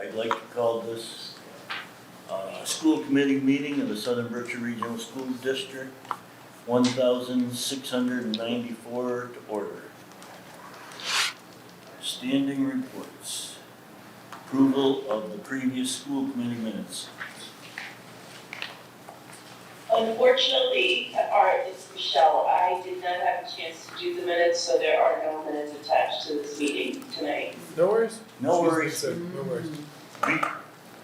I'd like to call this school committee meeting of the Southern Berkshire Regional School District 1694 to order. Standing reports. Approval of the previous school committee minutes. Unfortunately, it's Michelle. I did not have a chance to do the minutes, so there are no minutes attached to this meeting tonight. No worries. No worries. No worries.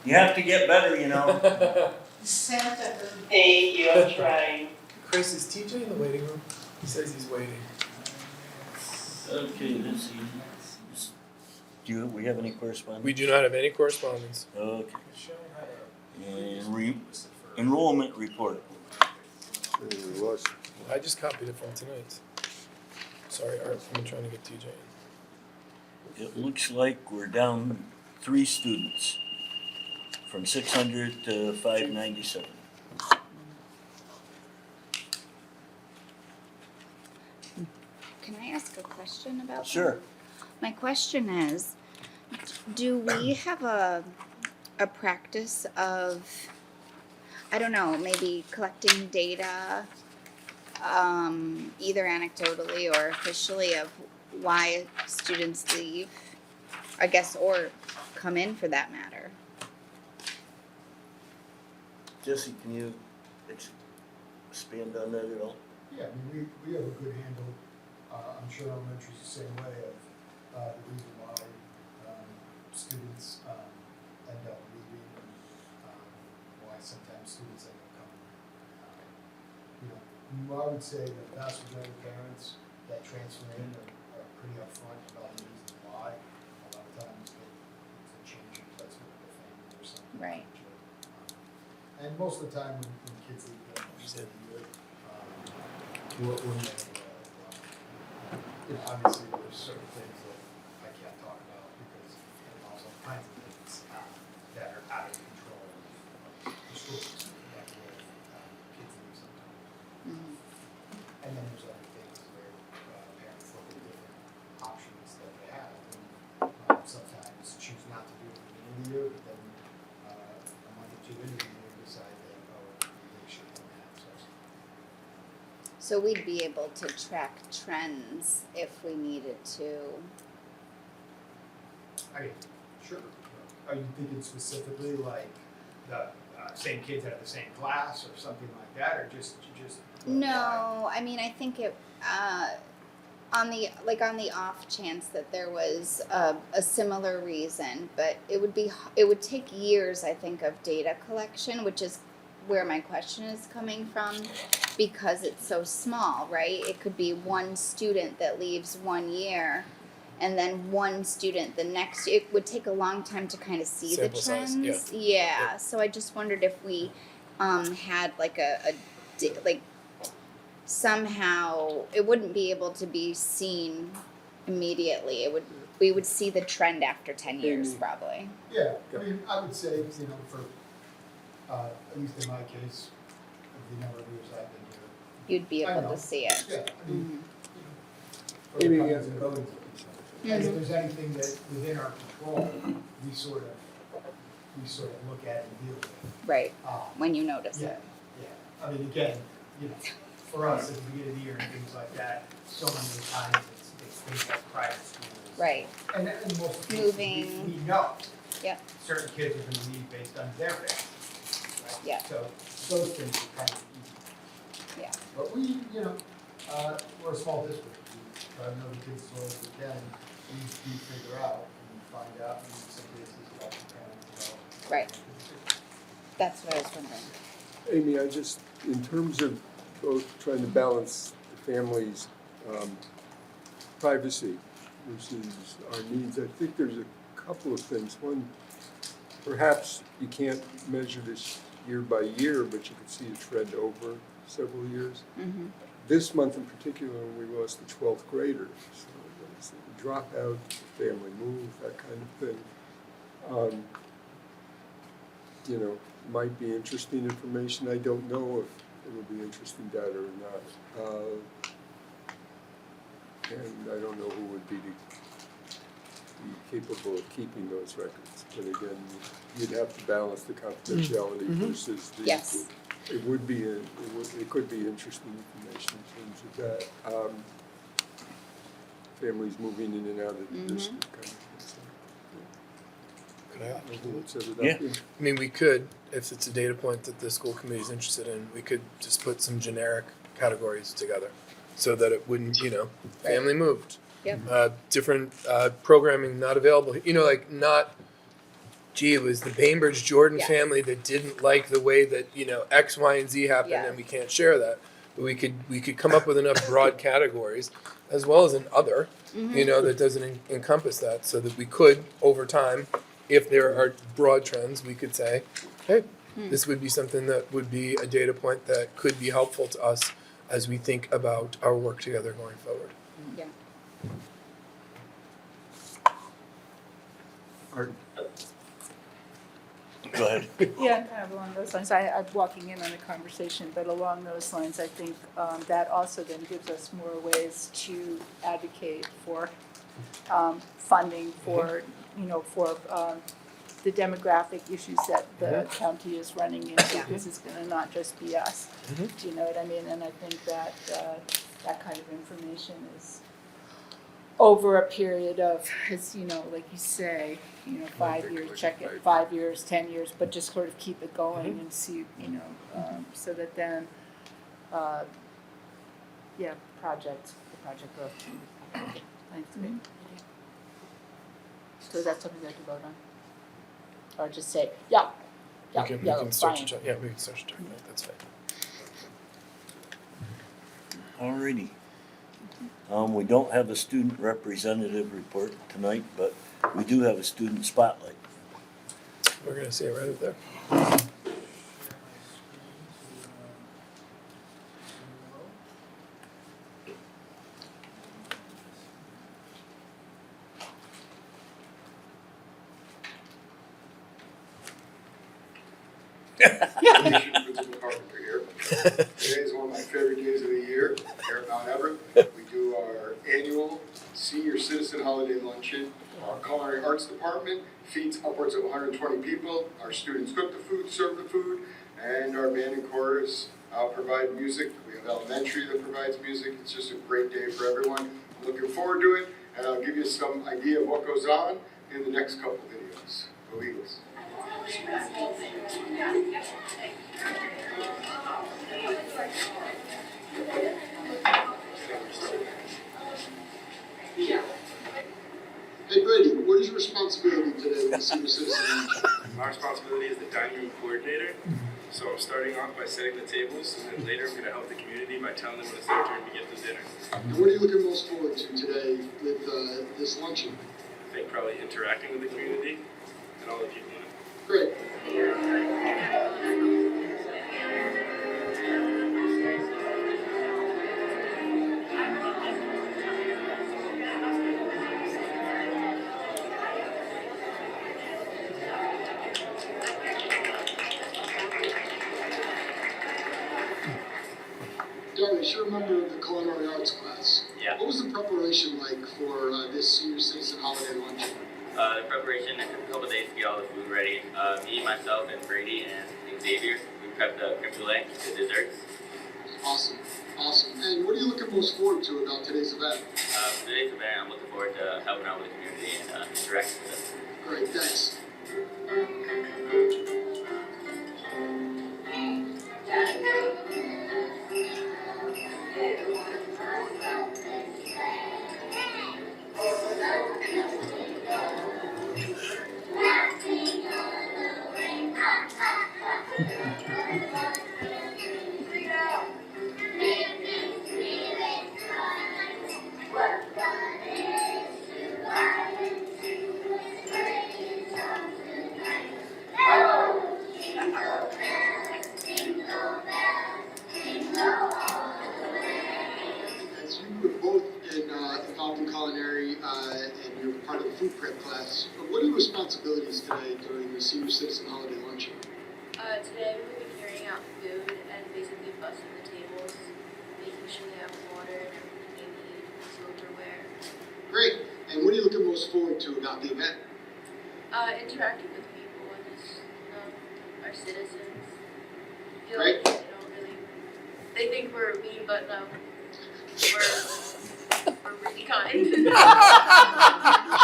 You have to get better, you know. Santa. Thank you, I'm trying. Chris, is TJ in the waiting room? He says he's waiting. Okay, let's see. Do we have any correspondence? We do not have any correspondence. Okay. And enrollment report. I just copied it from tonight's. Sorry, Art, I'm trying to get TJ in. It looks like we're down 3 students from 600 to 597. Can I ask a question about that? Sure. My question is, do we have a practice of, I don't know, maybe collecting data, either anecdotally or officially, of why students leave, I guess, or come in for that matter? Jesse, can you expand on that at all? Yeah, I mean, we have a good handle, I'm sure elementary's the same way, of the reason why students end up leaving, and why sometimes students end up coming. I would say the vast majority of parents that transfer in are pretty upfront about the reason why. A lot of times it's a change in placement of the family or something. Right. And most of the time when kids leave, they do it. Obviously, there's certain things that I can't talk about because there's also kinds of things that are out of control of the school system that will kids leave sometimes. Mm-hmm. And then there's other things where parents look at different options that they have and sometimes choose not to do it at the beginning of the year, but then a month or two into the year decide that, they should do that. So we'd be able to track trends if we needed to. I mean, sure. Are you thinking specifically like the same kids out of the same class or something like that, or just? No, I mean, I think it on the off chance that there was a similar reason, but it would take years, I think, of data collection, which is where my question is coming from, because it's so small, right? It could be one student that leaves 1 year, and then one student the next. It would take a long time to kind of see Sample the trends. size, Yeah. So I just wondered if we had like like somehow it wouldn't be able to be seen immediately. We would see the trend after 10 years probably. Yeah, I mean, I would say, for at least in my case, of the number of years I've been here. You'd be able to see it. Yeah, I mean, Mm-hmm. for the comings and goings of each other. And if there's anything that within our control, we sort of look at and deal with. Right. When you notice Yeah, it. yeah. I mean, again, for us at the beginning of the year and things like that, so many of the times it's things like private schools. Right. And in most cases, Moving. we know. Yep. Certain kids are gonna leave based on their families, right? Yeah. So those things are kind of easy. Yeah. But we're a small district, we try to know the kids as well as we can, we do figure out and find out in some cases about the parents about. Right. That's what I was wondering. Amy, in terms of both trying to balance the family's privacy versus our needs, I think there's a couple of things. One, perhaps you can't measure this year by year, but you could see a trend over several years. Mm-hmm. This month in particular, we lost the 12th graders. So there's the dropout, family move, that kind of thing. Might be interesting information. I don't know if it will be interesting data or not. And I don't know who would be capable of keeping those records. But again, you'd have to balance the confidentiality versus the. Yes. It would be, it could be interesting information in terms of that. Families moving in and out of the district kind of thing. So, Could I maybe we'll set it up. Yeah. I mean, we could, if it's a data point that the school committee is interested in, we could just put some generic categories together so that it wouldn't, family moved. Yep. Different programming not available. Like not, gee, it was the Bainbridge Jordan Yeah. family that didn't like the way that, X, Y, and Z happened Yeah. and we can't share that. But we could come up with enough broad categories as well as an other, that doesn't encompass that so that we could, over time, if there are broad trends, we could say, hey, this would be something that would be a data point that could be helpful to us as we think about our work together going forward. Yeah. Art, Go ahead. Yeah, kind of along those lines. I'm walking in on the conversation, but along those lines, I think that also then gives us more ways to advocate for funding for, for the demographic issues that the county is running into. Yeah. This is gonna not just be us. Do you know what I mean? And I think that that kind of information is over a period of, as like you say, 5 years, check it, 5 years, 10 years, but just sort of keep it going and see, so that then, the project growth. Thanks, great. So that's something that to vote on? Or just say, yeah, We can start to fine. we can start to talk about it. That's fine. Alrighty. We don't have a student representative report tonight, but we do have a student spotlight. We're gonna see it right up there. Principal Carpenter here. Today is one of my favorite days of the year here at Mount Everett. We do our annual Senior Citizen Holiday Luncheon. Our culinary arts department feeds upwards of 120 people. Our students cook the food, serve the food, and our band and chorus provide music. We have elementary that provides music. It's just a great day for everyone. I'm looking forward to it, and I'll give you some idea of what goes on in the next couple videos. Go Eagles. Hey Brady, what is your responsibility today with the Senior Citizen Luncheon? My responsibility is the dining room coordinator. So I'm starting off by setting the tables, and then later I'm going to help the community by telling them when it's their turn to get the dinner. And what are you looking most forward to today with this luncheon? I think probably interacting with the community and all the people in it. Great. Darius, you're a member of the culinary arts class. Yeah. What was the preparation like for this Senior Citizen Holiday Luncheon? The preparation, it took a couple days to get all the food ready. Me, myself, and Brady and Xavier, we prepped the creme brulee, the desserts. Awesome, awesome. And what are you looking most forward to about today's event? For today's event, I'm looking forward to helping out with the community and interacting with them. Great, thanks. As you were both involved in culinary and you're part of the food prep class, what are your responsibilities today during the Senior Citizen Holiday Luncheon? Today we'll be carrying out food and basically bussing the tables, making sure they have water and everything they need, silverware. Great. And what are you looking most forward to about the event? Interacting with people and just our citizens. I feel Great. like they don't really. They think we're mean, but no, we're really kind.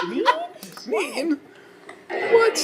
Mean? What?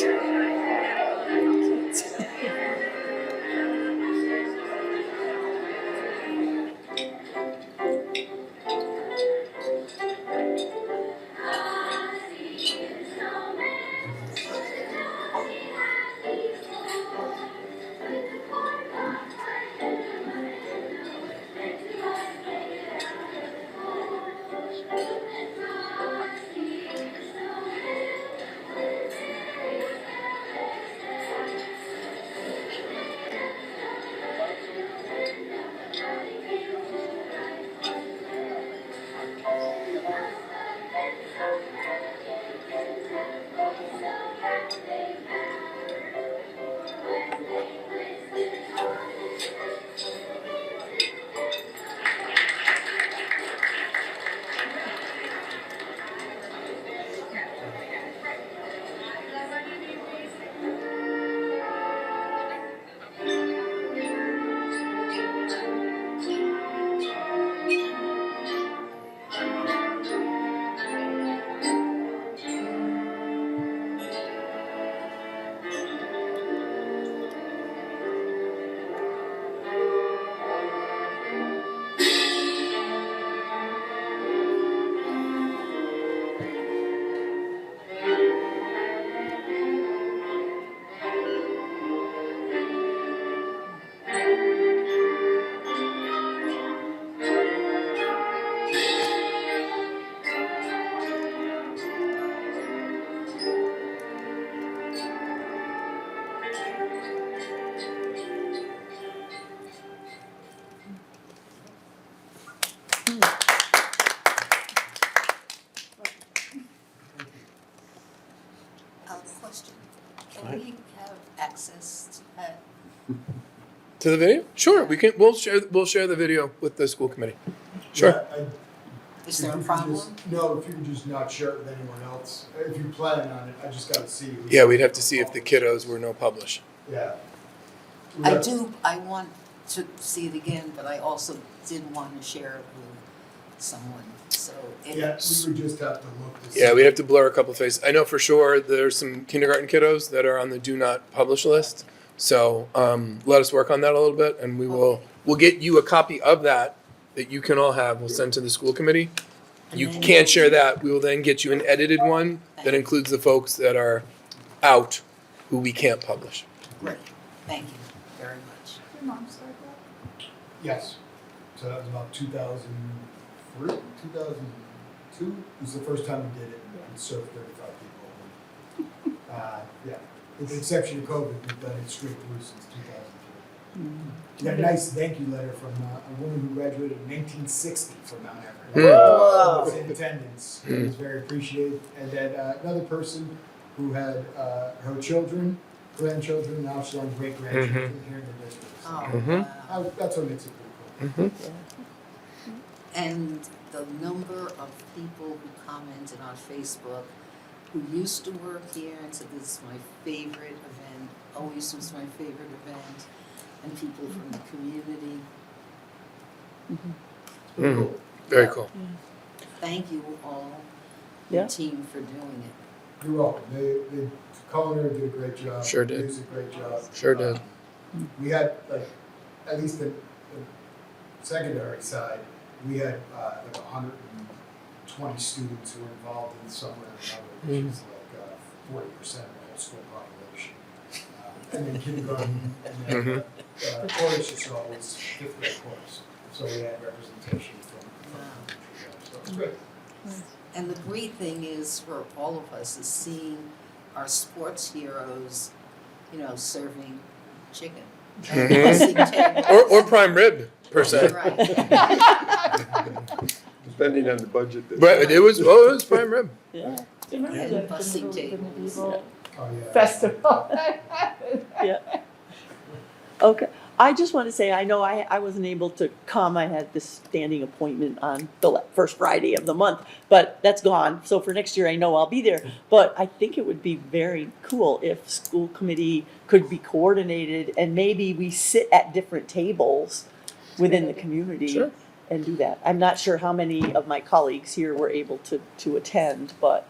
Question, can we have access to that? To the video? Sure, we can. We'll share the video with the school committee. Sure. Yeah, Is there a if you could problem? no, if you could just not share it with anyone else, if you plan on it, I just gotta see. Yeah, we'd have to see if the kiddos were no publish. Yeah. I want to see it again, but I also did want to share it with someone, so. Yeah, we would just have to look to see. Yeah, we'd have to blur a couple faces. I know for sure there's some kindergarten kiddos that are on the do not publish list. So let us work on that a little bit, and we'll get you a copy of that you can all have. We'll send to the school committee. You can't share that. We will then get you an edited one that includes the folks that are out who we can't publish. Great, thank you very much. Your mom started that? Yes. So that was about 2003, 2002 was the first time we did it. We served 35 people. Yeah, with the exception of COVID, we've done it straight through since 2003. We got a nice thank you letter from a woman who graduated in 1960 from Mount Everett. Whoa. Was in attendance. It was very appreciated. And then another person who had her children, grandchildren, now she's on great grandchildren here in the district. So Oh, wow. that's what makes it pretty cool. And the number of people who commented on Facebook who used to work here and said, this is my favorite event, always was my favorite event, and people from the community. Very cool. Thank you all, Yeah. your team, for doing it. You're welcome. The culinary did a great job. Sure did. Music, great job. Sure did. We had at least the secondary side, we had 120 students who were involved in some way or another, which is 40% of the whole school population. And then kindergarten, and then chorus you saw was fifth grade chorus. So we had representation from so it was great. And the great thing is for all of us is seeing our sports heroes, serving chicken. And passing tables. Or prime rib, per se. Right. Depending on the budget. Right, it was prime rib. Yeah. And bussing tables. Oh, yeah. Festival. Yeah. Okay. I just want to say, I know I wasn't able to come. I had this standing appointment on the first Friday of the month, but that's gone. So for next year, I know I'll be there. But I think it would be very cool if school committee could be coordinated and maybe we sit at different tables within the community Sure. and do that. I'm not sure how many of my colleagues here were able to attend, but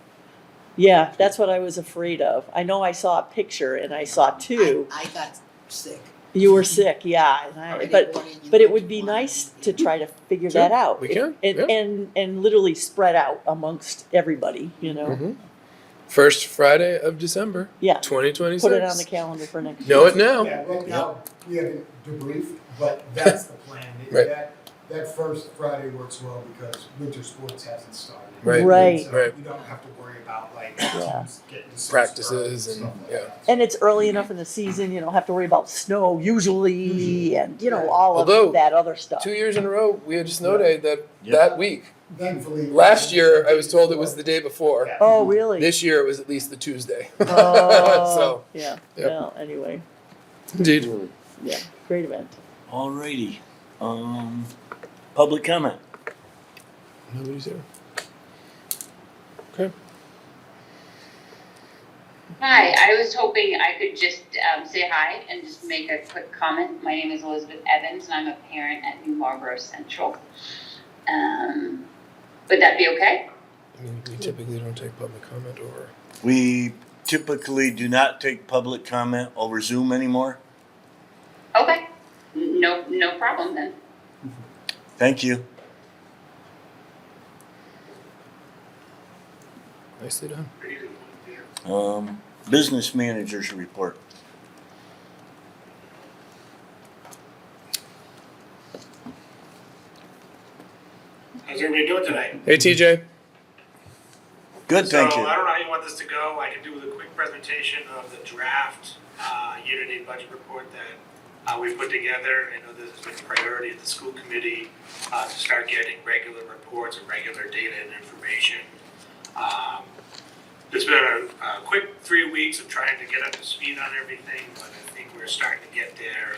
yeah, that's what I was afraid of. I know I saw a picture and I saw two. I got sick. You were sick, yeah, Already but warning you it not would to be wander. nice to try to figure Sure, that out. we can, And, yeah. and literally spread out amongst everybody, you know? Mhm. First Friday of December, Yeah. 2026. Put it on the calendar for next Know year. it now. Yeah, right now, we haven't debriefed, but that's the plan. Right. That first Friday works well because winter sports hasn't started. Right. Right. So Right. you don't have to worry about like Yeah. teams getting to Practices stuff and- like yeah. that. And it's early enough in the season, you don't have to worry about snow usually and, you know, Yeah. all Although, of that other stuff. 2 years in a row, we had a snow day that Yeah. that week. Thankfully. Last year, I was told it was the day before. Yeah. Oh, really? This year, it was at least the Tuesday. Oh, So, yeah, yep. well, anyway, indeed. yeah, great event. Alrighty, public comment. Nobody's here. Okay. Hi, I was hoping I could just say hi and just make a quick comment. My name is Elizabeth Evans and I'm a parent at New Marlborough Central. Would that be okay? I mean, we typically don't take public comment over. We typically do not take public comment over Zoom anymore. Okay, no problem then. Thank you. Nicely done. Business managers report. How's everybody doing tonight? Hey, TJ. Good, thank So you. I don't know how you want this to go. I can do with a quick presentation of the draft year-to-date budget report that we put together. I know this has been a priority of the school committee to start getting regular reports and regular data and information. It's been a quick 3 weeks of trying to get up to speed on everything, but I think we're starting to get there.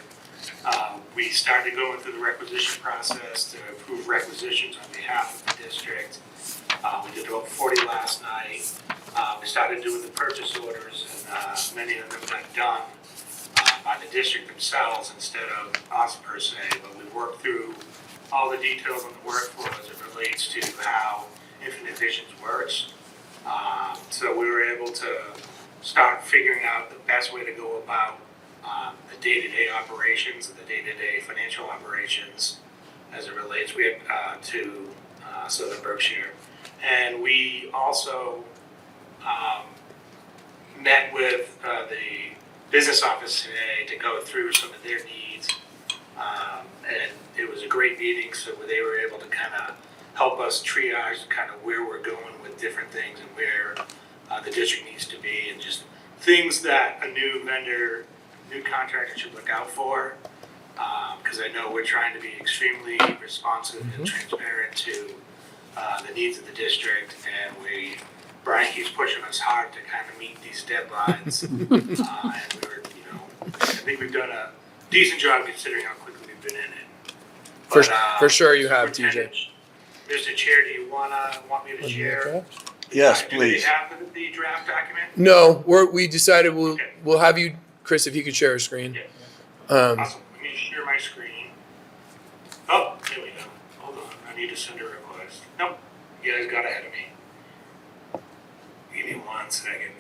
We started going through the requisition process to approve requisitions on behalf of the district. We did about 40 last night. We started doing the purchase orders, and many of them got done by the district themselves instead of us per se. But we worked through all the details on the workflow as it relates to how Infinite Visions works. So we were able to start figuring out the best way to go about the day-to-day operations and the day-to-day financial operations as it relates to Southern Berkshire. And we also met with the business office today to go through some of their needs. And it was a great meeting, so they were able to kind of help us triage kind of where we're going with different things and where the district needs to be, and just things that a new vendor, new contractor should look out for. Because I know we're trying to be extremely responsive and transparent to the needs of the district, and Brian keeps pushing us hard to kind of meet these deadlines. And I think we've done a decent job considering how quickly we've been in it. But, For sure you have, TJ. Mr. Chair, do you want me to share? Yes, Do they please. have the draft document? No, we decided we'll have you, Chris, if you could share a screen. Awesome. Let me share my screen. Oh, there we go. Hold on. I need to send a request. Nope. You guys got ahead of me. Give me 1 second.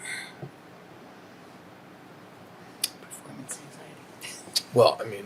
Performance anxiety. Well, I mean,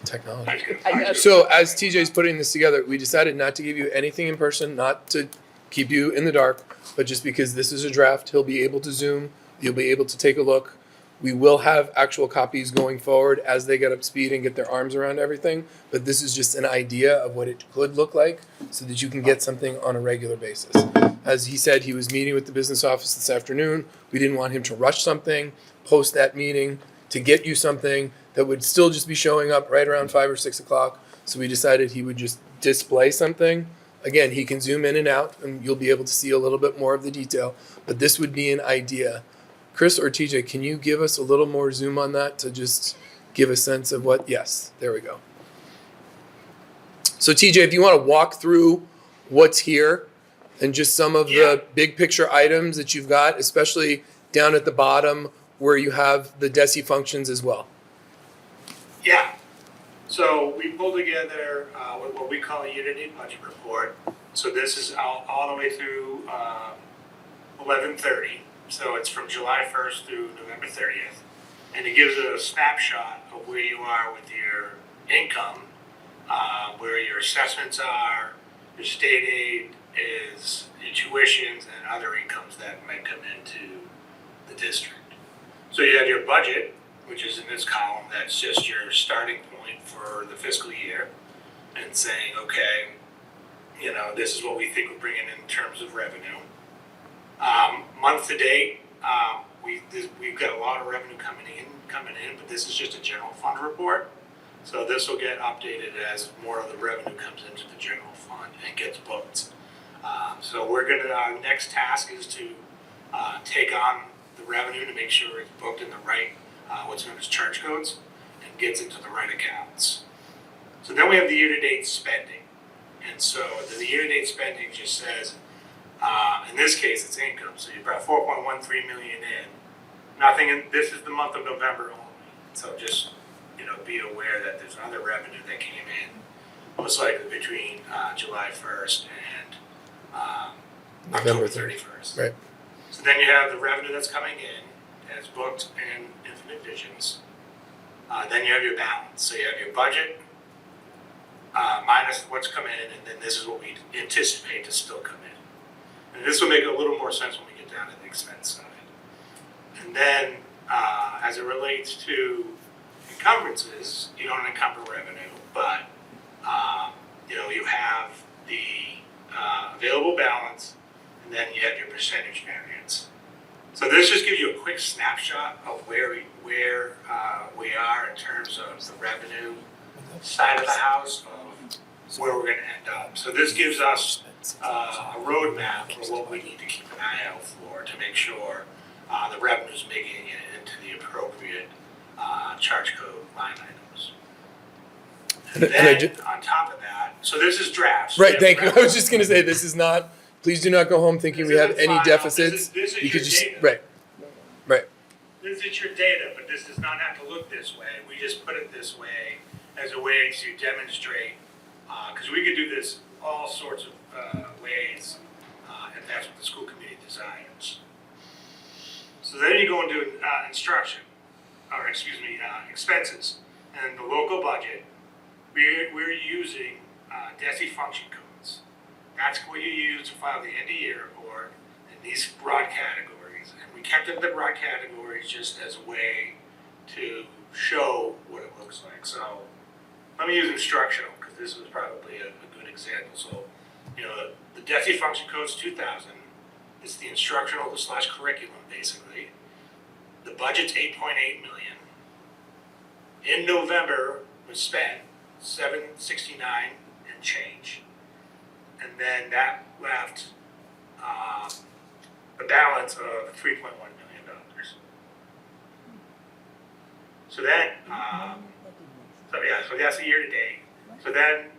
technology. I just gotta find it. So as TJ's putting this together, we decided not to give you anything in person, not to keep you in the dark, but just because this is a draft, he'll be able to Zoom, you'll be able to take a look. We will have actual copies going forward as they get up to speed and get their arms around everything, but this is just an idea of what it could look like so that you can get something on a regular basis. As he said, he was meeting with the business office this afternoon. We didn't want him to rush something, post that meeting to get you something that would still just be showing up right around 5 or 6 o'clock. So we decided he would just display something. Again, he can zoom in and out and you'll be able to see a little bit more of the detail, but this would be an idea. Chris or TJ, can you give us a little more zoom on that to just give a sense of what, yes, there we go. So TJ, if you want to walk through what's here and just some of the big picture items that you've got, especially down at the bottom where you have the DESI functions as well. Yeah. So we pulled together what we call a year-to-date budget report. So this is all the way through 11/30. So it's from July 1st through November 30th. And it gives a snapshot of where you are with your income, where your assessments are, your state aid is, your tuitions, and other incomes that might come into the district. So you have your budget, which is in this column, that's just your starting point for the fiscal year, and saying, okay, this is what we think we're bringing in terms of revenue. Month to date, we've got a lot of revenue coming in, but this is just a general fund report. So this will get updated as more of the revenue comes into the general fund and gets booked. So our next task is to take on the revenue to make sure it's booked in the right, what's known as charge codes, and gets into the right accounts. So then we have the year-to-date spending. And so the year-to-date spending just says, in this case, it's income. So you've got 4.13 million in. This is the month of November only. So just, be aware that there's other revenue that came in, most likely between July 1st and October 31st. Right. So then you have the revenue that's coming in as booked in Infinite Visions. Then you have your balance. So you have your budget minus what's come in, and then this is what we anticipate to still come in. And this will make a little more sense when we get down to the expense side. And then as it relates to encumbrances, you don't encumber revenue, but you have the available balance, and then you have your percentage variance. So this just gives you a quick snapshot of where we are in terms of the revenue side of the house, of where we're going to end up. So this gives us a roadmap for what we need to keep an eye out for to make sure the revenue is making it into the appropriate charge code line items. And then on top of that, so this is drafts. Right, thank you. I was just going to say, this is not, please do not go home thinking we have any deficits. This is You could your just, data. right. This is your data, but this does not have to look this way. We just put it this way as a way to demonstrate, because we could do this all sorts of ways if that's what the school committee desires. So then you go into expenses. And the local budget, we're using DESI function codes. That's what you use to file the end of year report in these broad categories. And we kept it in the broad categories just as a way to show what it looks like. So let me use instructional, because this was probably a good example. So, the DESI function code is 2000. It's the instructional / curriculum, basically. The budget's 8.8 million. In November was spent 769 and change. And then that left a balance of $3.1 million. So then, so that's a year to date. So then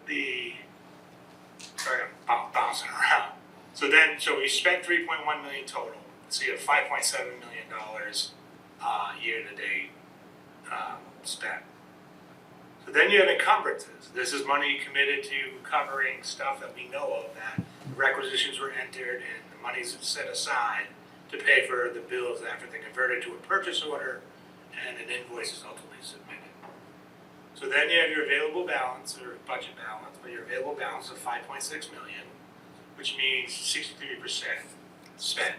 I'm bouncing around. So we spent 3.1 million total. So you have $5.7 million year to date spent. So then you have encumbrances. This is money committed to covering stuff that we know of, that requisitions were entered and the money's set aside to pay for the bills after they converted to a purchase order and an invoice is ultimately submitted. So then you have your available balance, or budget balance, but your available balance of 5.6 million, which means 63% spent.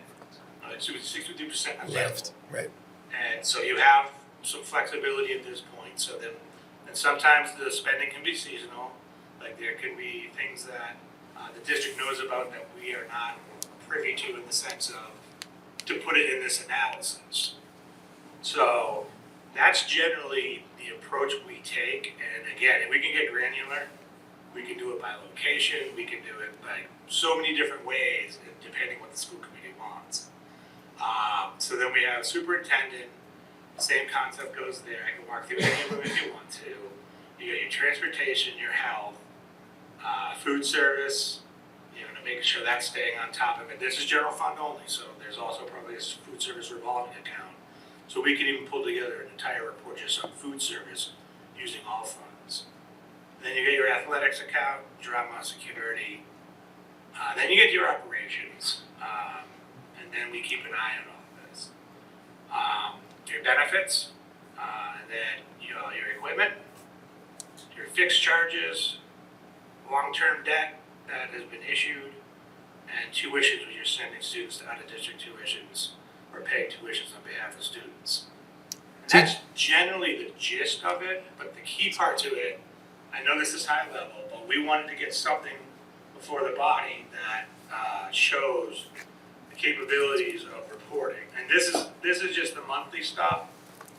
63% available. Left, right. And so you have some flexibility at this point. So then, and sometimes the spending can be seasonal. Like there can be things that the district knows about that we are not privy to in the sense of to put it in this analysis. So that's generally the approach we take. And again, if we can get granular, we can do it by location, we can do it by so many different ways, depending what the school committee wants. So then we have superintendent, Same concept goes there. I can walk through any of them if you want to. You got your transportation, your health, food service, to making sure that's staying on top of it. This is general fund only, so there's also probably a food service revolving account. So we can even pull together an entire report just on food service using all funds. Then you get your athletics account, drama, security. Then you get your operations, and then we keep an eye on all this. Your benefits, and then your equipment, your fixed charges, long-term debt that has been issued, and tuitions when you're sending students to out-of-district tuitions or paying tuitions on behalf of students. And that's generally the gist of it, but the key part to it, I know this is high level, but we wanted to get something before the body that shows the capabilities of reporting. And this is just the monthly stuff.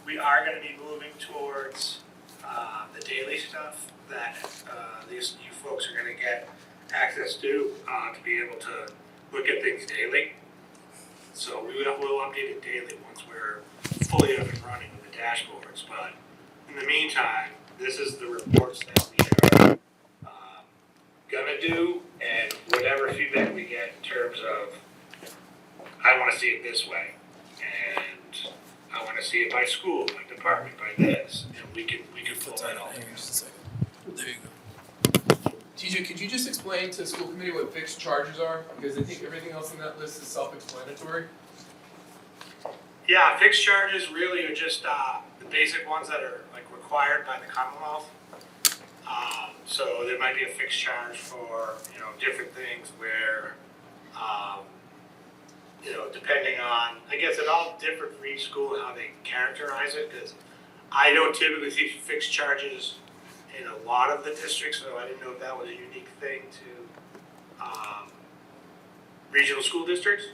We are going to be moving towards the daily stuff that you folks are going to get access to be able to look at things daily. So we'll update it daily once we're fully up and running with the dashboards. But in the meantime, this is the reports that we are gonna do, and whatever feedback we get in terms of, I want to see it this way, and I want to see it by school, by department, by this, and we can pull that all together. There you go. TJ, could you just explain to the school committee what fixed charges are? Because I think everything else on that list is self-explanatory. Yeah, fixed charges really are just the basic ones that are like required by the Commonwealth. So there might be a fixed charge for different things where depending on, I guess it all different for each school how they characterize it, because I don't typically see fixed charges in a lot of the districts, so I didn't know if that was a unique thing to regional school districts.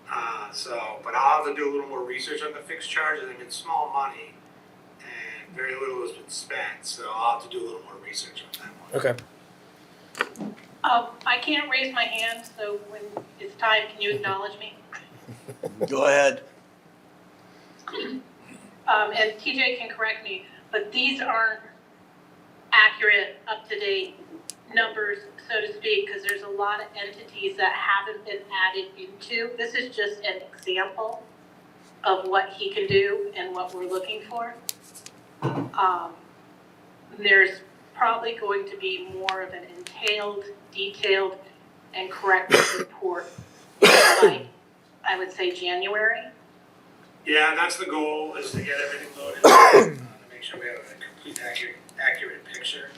But I'll have to do a little more research on the fixed charges. I mean, it's small money, and very little has been spent, so I'll have to do a little more research on that one. Okay. I can't raise my hand, so when it's time, can you acknowledge me? Go ahead. And TJ can correct me, but these aren't accurate, up-to-date numbers, so to speak, because there's a lot of entities that haven't been added into. This is just an example of what he can do and what we're looking for. There's probably going to be more of an entailed, detailed, and corrected report by, I would say, January. Yeah, that's the goal, is to get everything loaded, to make sure we have a complete, accurate picture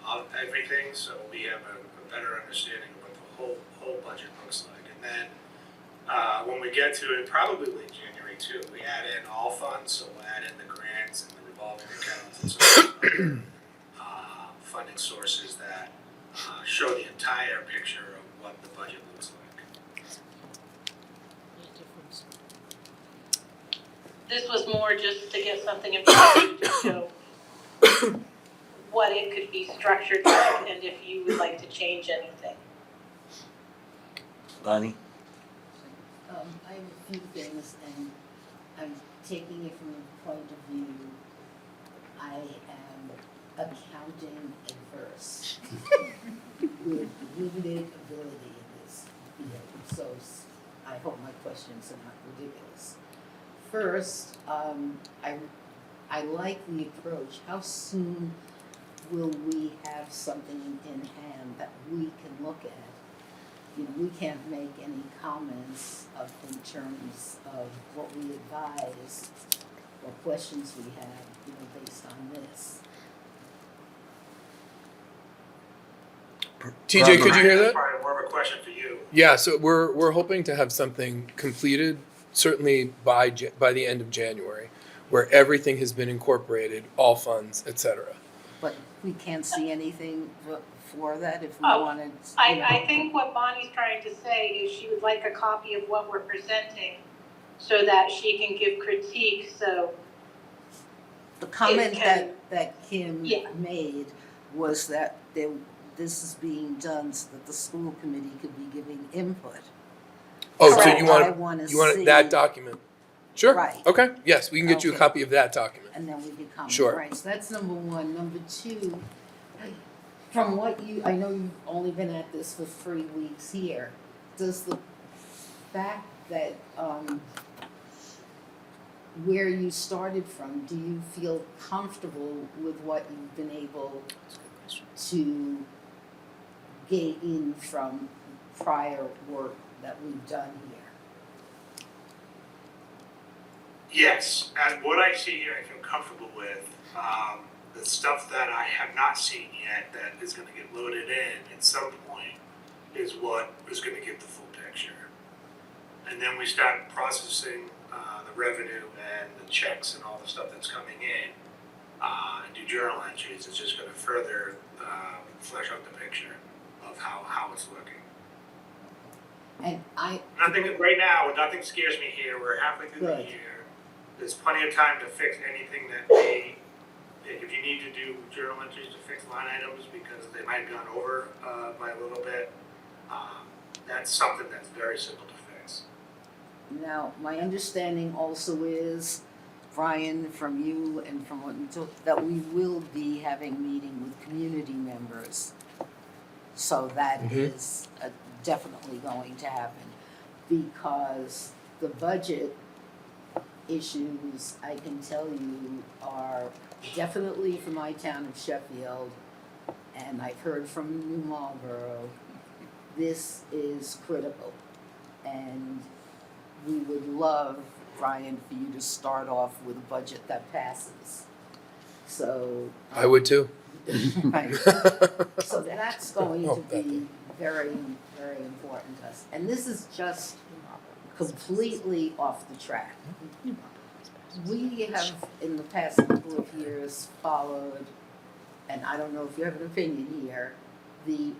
of everything, so we have a better understanding of what the whole budget looks like. And then when we get to it, probably late January too, we add in all funds, so we'll add in the grants and the revolving accounts and so on, funding sources that show the entire picture of what the budget looks like. This was more just to get something in front of you to show what it could be structured like and if you would like to change anything. Bonnie? I have a few things, and I'm taking it from the point of view, I am accounting adverse with limited ability in this field, so I hope my questions are not ridiculous. First, I like the approach. How soon will we have something in hand that we can look at? We can't make any comments in terms of what we advise or questions we have, based on this. TJ, could you hear that? Probably more of a question for you. Yeah, so we're hoping to have something completed, certainly by the end of January, where everything has been incorporated, all funds, etc. But we can't see anything for that if we wanted. I think what Bonnie's trying to say is she would like a copy of what we're presenting so that she can give critique, so. The comment that Kim made was that this is being done so that the school committee could be giving input. Oh, So so you want see that document Sure. Right. Okay. Yes, we can get you a Okay. copy of that document. And then we could comment. Sure. Right, so that's number one. Number two, from what I know you've only been at this for 3 weeks here. Does the fact that, where you started from, do you feel comfortable with what you've been able to gain from prior work that we've done here? Yes, and what I see here, I feel comfortable with. The stuff that I have not seen yet that is gonna get loaded in at some point is what is gonna give the full picture. And then we start processing, the revenue and the checks and all the stuff that's coming in, and do journal entries. It's just gonna further, flesh out the picture of how it's looking. And Right now, nothing scares me here. We're halfway through the Good. year. There's plenty of time to fix anything that if you need to do journal entries to fix line items because they might have gone over by a little bit, that's something that's very simple to fix. now, my understanding also is, Brian, from you and from what you told, that we will be having a meeting with community members. So that is definitely going to happen, because the budget issues, I can tell you, are definitely for my town of Sheffield, and I've heard from New Marlborough, this is critical. And we would love, Brian, for you to start off with a budget that passes. So. I would too. Right. So that's going to be very, very important to us. And this is just completely off the track. We have, in the past couple of years, followed, and I don't know if you have an opinion here, the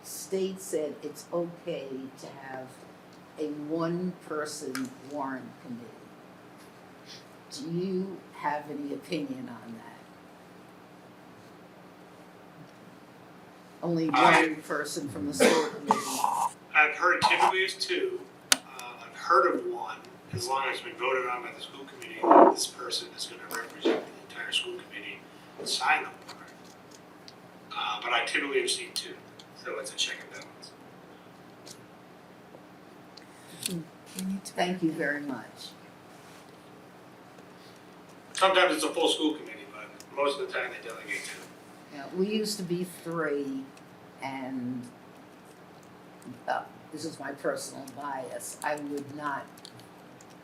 state said it's okay to have a one-person warrant committee. Do you have any opinion on that? Only one person from the school committee. I've heard typically it's two. I've heard of one, as long as it's been voted on by the school committee, that this person is gonna represent the entire school committee and sign the warrant. But I typically have seen two, so it's a check and balance. Thank you very much. Sometimes it's a full school committee, but most of the time they delegate two. Yeah, we used to be 3, and this is my personal bias. I would not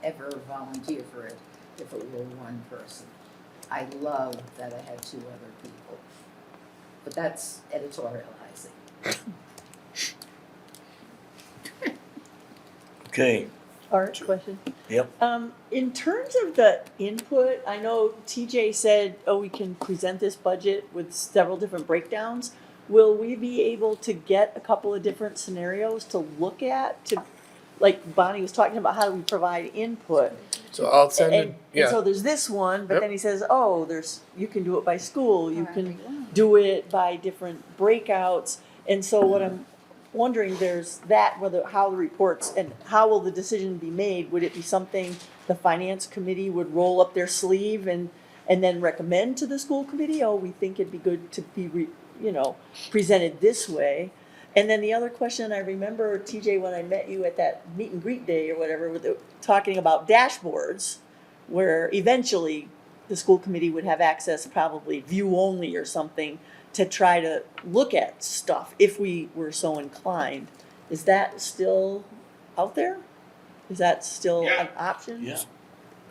ever volunteer for it if it were one person. I love that I had 2 other people, but that's editorializing. Okay, Art, question? yep. In terms of the input, I know TJ said, oh, we can present this budget with several different breakdowns. Will we be able to get a couple of different scenarios to look at, to, like Bonnie was talking about, how do we provide input? So I'll send And in, so there's this one, but Yep. then he says, oh, you can do it by school, you can do it by different breakouts. And so what I'm wondering, there's that, how the reports, and how will the decision be made? Would it be something the finance committee would roll up their sleeve and then recommend to the school committee? Oh, we think it'd be good to be, presented this way. And then the other question, I remember, TJ, when I met you at that meet and greet day or whatever, talking about dashboards, where eventually the school committee would have access, probably view only or something, to try to look at stuff if we were so inclined. Is that still out there? Is that still an option? Yeah.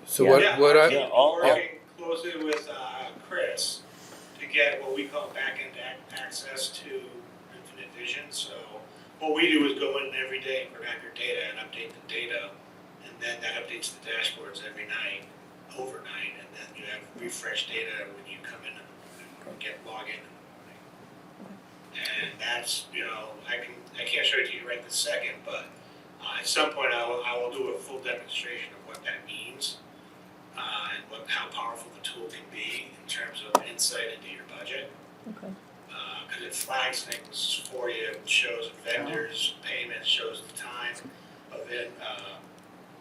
So Yeah, what I, I'm working closely with Chris to get what we call back-end access to Infinite Vision. So what we do is go in every day and grab your data and update the data, and then that updates the dashboards every night, overnight, and then you have refresh data when you come in and get login in the morning. And that's, I can't show it to you right this second, but at some point I will do a full demonstration of what that means, and how powerful the tool can be in terms of insight into your budget. Okay. Because it flags things for you, it shows vendors, payments, shows the time of it,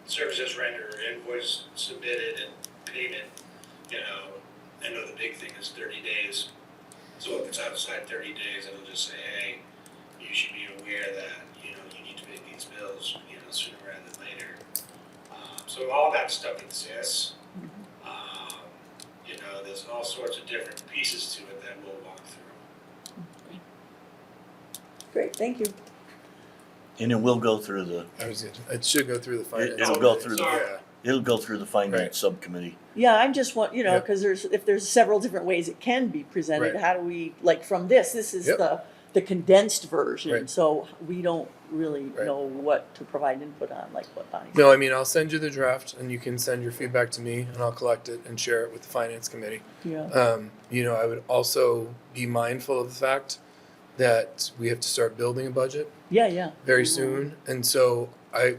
services rendered, or invoice submitted and payment, I know the big thing is 30 days. So if it's outside 30 days, it'll just say, hey, you should be aware that, you need to pay these bills, sooner rather than later. So all that stuff exists. There's all sorts of different pieces to it that we'll walk through. Great, thank you. And it will go through the, It should go through the finance. it'll go through Yeah. it'll go through the Right. finance subcommittee. Yeah, I'm just Yeah. because if there's several different ways it can be presented, Right. how do we, like from this is Yep. the condensed version, Right. so we don't really Right. know what to provide input on, like what Bonnie said. No, I mean, I'll send you the draft and you can send your feedback to me and I'll collect it and share it with the finance committee. Yeah, I would also be mindful of the fact that we have to start building a budget yeah. very Mhm. soon. And so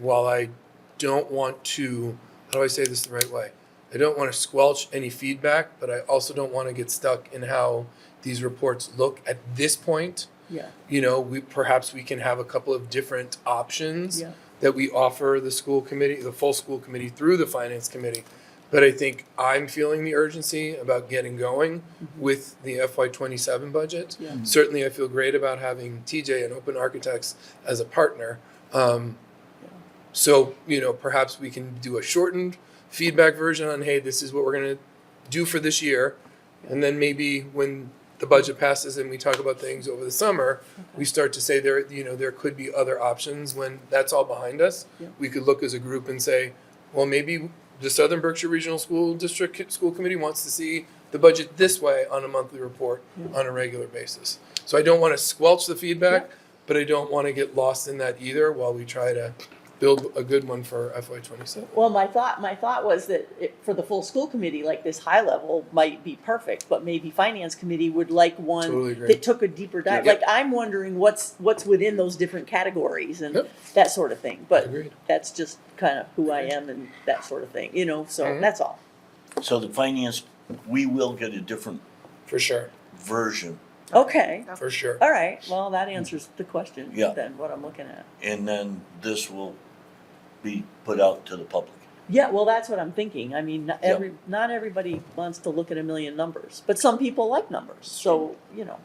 while I don't want to, how do I say this the right way? I don't want to squelch any feedback, but I also don't want to get stuck in how these reports look at this point. Yeah, Perhaps we can have a couple of different options yeah. that we offer the school committee, the full school committee through the finance committee. But I think I'm feeling the urgency about getting going with the FY27 budget. Yeah. Certainly, I feel great about having TJ and Open Architects as a partner. So, perhaps we can do a shortened feedback version on, hey, this is what we're going to do for this year. And then maybe when the budget passes and we talk about things over the summer, we start to say there could be other options when that's all behind us. Yeah. We could look as a group and say, well, maybe the Southern Berkshire Regional School District School Committee wants to see the budget this way on a monthly report on a regular basis. So I don't want to squelch the feedback, but I don't want to get lost in that either while we try to build a good one for FY27. Well, my thought was that for the full school committee, like this high level might be perfect, but maybe finance committee would like one Totally agree. that took a deeper dive. Yep. Like I'm wondering what's within those different categories and Yep. that sort of thing. But Agreed. that's just kind of who I am and that sort of thing, so Mhm. that's all. So the finance, we will get a different For sure. version, Okay. For sure. All right. Well, that answers the question Yeah. then, what I'm looking at. and then this will be put out to the public. Yeah, well, that's what I'm thinking. I mean, Yep. not everybody wants to look at a million numbers, but some people like numbers. So,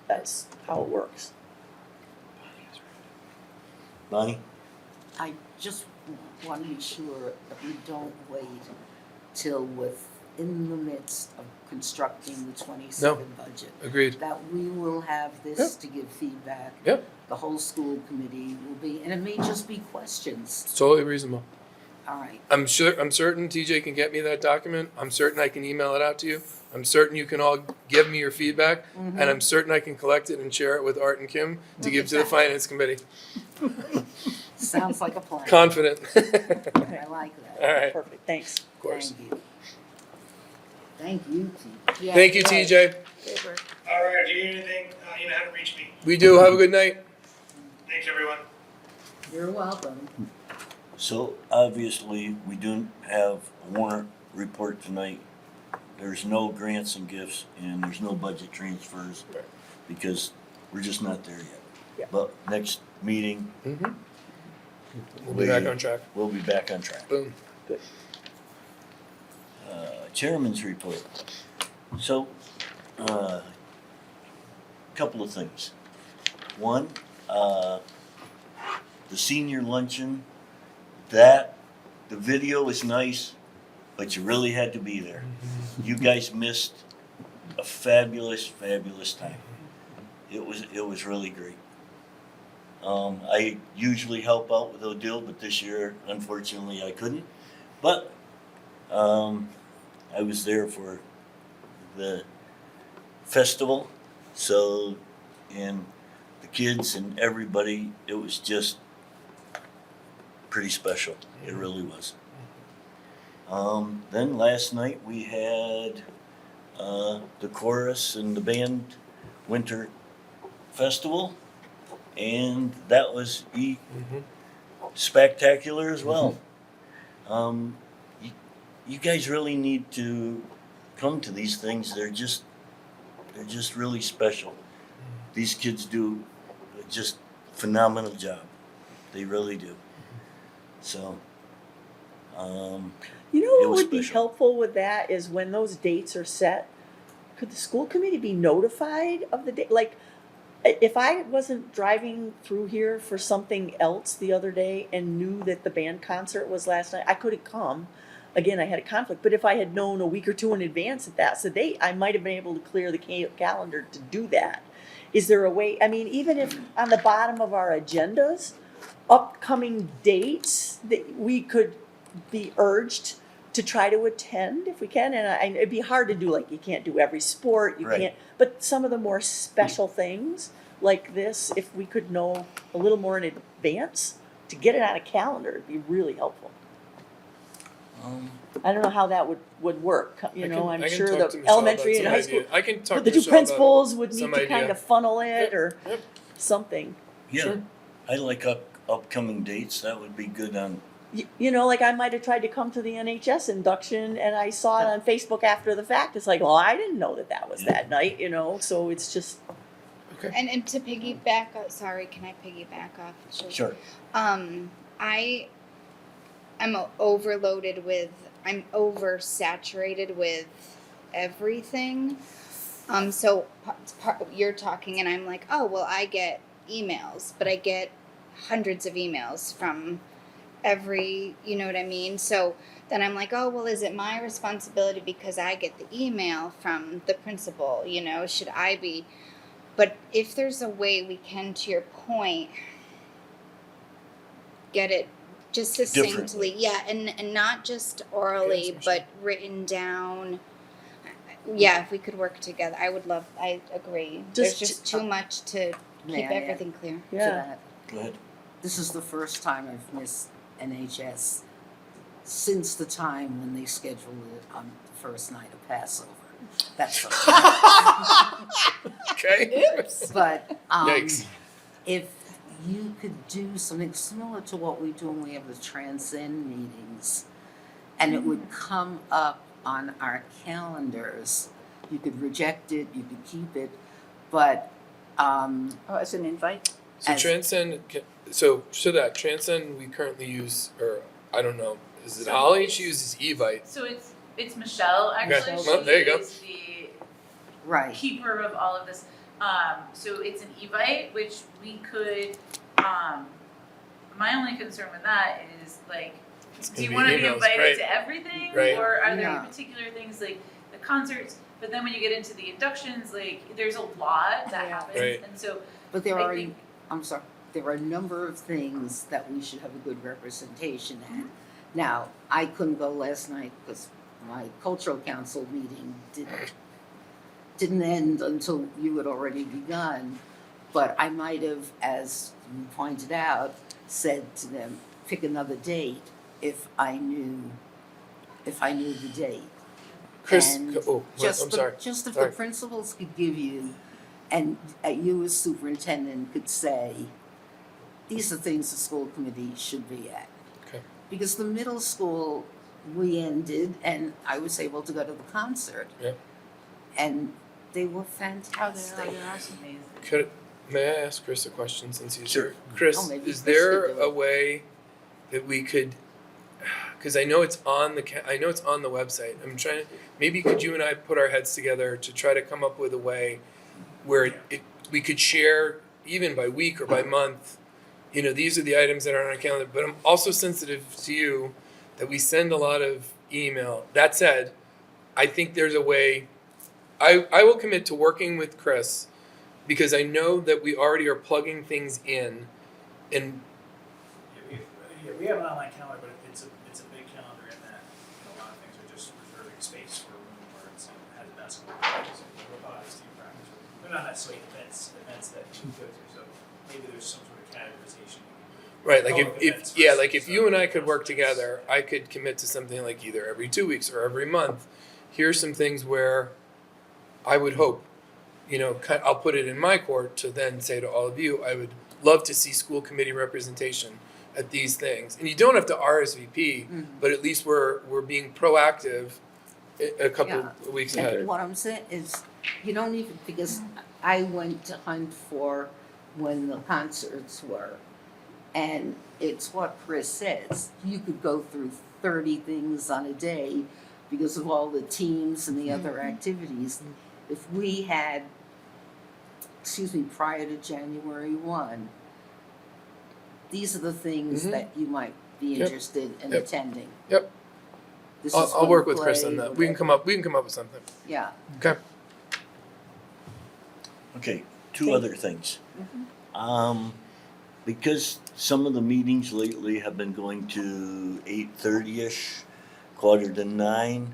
that's how it works. Bonnie? I just want to be sure that we don't wait till in the midst of constructing the 27 budget. Agreed. That we will have this Yep. to give feedback. Yep. The whole school committee will be, and it may just be questions. It's totally reasonable. All right. I'm certain TJ can get me that document. I'm certain I can email it out to you. I'm certain you can all give me your feedback, and I'm certain I can collect it and share it with Art and Kim to give to the finance committee. Sounds like a plan. Confident. I like that. All right. Perfect. Thanks. Of course. Thank you. Thank you, T. Yeah, Thank you, right. TJ. Paper. All right, if you need anything, you know how to reach me. We do. Have a good night. Thanks, everyone. You're welcome. So obviously, we do have a warrant report tonight. There's no grants and gifts and there's no budget transfers Right. because we're just not there yet. Yeah. But next meeting, Mm-hmm. We'll be back on track. we'll be back on track. Boom. Chairman's report. So, couple of things. One, the senior luncheon, the video is nice, but you really had to be there. You guys missed a fabulous, fabulous time. It was really great. I usually help out with Odile, but this year, unfortunately, I couldn't. But I was there for the festival, and the kids and everybody, it was just pretty special. It really was. Then last night we had the chorus and the band winter festival, and that was spectacular as well. You guys really need to come to these things. They're just really special. These kids do just phenomenal job. They really do. So You know It what was would be special. helpful with that is when those dates are set, could the school committee be notified of the date? Like, if I wasn't driving through here for something else the other day and knew that the band concert was last night, I couldn't come. Again, I had a conflict, but if I had known a week or two in advance that that's the date, I might have been able to clear the calendar to do that. Is there a way, I mean, even if on the bottom of our agendas, upcoming dates that we could be urged to try to attend if we can, and it'd be hard to do, like, you can't do every sport, you Right. can't, but some of the more special things like this, if we could know a little more in advance to get it on a calendar, it'd be really helpful. I don't know how that would work, you know, I'm sure the elementary and high school, I can talk but to the two Michelle about principals would need some to kind idea. of funnel it Yep, or yep. something. Yeah, Sure. I like upcoming dates. That would be good on. You know, like I might have tried to come to the NHS induction and I saw it on Facebook after the fact. It's like, well, I didn't know that was that night, you know, so it's just. And to piggyback, sorry, can I piggyback off? Sure. I'm oversaturated with everything. So you're talking and I'm like, oh, well, I get emails, but I get hundreds of emails from every, you know what I mean? So then I'm like, oh, well, is it my responsibility because I get the email from the principal, you know, should I be? But if there's a way we can, to your point, get it just succinctly, yeah, and not just orally, but written down. Yeah, if we could work together, I agree. There's just too much to keep everything clear. Yeah. Go ahead. This is the first time I've missed NHS since the time when they scheduled it on the first night of Passover. That's okay. But Yikes. if you could do something similar to what we do when we have the Transcend meetings, and it would come up on our calendars, you could reject it, you could keep it, but as an invite? So Transcend, that Transcend we currently use, or I don't know, is it Holly? She uses Evite. So it's Michelle actually. Okay. Well, there you go. She is the keeper of all of this. So it's an Evite, which we could. My only concern with that is like, do you want to be invited to everything, or are there particular things like the concerts? But then when you get into the inductions, like there's a lot that happens, and so. But there are, I'm sorry, there are a number of things that we should have a good representation at. Now, I couldn't go last night because my cultural council meeting didn't end until you had already begun. But I might have, as you pointed out, said to them, pick another date if I knew the date. Chris, And I'm sorry. Just if Sorry. the principals could give you, and you as superintendent could say, these are things the school committee should be at. Okay. Because the middle school, we ended, and I was able to go to the concert. Yeah. And they were fantastic. They're amazing. May I ask Chris a question since he's Sure. here? Chris, Oh, maybe is Chris there could do a it. way that we could? Because I know it's on the website. I'm trying. Maybe could you and I put our heads together to try to come up with a way where we could share even by week or by month. You know, these are the items that are on our calendar. But I'm also sensitive to you that we send a lot of email. That said, I think there's a way. I will commit to working with Chris because I know that we already are plugging things in, and We have an online calendar, but it's a big calendar in that a lot of things are just reserving space for a room where it's has basketball practice and robotics team practice. They're not necessarily events that you go to, so maybe there's some sort of categorization. right, like if you and I could work together, I could commit to something like either every 2 weeks or every month. Here's some things where I would hope, you know, I'll put it in my court to then say to all of you, I would love to see school committee representation at these things. And you don't have to RSVP, but at least we're being proactive a couple of weeks ahead. And what I'm saying is, you don't even, because I went to hunt for when the concerts were, and it's what Chris says, you could go through 30 things on a day because of all the teams and the other activities. If we had, prior to January 1, these are the things that you might be Yep. interested in Yep. attending. Yep. This I'll is I'll one work with Chris play, on that. We can come up with something. Yeah. Okay. Okay, two Thank- other things. Because some of the meetings lately have been going to 8:30ish, 8:45.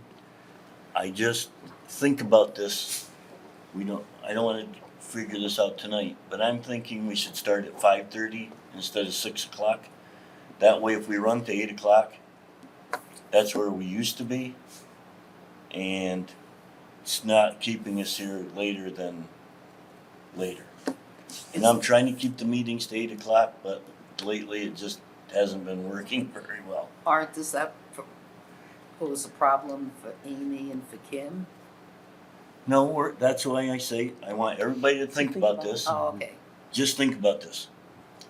I just think about this. I don't wanna figure this out tonight, but I'm thinking we should start at 5:30 instead of 6 o'clock. That way, if we run to 8 o'clock, that's where we used to be. And it's not keeping us here later than later. And I'm trying to keep the meetings to 8 o'clock, but lately it just hasn't been working very well. Art, does that pose a problem for Amy and for Kim? No, that's why I say, I want everybody to think about this. Oh, okay. Just think about this.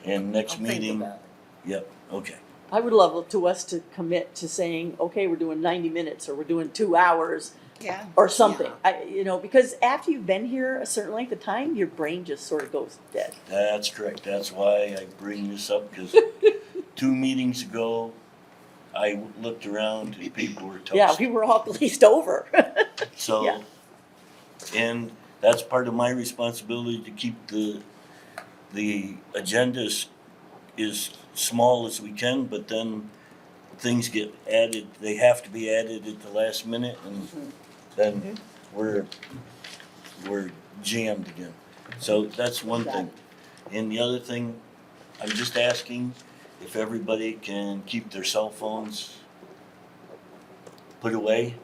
And next I'll think meeting, about it. yep, okay. I would love us to commit to saying, okay, we're doing 90 minutes or we're doing 2 hours Yeah. or something. Because after you've been here a certain length of time, your brain just sort of goes dead. That's correct. That's why I bring this up, because 2 meetings ago, I looked around and people were toast. Yeah, we were all glazed over. So, Yeah. and that's part of my responsibility to keep the agenda is small as we can, but then things get added, they have to be added at the last minute, and then we're jammed again. So that's one thing. And the other thing, I'm just asking if everybody can keep their cell phones put away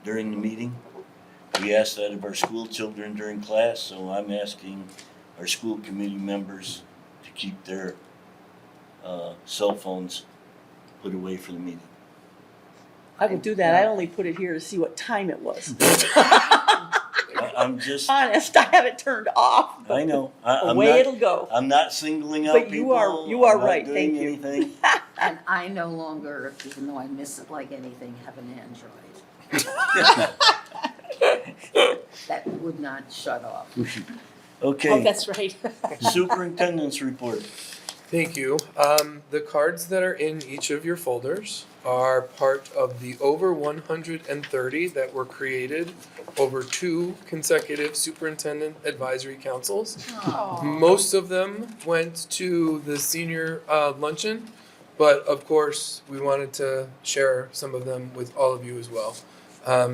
during the meeting. We asked that of our school children during class, so I'm asking our school committee members to keep their cell phones put away for the meeting. I would do that. I only put it here to see what time it was. I'm just, Honest, I have it turned off. I know, I'm Away not, it'll go. I'm not singling out But people. you are I'm not right. doing Thank you. anything. And I no longer, even though I miss it like anything, have an Android. That would not shut off. Okay. Oh, that's right. Superintendent's report. Thank you. The cards that are in each of your folders are part of the over 130 that were created over 2 consecutive superintendent advisory councils. Most of them went to the senior luncheon, but of course, we wanted to share some of them with all of you as well.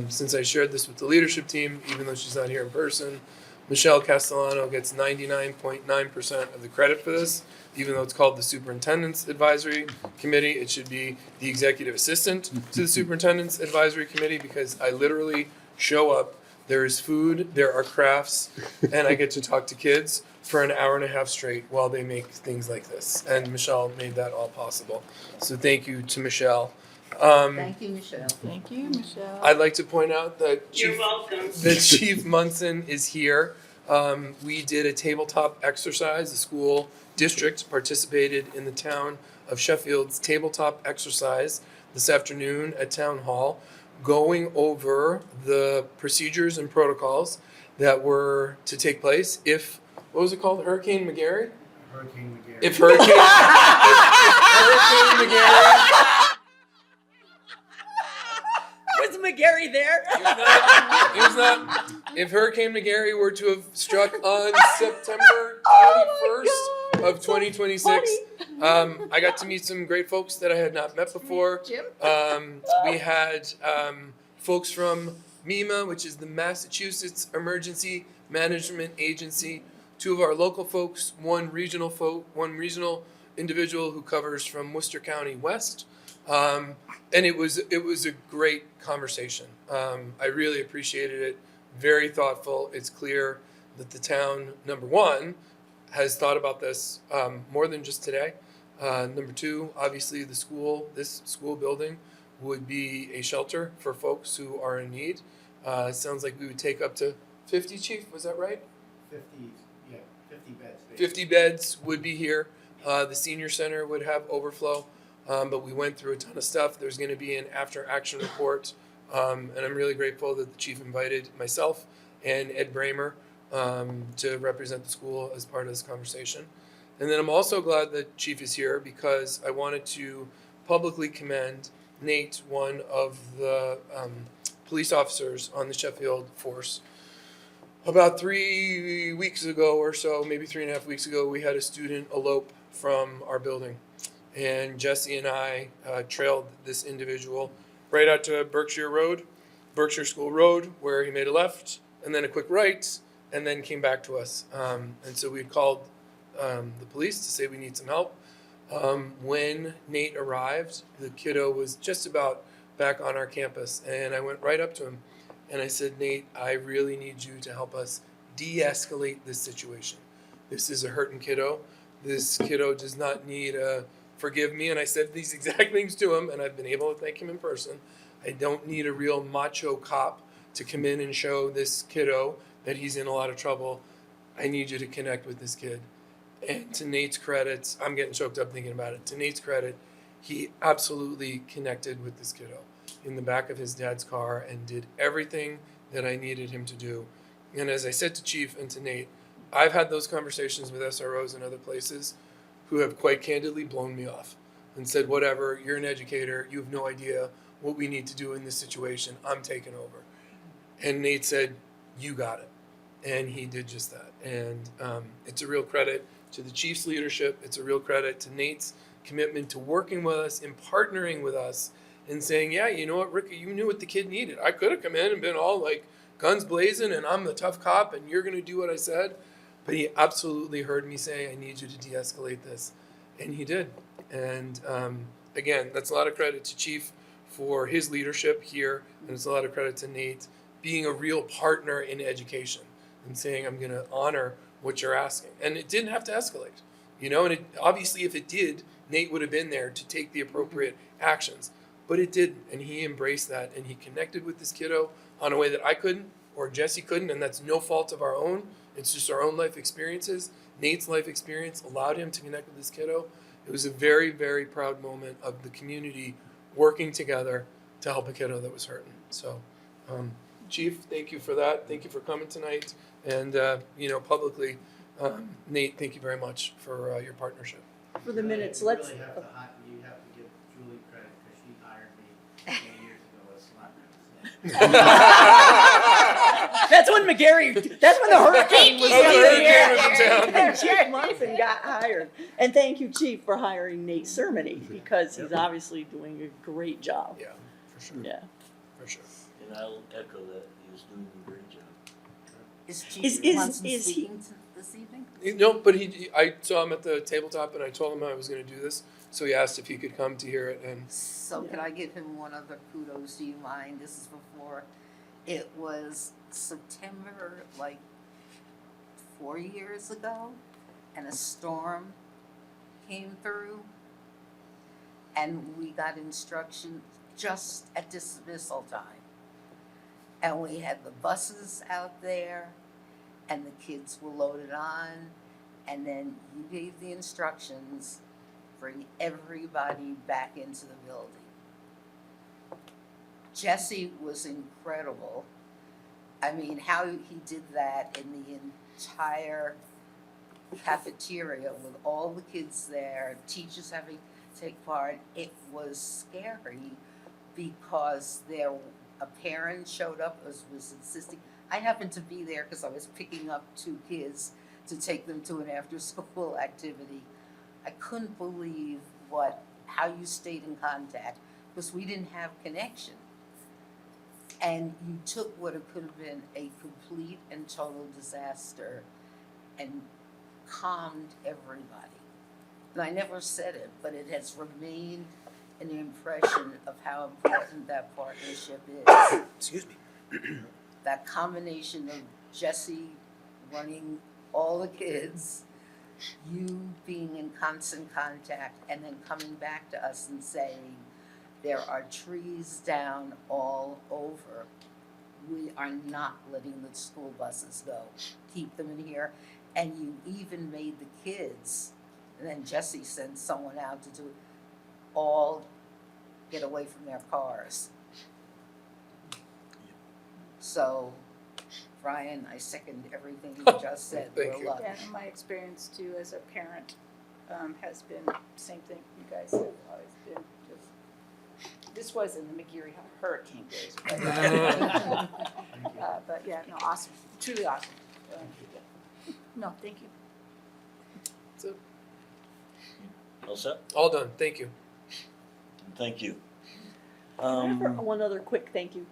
Since I shared this with the leadership team, even though she's not here in person, Michelle Castellano gets 99.9% of the credit for this. Even though it's called the Superintendent's Advisory Committee, it should be the Executive Assistant to the Superintendent's Advisory Committee, because I literally show up, there is food, there are crafts, and I get to talk to kids for an hour and a half straight while they make things like this. And Michelle made that all possible. So thank you to Michelle. Thank you, Michelle. Thank you, Michelle. I'd like to point out that You're welcome. Chief Munson is here. We did a tabletop exercise. The school district participated in the town of Sheffield's tabletop exercise this afternoon at Town Hall, going over the procedures and protocols that were to take place if, what was it called, Hurricane McGarry? Hurricane McGarry. If Hurricane McGarry. Was McGarry there? He was not. If Hurricane McGarry were to have struck on September 21st of 2026, I got to meet some great folks that I had not met before. Jim? We had folks from MEMA, which is the Massachusetts Emergency Management Agency, 2 of our local folks, one regional individual who covers from Worcester County West. And it was a great conversation. I really appreciated it. Very thoughtful. It's clear that the town, number 1, has thought about this more than just today. Number 2, obviously this school building would be a shelter for folks who are in need. It sounds like we would take up to 50, Chief, was that right? 50 beds. 50 beds would be here. The senior center would have overflow. but we went through a ton of stuff. There's going to be an after action report, and I'm really grateful that the chief invited myself and Ed Bramer to represent the school as part of this conversation. And then I'm also glad that Chief is here because I wanted to publicly commend Nate, one of the police officers on the Sheffield force. About 3 weeks ago or so, maybe 3.5 weeks ago, we had a student elope from our building. And Jesse and I trailed this individual right out to Berkshire School Road, where he made a left and then a quick right, and then came back to us. And so we called the police to say we need some help. When Nate arrived, the kiddo was just about back on our campus, and I went right up to him and I said, Nate, I really need you to help us de-escalate this situation. This is a hurting kiddo. This kiddo does not need a forgive me. And I said these exact things to him, and I've been able to thank him in person. I don't need a real macho cop to come in and show this kiddo that he's in a lot of trouble. I need you to connect with this kid. And to Nate's credit, I'm getting choked up thinking about it. To Nate's credit, he absolutely connected with this kiddo in the back of his dad's car and did everything that I needed him to do. And as I said to Chief and to Nate, I've had those conversations with SROs and other places who have quite candidly blown me off and said, whatever, you're an educator, you have no idea what we need to do in this situation, I'm taking over. And Nate said, you got it. And he did just that. And it's a real credit to the Chief's leadership. It's a real credit to Nate's commitment to working with us and partnering with us and saying, yeah, you know what, Rick, you knew what the kid needed. I could have come in and been all like guns blazing and I'm the tough cop and you're going to do what I said. But he absolutely heard me say, I need you to de-escalate this. And he did. And again, that's a lot of credit to Chief for his leadership here. And it's a lot of credit to Nate being a real partner in education and saying, I'm going to honor what you're asking. And it didn't have to escalate, you know, and it, obviously if it did, Nate would have been there to take the appropriate actions, but it didn't. And he embraced that and he connected with this kiddo on a way that I couldn't or Jesse couldn't. And that's no fault of our own. It's just our own life experiences. Nate's life experience allowed him to connect with this kiddo. It was a very, very proud moment of the community working together to help a kiddo that was hurting. So, Chief, thank you for that. Thank you for coming tonight. And, publicly, Nate, thank you very much for your partnership. For the minutes, You let's. really have to give Julie credit because she hired me 8 years ago as SLAT. That's when that's when the hurricane was in town. Chief Munson got hired. And thank you, Chief, for hiring Nate Sermony because he's obviously doing a great job. Yeah, for sure. Yeah. For sure. And I'll echo that. He was doing a great job. Is Chief Munson is he- speaking this evening? No, but I saw him at the tabletop and I told him I was going to do this. So he asked if he could come to hear it. And So can I give him one other kudos? Do you mind? This is before, it was September, like 4 years ago, and a storm came through, and we got instruction just at dismissal time. And we had the buses out there, and the kids were loaded on, and then you gave the instructions, bring everybody back into the building. Jesse was incredible. I mean, how he did that in the entire cafeteria with all the kids there, teachers having to take part, it was scary because a parent showed up, was insisting. I happened to be there because I was picking up 2 kids to take them to an after-school activity. I couldn't believe how you stayed in contact because we didn't have connection. And you took what it could have been a complete and total disaster and calmed everybody. And I never said it, but it has remained an impression of how important that partnership is. excuse me. That combination of Jesse running all the kids, you being in constant contact, and then coming back to us and saying, there are trees down all over. We are not letting the school buses go. Keep them in here. And you even made the kids, and then Jesse sent someone out to do it, all get away from their cars. So, Brian, I second everything you just said. Thank We're you. lucky. Yeah, and my experience too as a parent has been same thing. You guys have always been just. This was in the McGeary hurricane days, but yeah, no, awesome, truly awesome. Yeah. No, thank you. So, All set? all done, thank you. Thank you. I have one other quick thank you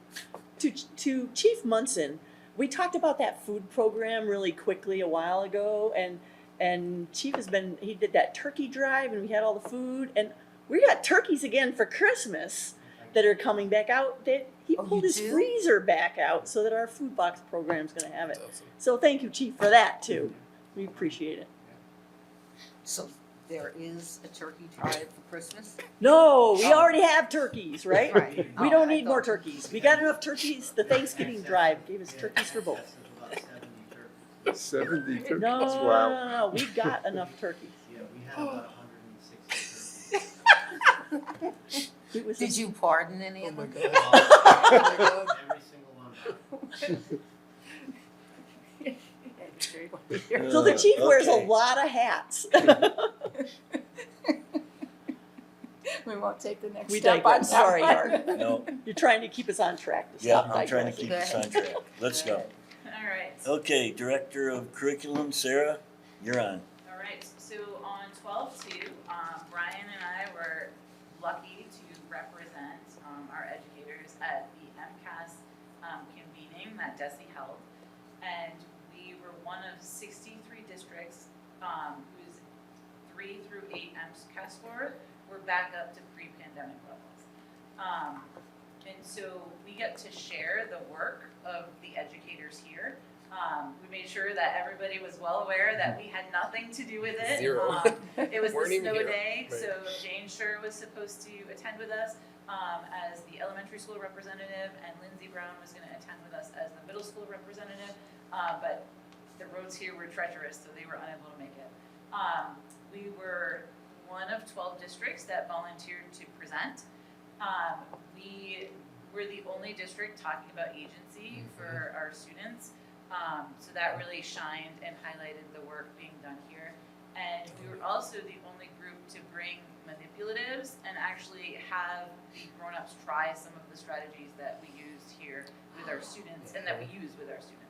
to Chief Munson. We talked about that food program really quickly a while ago, and Chief he did that turkey drive, and we had all the food, and we got turkeys again for Christmas that are coming back out. He pulled his freezer back out so that our food box program's going to have it. Awesome. So thank you, Chief, for that too. We appreciate it. So there is a turkey drive for Christmas? No, we already have turkeys, right? Right. We Oh, don't I need more thought- turkeys. We got enough turkeys. The Thanksgiving drive gave us turkeys for both. About 70 turkeys. 70 turkeys, No, wow. no, we got enough turkeys. Yeah, we had about 160 turkeys. It was Did you pardon any Oh of my them? God. Every single one. So the chief wears a Okay. lot of hats. We won't take the next We step on digress. Sorry, that Art. one. No, You're trying to keep us on track to yeah, stop I'm trying to digressing. keep us on track. Let's go. All right. Okay, Director of Curriculum, Sarah, you're on. All right, so on 12/2, Brian and I were lucky to represent our educators at the MCAS convening that DESE held. And we were one of 63 districts whose 3 through 8 MCAS score were back up to pre-pandemic levels. And so we get to share the work of the educators here. We made sure that everybody was well aware that we had nothing to do with it. Zero. It was the Weren't even snow here. day, Right. so Jane Schur was supposed to attend with us as the elementary school representative, and Lindsay Brown was going to attend with us as the middle school representative. But the roads here were treacherous, so they were unable to make it. We were one of 12 districts that volunteered to present. We were the only district talking about agency for our students. So that really shined and highlighted the work being done here. And we were also the only group to bring manipulatives and actually have the grown-ups try some of the strategies that we used here with our students and that we use with our students.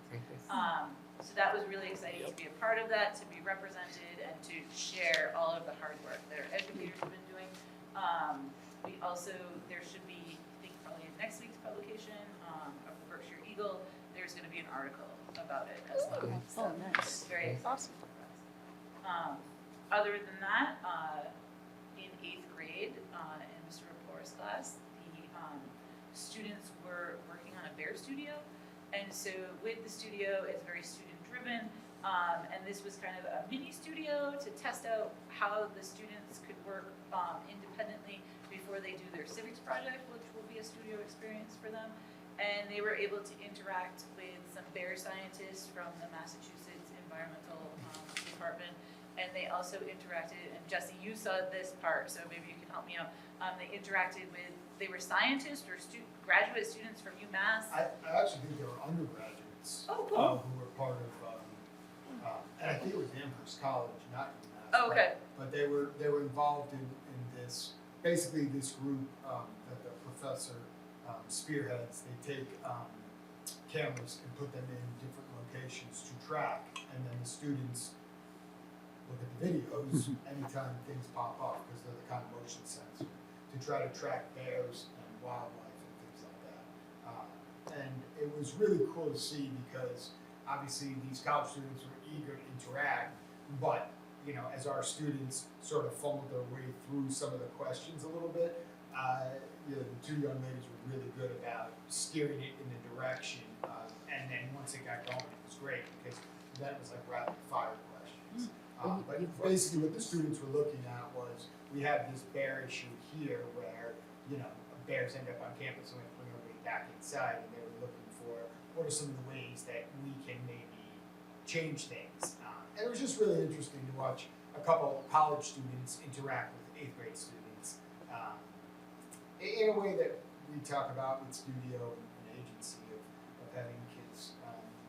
So that was really exciting to be a part of that, to be represented, and to share all of the hard work that our educators have been doing. We also, there should be, I think probably in next week's publication of the Berkshire Eagle, there's going to be an article about it as well. Oh, nice. It's very awesome. Other than that, in 8th grade, in Mr. Rapor's class, the students were working on a bear studio. And so with the studio, it's very student-driven, and this was kind of a mini studio to test out how the students could work independently before they do their civics project, which will be a studio experience for them. And they were able to interact with some bear scientists from the Massachusetts Environmental Department, and they also interacted, and Jesse, you saw this part, so maybe you can help me out. They interacted with, they were scientists or graduate students from UMass. I actually think they were undergraduates. Oh, cool. Who were part of, and I think it was Amherst College, not UMass. Oh, okay. But they were involved in this, basically this group that the professor spearheads. They take cameras and put them in different locations to track, and then the students look at the videos anytime things pop up, because they're the kind of motion sensor, to try to track bears and wildlife and things like that. And it was really cool to see, because obviously these college students were eager to interact, but you know, as our students sort of fumbled their way through some of the questions a little bit, you know, the 2 young ladies were really good about steering it in the direction, and then once it got going, it was great, because then it was like rapid fire questions. But basically what the students were looking at was, we have this bear issue here where, you know, bears end up on campus and we have to bring everybody back inside, and they were looking for what are some of the ways that we can maybe change things. And it was just really interesting to watch a couple of college students interact with 8th grade students in a way that we talk about with studio and agency of having kids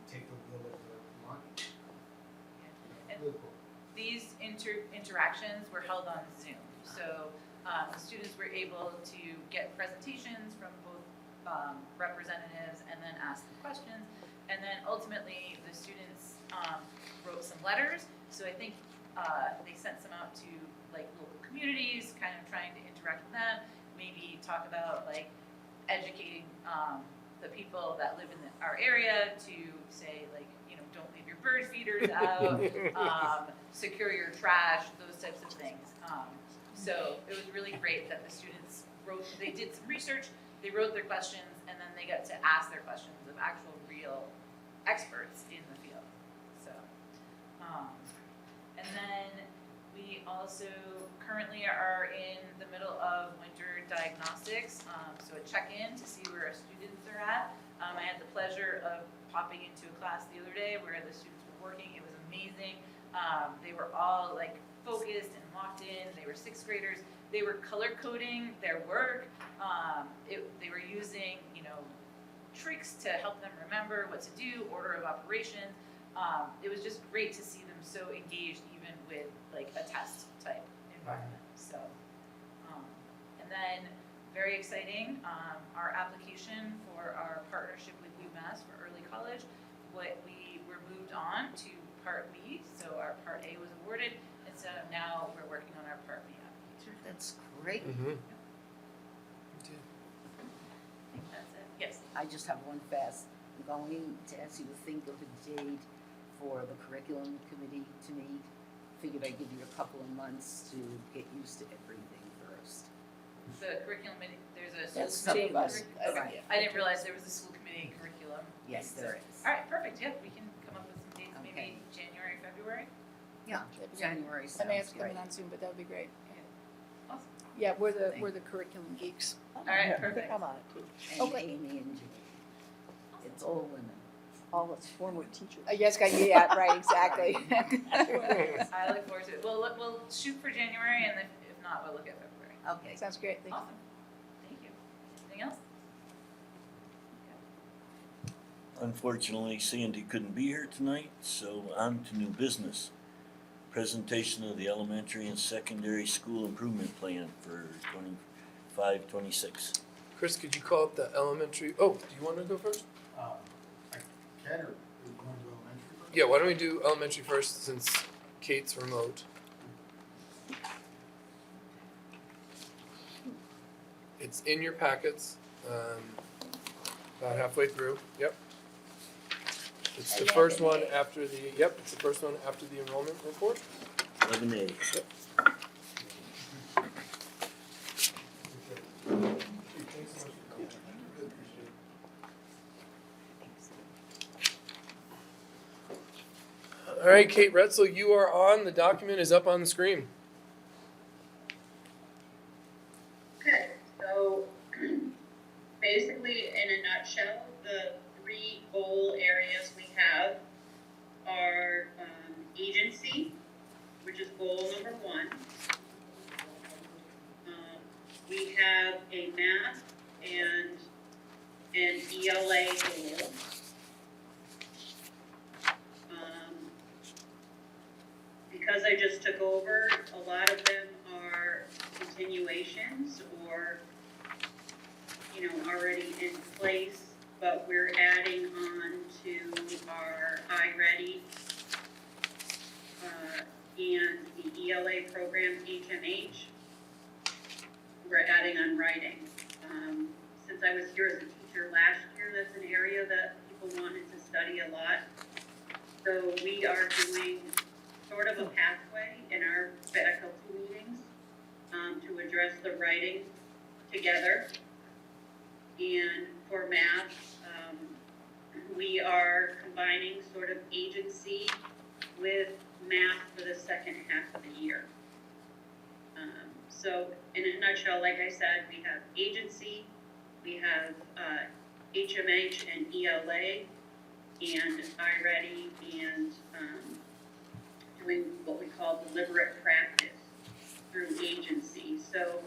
take the wheel of their lunch. And Really cool. these interactions were held on Zoom. So the students were able to get presentations from both representatives and then ask them questions. And then ultimately the students wrote some letters. So I think they sent some out to like local communities, kind of trying to interact with them, maybe talk about like educating the people that live in our area to say like, you know, don't leave your bird feeders out, secure your trash, those types of things. So it was really great that the students they did some research, they wrote their questions, and then they got to ask their questions of actual real experts in the field. So, and then we also currently are in the middle of winter diagnostics, so a check-in to see where our students are at. I had the pleasure of popping into a class the other day where the students were working. It was amazing. They were all like focused and locked in. They were 6th graders. They were color coding their work. They were using, you know, tricks to help them remember what to do, order of operations. It was just great to see them so engaged even with like a test type environment. So, and then very exciting, our application for our partnership with UMass for early college, we were moved on to Part B, so our Part A was awarded, and so now we're working on our Part B application. That's great. Mm-hmm. I think that's it. Yes. I just have one fast. I'm going to ask you to think of a date for the curriculum committee to meet. Figured I'd give you a couple of months to get used to everything first. The curriculum, there's a That's school some committee. of us. Right. I didn't realize there was a school committee curriculum. Yes, there is. All right, perfect. Yeah, we can come up with some dates, Okay. maybe January, February. Yeah, January I may have sounds to come great. in on Zoom, but that would be great. Awesome. Yeah, we're the curriculum geeks. All right, perfect. Come on, too. And Okay. Amy and Julie. It's all women. All us former teachers. Yes, yeah, right, exactly. I look forward to it. We'll shoot for January, and if not, we'll look at February. Okay. Sounds great, thank you. Awesome. Thank you. Anything else? Unfortunately, Sandy couldn't be here tonight, so on to new business. Presentation of the elementary and secondary school improvement plan for 25-26. Chris, could you call it the elementary? Oh, do you want to go first? I can, or do you want to go elementary first? Yeah, why don't we do elementary first since Kate's remote? It's in your packets, about halfway through. Yep. It's the first one after the. Yep, it's the first one after the enrollment report. 11A. Yep. All right, Kate Retzel, you are on. The document is up on the screen. Okay, so basically, in a nutshell, the 3 goal areas we have are agency, which is goal number 1. We have a math and an ELA goal. Because I just took over, a lot of them are continuations or, you know, already in place, but we're adding on to our R.S.D. And the ELA program, HMH. We're adding on writing. Since I was here as a teacher last year, that's an area that people wanted to study a lot. So we are doing sort of a pathway in our faculty meetings to address the writing together. And for math, we are combining sort of agency with math for the second half of the year. So in a nutshell, like I said, we have agency, we have HMH and ELA, and R.S.D. and doing what we call deliberate practice through agency. So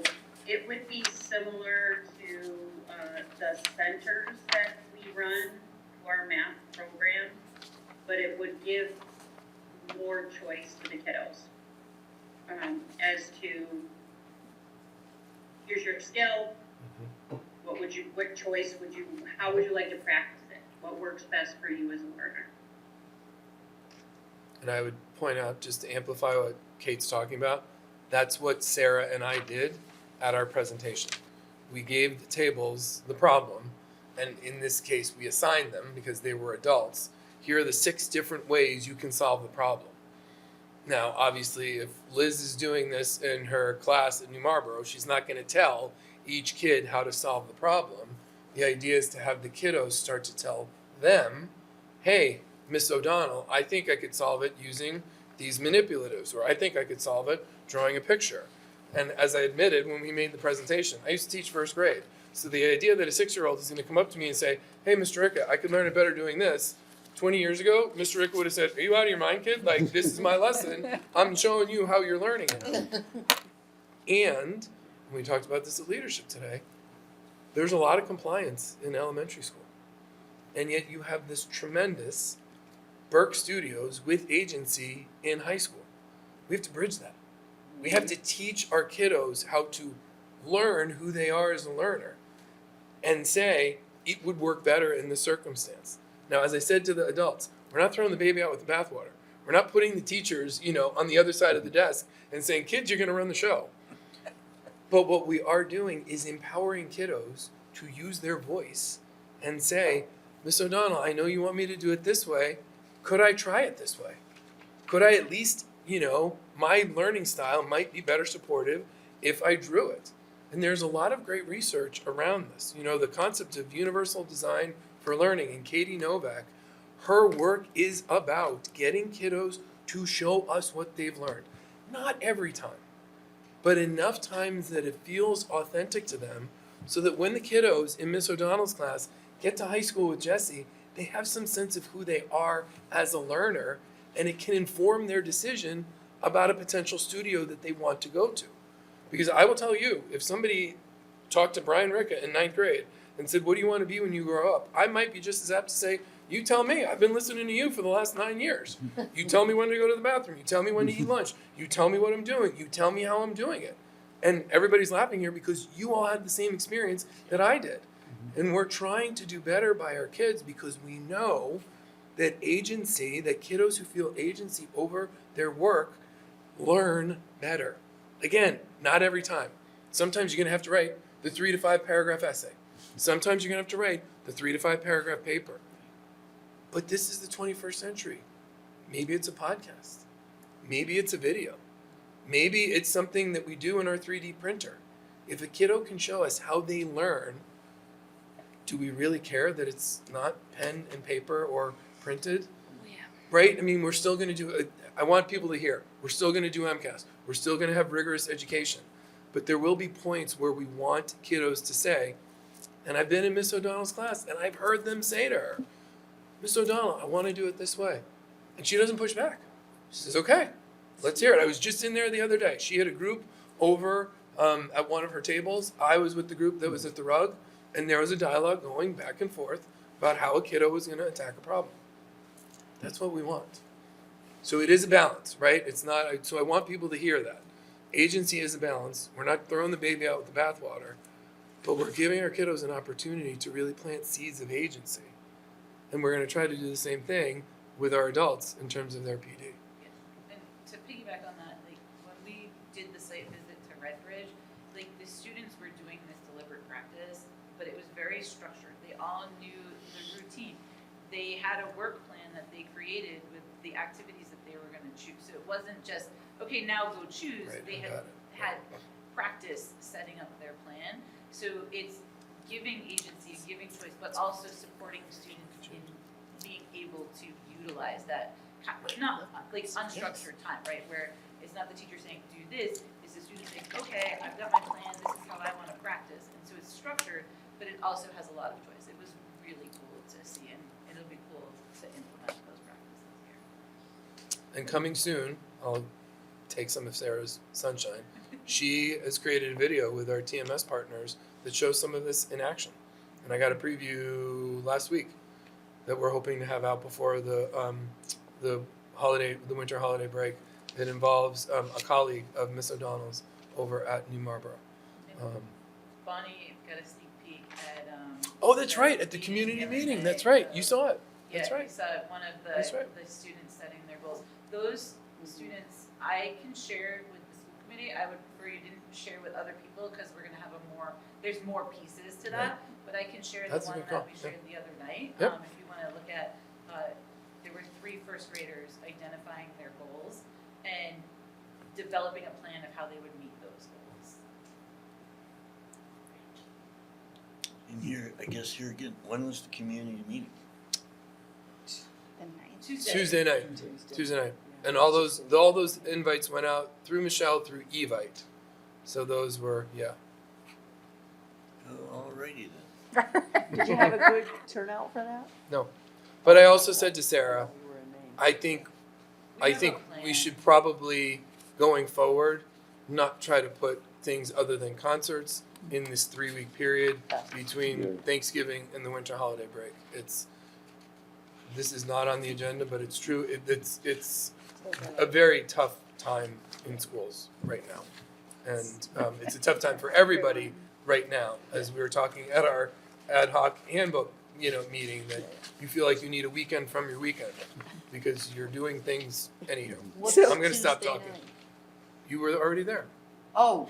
It would be similar to the centers that we run for our math program, but it would give more choice to the kiddos as to, here's your skill, what choice would you, how would you like to practice it? What works best for you as a learner? And I would point out, just to amplify what Kate's talking about, that's what Sarah and I did at our presentation. We gave the tables the problem, and in this case, we assigned them because they were adults. Here are the 6 different ways you can solve the problem. Now, obviously, if Liz is doing this in her class at New Marlboro, she's not going to tell each kid how to solve the problem. The idea is to have the kiddos start to tell them, hey, Miss O'Donnell, I think I could solve it using these manipulatives, or I think I could solve it drawing a picture. And as I admitted when we made the presentation, I used to teach first grade. So the idea that a 6-year-old is going to come up to me and say, hey, Mr. Ricka, I could learn it better doing this. 20 years ago, Mr. Ricka would have said, are you out of your mind, kid? Like, this is my lesson. I'm showing you how you're learning it. And we talked about this at leadership today. There's a lot of compliance in elementary school. And yet you have this tremendous Burke Studios with agency in high school. We have to bridge that. We have to teach our kiddos how to learn who they are as a learner and say it would work better in this circumstance. Now, as I said to the adults, we're not throwing the baby out with the bathwater. We're not putting the teachers, on the other side of the desk and saying, kids, you're going to run the show. But what we are doing is empowering kiddos to use their voice and say, Miss O'Donnell, I know you want me to do it this way. Could I try it this way? Could I at least, my learning style might be better supportive if I drew it? And there's a lot of great research around this. The concept of universal design for learning, and Katie Novak, her work is about getting kiddos to show us what they've learned. Not every time, but enough times that it feels authentic to them so that when the kiddos in Miss O'Donnell's class get to high school with Jessie, they have some sense of who they are as a learner, and it can inform their decision about a potential studio that they want to go to. Because I will tell you, if somebody talked to Brian Ricka in 9th grade and said, what do you want to be when you grow up? I might be just as apt to say, you tell me. I've been listening to you for the last 9 years. You tell me when to go to the bathroom. You tell me when to eat lunch. You tell me what I'm doing. You tell me how I'm doing it. And everybody's laughing here because you all had the same experience that I did. And we're trying to do better by our kids because we know that agency, that kiddos who feel agency over their work learn better. Again, not every time. Sometimes you're going to have to write the 3 to 5 paragraph essay. Sometimes you're going to have to write the 3 to 5 paragraph paper. But this is the 21st century. Maybe it's a podcast. Maybe it's a video. Maybe it's something that we do in our 3D printer. If a kiddo can show us how they learn, do we really care that it's not pen and paper or printed? Yeah. Right? I mean, we're still going to do it. I want people to hear. We're still going to do MCAS. We're still going to have rigorous education. But there will be points where we want kiddos to say, and I've been in Miss O'Donnell's class, and I've heard them say to her, Miss O'Donnell, I want to do it this way. And she doesn't push back. She says, okay, let's hear it. I was just in there the other day. She had a group over at one of her tables. I was with the group that was at the rug, and there was a dialogue going back and forth about how a kiddo was going to attack a problem. That's what we want. So it is a balance, right? It's not. So I want people to hear that. Agency is a balance. We're not throwing the baby out with the bathwater, but we're giving our kiddos an opportunity to really plant seeds of agency. And we're going to try to do the same thing with our adults in terms of their PD. And to piggyback on that, like when we did the site visit to Redbridge, like the students were doing this deliberate practice, but it was very structured. They all knew the routine. They had a work plan that they created with the activities that they were going to choose. So it wasn't just, okay, now go choose. Right, They had practice setting up their plan. So it's giving agency, giving choice, but also supporting students in being able to utilize that, not like unstructured time, right? Where it's not the teacher saying, do this, it's the student saying, okay, I've got my plan, this is how I want to practice. And so it's structured, but it also has a lot of choice. It was really cool to see, and it'll be cool to implement those practices here. And coming soon, I'll take some of Sarah's sunshine. she has created a video with our TMS partners that shows some of this in action. And I got a preview last week that we're hoping to have out before the winter holiday break. That involves a colleague of Miss O'Donnell's over at New Marlborough. Bonnie got a sneak peek at. Oh, that's right, at the community meeting. That's right. You saw it. Yeah, That's right. you saw it, one of the students setting their goals. Those students, I can share with the school committee. I would prefer you didn't share with other people because we're gonna have there's more pieces to that. But I can share the That's a one good that call. we shared the other night. Yep. If you wanna look at, there were 3 first graders identifying their goals and developing a plan of how they would meet those goals. And here, I guess here again, when was the community meeting? The ninth. Tuesday night. And all those invites went out through Michelle through Evite. So those were Oh, alrighty then. Did you have a good turnout for that? No. But I also said to Sarah, You were in Maine. I think we should probably, going forward, not try to put things other than concerts in this 3-week period between Thanksgiving and the winter holiday break. This is not on the agenda, but it's true. It's a very tough time in schools right now. And it's a tough time for everybody right now, as we were talking at our ad hoc handbook, meeting, that you feel like you need a weekend from your weekend because you're doing things anyhow. I'm going to stop talking. You were already there. Oh.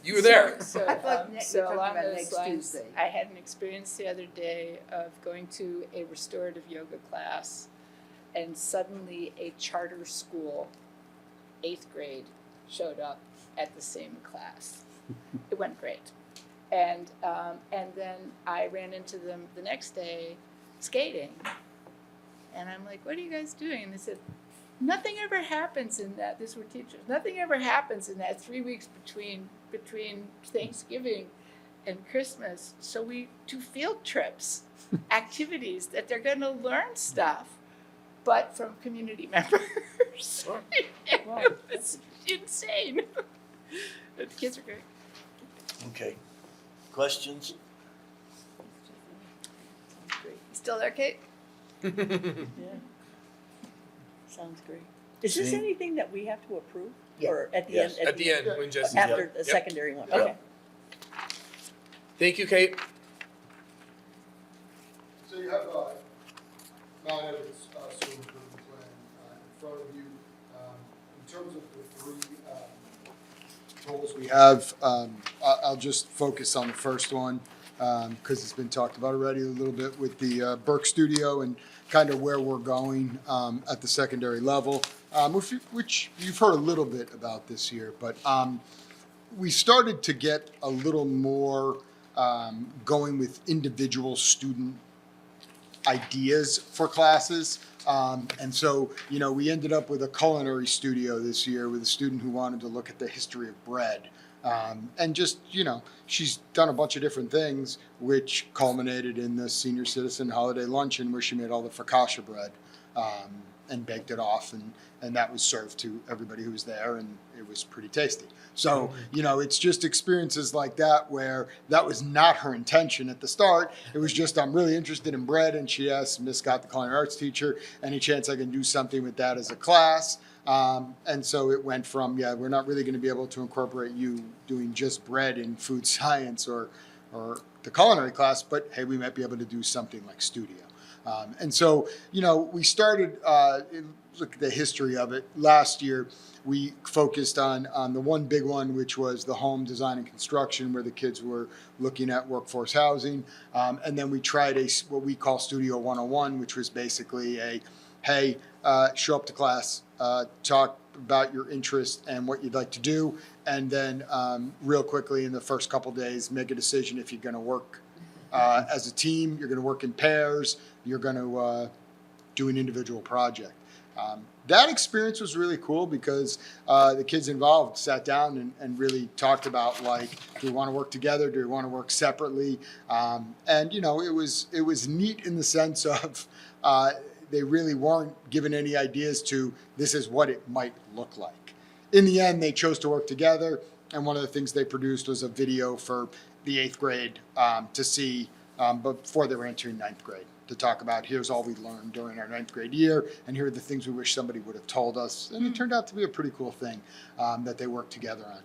You were there. So, I thought you're so talking along about those next lines, Tuesday. I had an experience the other day of going to a restorative yoga class, and suddenly a charter school, 8th grade, showed up at the same class. It went great. And then I ran into them the next day skating. And I'm like, what are you guys doing? And they said, nothing ever happens in that. These were teachers. Nothing ever happens in that 3 weeks between Thanksgiving and Christmas. So we do field trips, activities that they're going to learn stuff, but from community members. It's insane. But the kids are great. Okay. Questions? You still there, Kate? Yeah. Sounds great. Is this Same. anything that we have to approve? Yeah. Or at the Yes. end? At the end, when Jesse's After done. the Yep. secondary one, Yep. okay. Thank you, Kate. So you have Mount Everett's sewer improvement plan in front of you. In terms of the 3 goals we have, I'll just focus on the first one because it's been talked about already a little bit with the Burke Studio and kind of where we're going at the secondary level, which you've heard a little bit about this year, but we started to get a little more going with individual student ideas for classes. And so, we ended up with a culinary studio this year with a student who wanted to look at the history of bread. And just, she's done a bunch of different things, which culminated in the senior citizen holiday luncheon where she made all the focaccia bread and baked it off. And that was served to everybody who was there, and it was pretty tasty. So, it's just experiences like that where that was not her intention at the start. It was just, I'm really interested in bread, and she asked Miss Scott, the culinary arts teacher, any chance I can do something with that as a class? And so it went from, we're not really going to be able to incorporate you doing just bread in food science or the culinary class, but hey, we might be able to do something like studio. And so, we started, look at the history of it. Last year, we focused on the one big one, which was the home design and construction, where the kids were looking at workforce housing. And then we tried what we call Studio 101, which was basically hey, show up to class, talk about your interest and what you'd like to do, and then real quickly in the first couple days, make a decision if you're going to work as a team, you're going to work in pairs, you're going to do an individual project. That experience was really cool because the kids involved sat down and really talked about, do we want to work together? Do we want to work separately? And it was neat in the sense of they really weren't given any ideas to this is what it might look like. In the end, they chose to work together. And one of the things they produced was a video for the 8th grade to see before they were entering 9th grade, to talk about here's all we learned during our 9th grade year, and here are the things we wish somebody would have told us. And it turned out to be a pretty cool thing that they worked together on.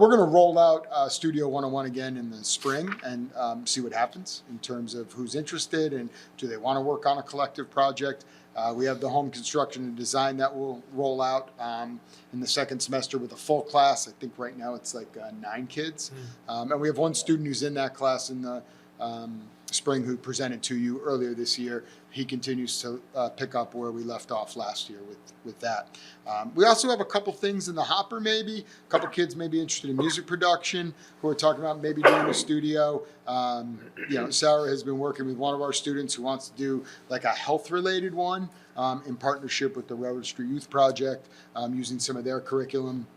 We're going to roll out Studio 101 again in the spring and see what happens in terms of who's interested and do they want to work on a collective project. We have the home construction and design that will roll out in the second semester with a full class. I think right now it's like 9 kids. And we have one student who's in that class in the spring who presented to you earlier this year. He continues to pick up where we left off last year with that. We also have a couple things in the hopper maybe. A couple kids may be interested in music production who are talking about maybe doing a studio. Sarah has been working with one of our students who wants to do like a health-related one in partnership with the Railroad Street Youth Project, using some of their curriculum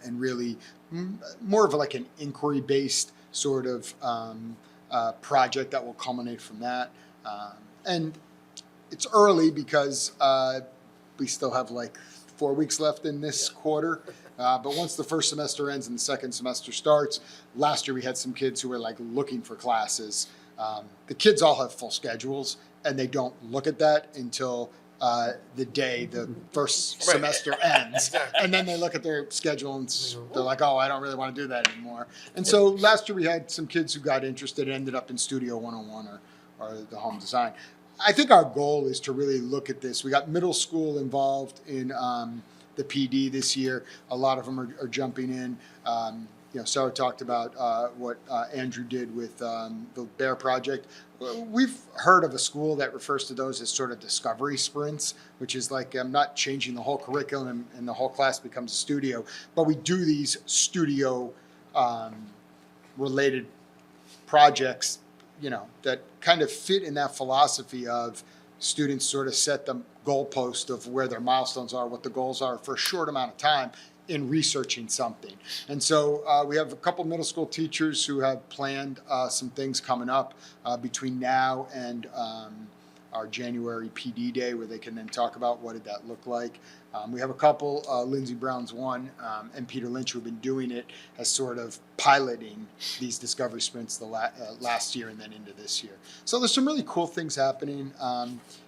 and really more of like an inquiry-based sort of project that will culminate from that. And it's early because we still have like 4 weeks left in this quarter. But once the first semester ends and the second semester starts, last year we had some kids who were like looking for classes. The kids all have full schedules and they don't look at that until the day the first semester ends. Exactly. And then they look at their schedule and they're like, oh, I don't really want to do that anymore. And so last year we had some kids who got interested and ended up in Studio 101 or the home design. I think our goal is to really look at this. We got middle school involved in the PD this year. A lot of them are jumping in. Sarah talked about what Andrew did with the Bear Project. We've heard of a school that refers to those as sort of discovery sprints, which is like I'm not changing the whole curriculum and the whole class becomes a studio, but we do these studio related projects, that kind of fit in that philosophy of students sort of set the goalpost of where their milestones are, what the goals are for a short amount of time in researching something. And so we have a couple middle school teachers who have planned some things coming up between now and our January PD day where they can then talk about what did that look like. We have a couple, Lindsey Brown's one, and Peter Lynch, who have been doing it as sort of piloting these discovery sprints the last year and then into this year. So there's some really cool things happening.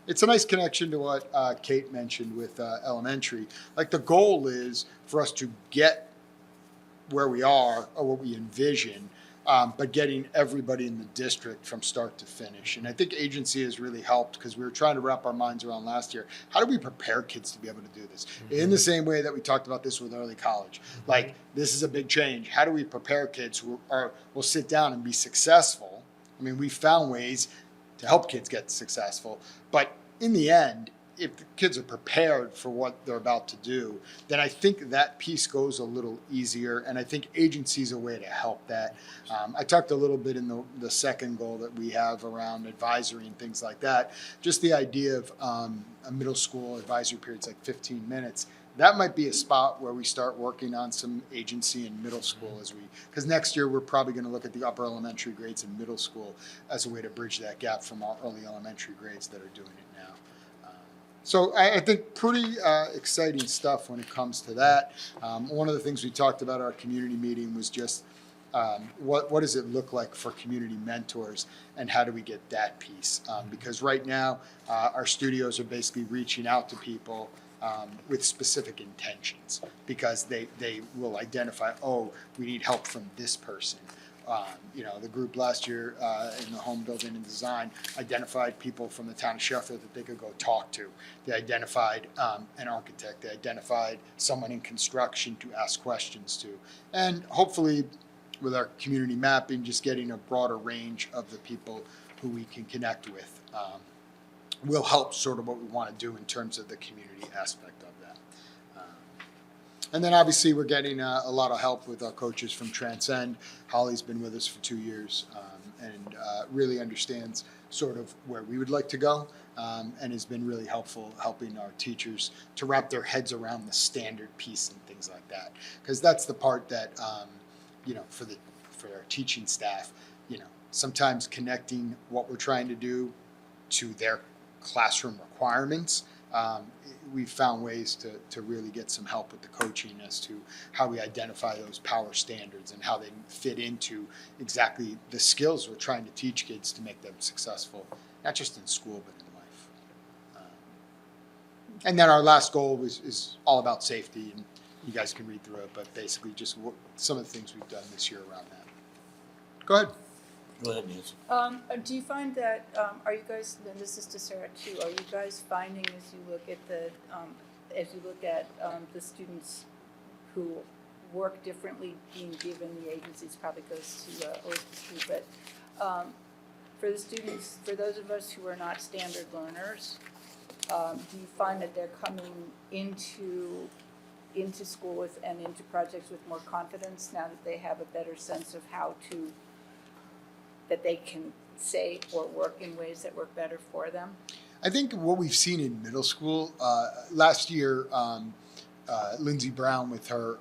It's a nice connection to what Kate mentioned with elementary. Like the goal is for us to get where we are or what we envision, but getting everybody in the district from start to finish. And I think agency has really helped because we were trying to wrap our minds around last year. How do we prepare kids to be able to do this? In the same way that we talked about this with early college. Like, this is a big change. How do we prepare kids who will sit down and be successful? I mean, we found ways to help kids get successful. But in the end, if the kids are prepared for what they're about to do, then I think that piece goes a little easier. And I think agency is a way to help that. I talked a little bit in the second goal that we have around advisory and things like that. Just the idea of a middle school advisory period's like 15 minutes. That might be a spot where we start working on some agency in middle school because next year we're probably going to look at the upper elementary grades in middle school as a way to bridge that gap from our early elementary grades that are doing it now. So I think pretty exciting stuff when it comes to that. One of the things we talked about at our community meeting was just what does it look like for community mentors and how do we get that piece? Because right now our studios are basically reaching out to people with specific intentions because they will identify, oh, we need help from this person. The group last year in the home building and design identified people from the town of Sheffield that they could go talk to. They identified an architect. They identified someone in construction to ask questions to. And hopefully with our community mapping, just getting a broader range of the people who we can connect with will help sort of what we want to do in terms of the community aspect of that. And then obviously we're getting a lot of help with our coaches from Transcend. Holly's been with us for 2 years and really understands sort of where we would like to go and has been really helpful helping our teachers to wrap their heads around the standard piece and things like that. Because that's the part that, for our teaching staff, sometimes connecting what we're trying to do to their classroom requirements we've found ways to really get some help with the coaching as to how we identify those power standards and how they fit into exactly the skills we're trying to teach kids to make them successful, not just in school, but in life. And then our last goal is all about safety, and you guys can read through it, but basically just some of the things we've done this year around that. Go ahead. Go ahead, Nancy. Do you find that, are you guys, and this is to Sarah too, are you guys finding as you look at the students who work differently being given the agencies, probably goes to OSP, but for the students, for those of us who are not standard learners, do you find that they're coming into school with and into projects with more confidence now that they have a better sense of how to, that they can say or work in ways that work better for them? I think what we've seen in middle school, last year, Lindsay Brown with her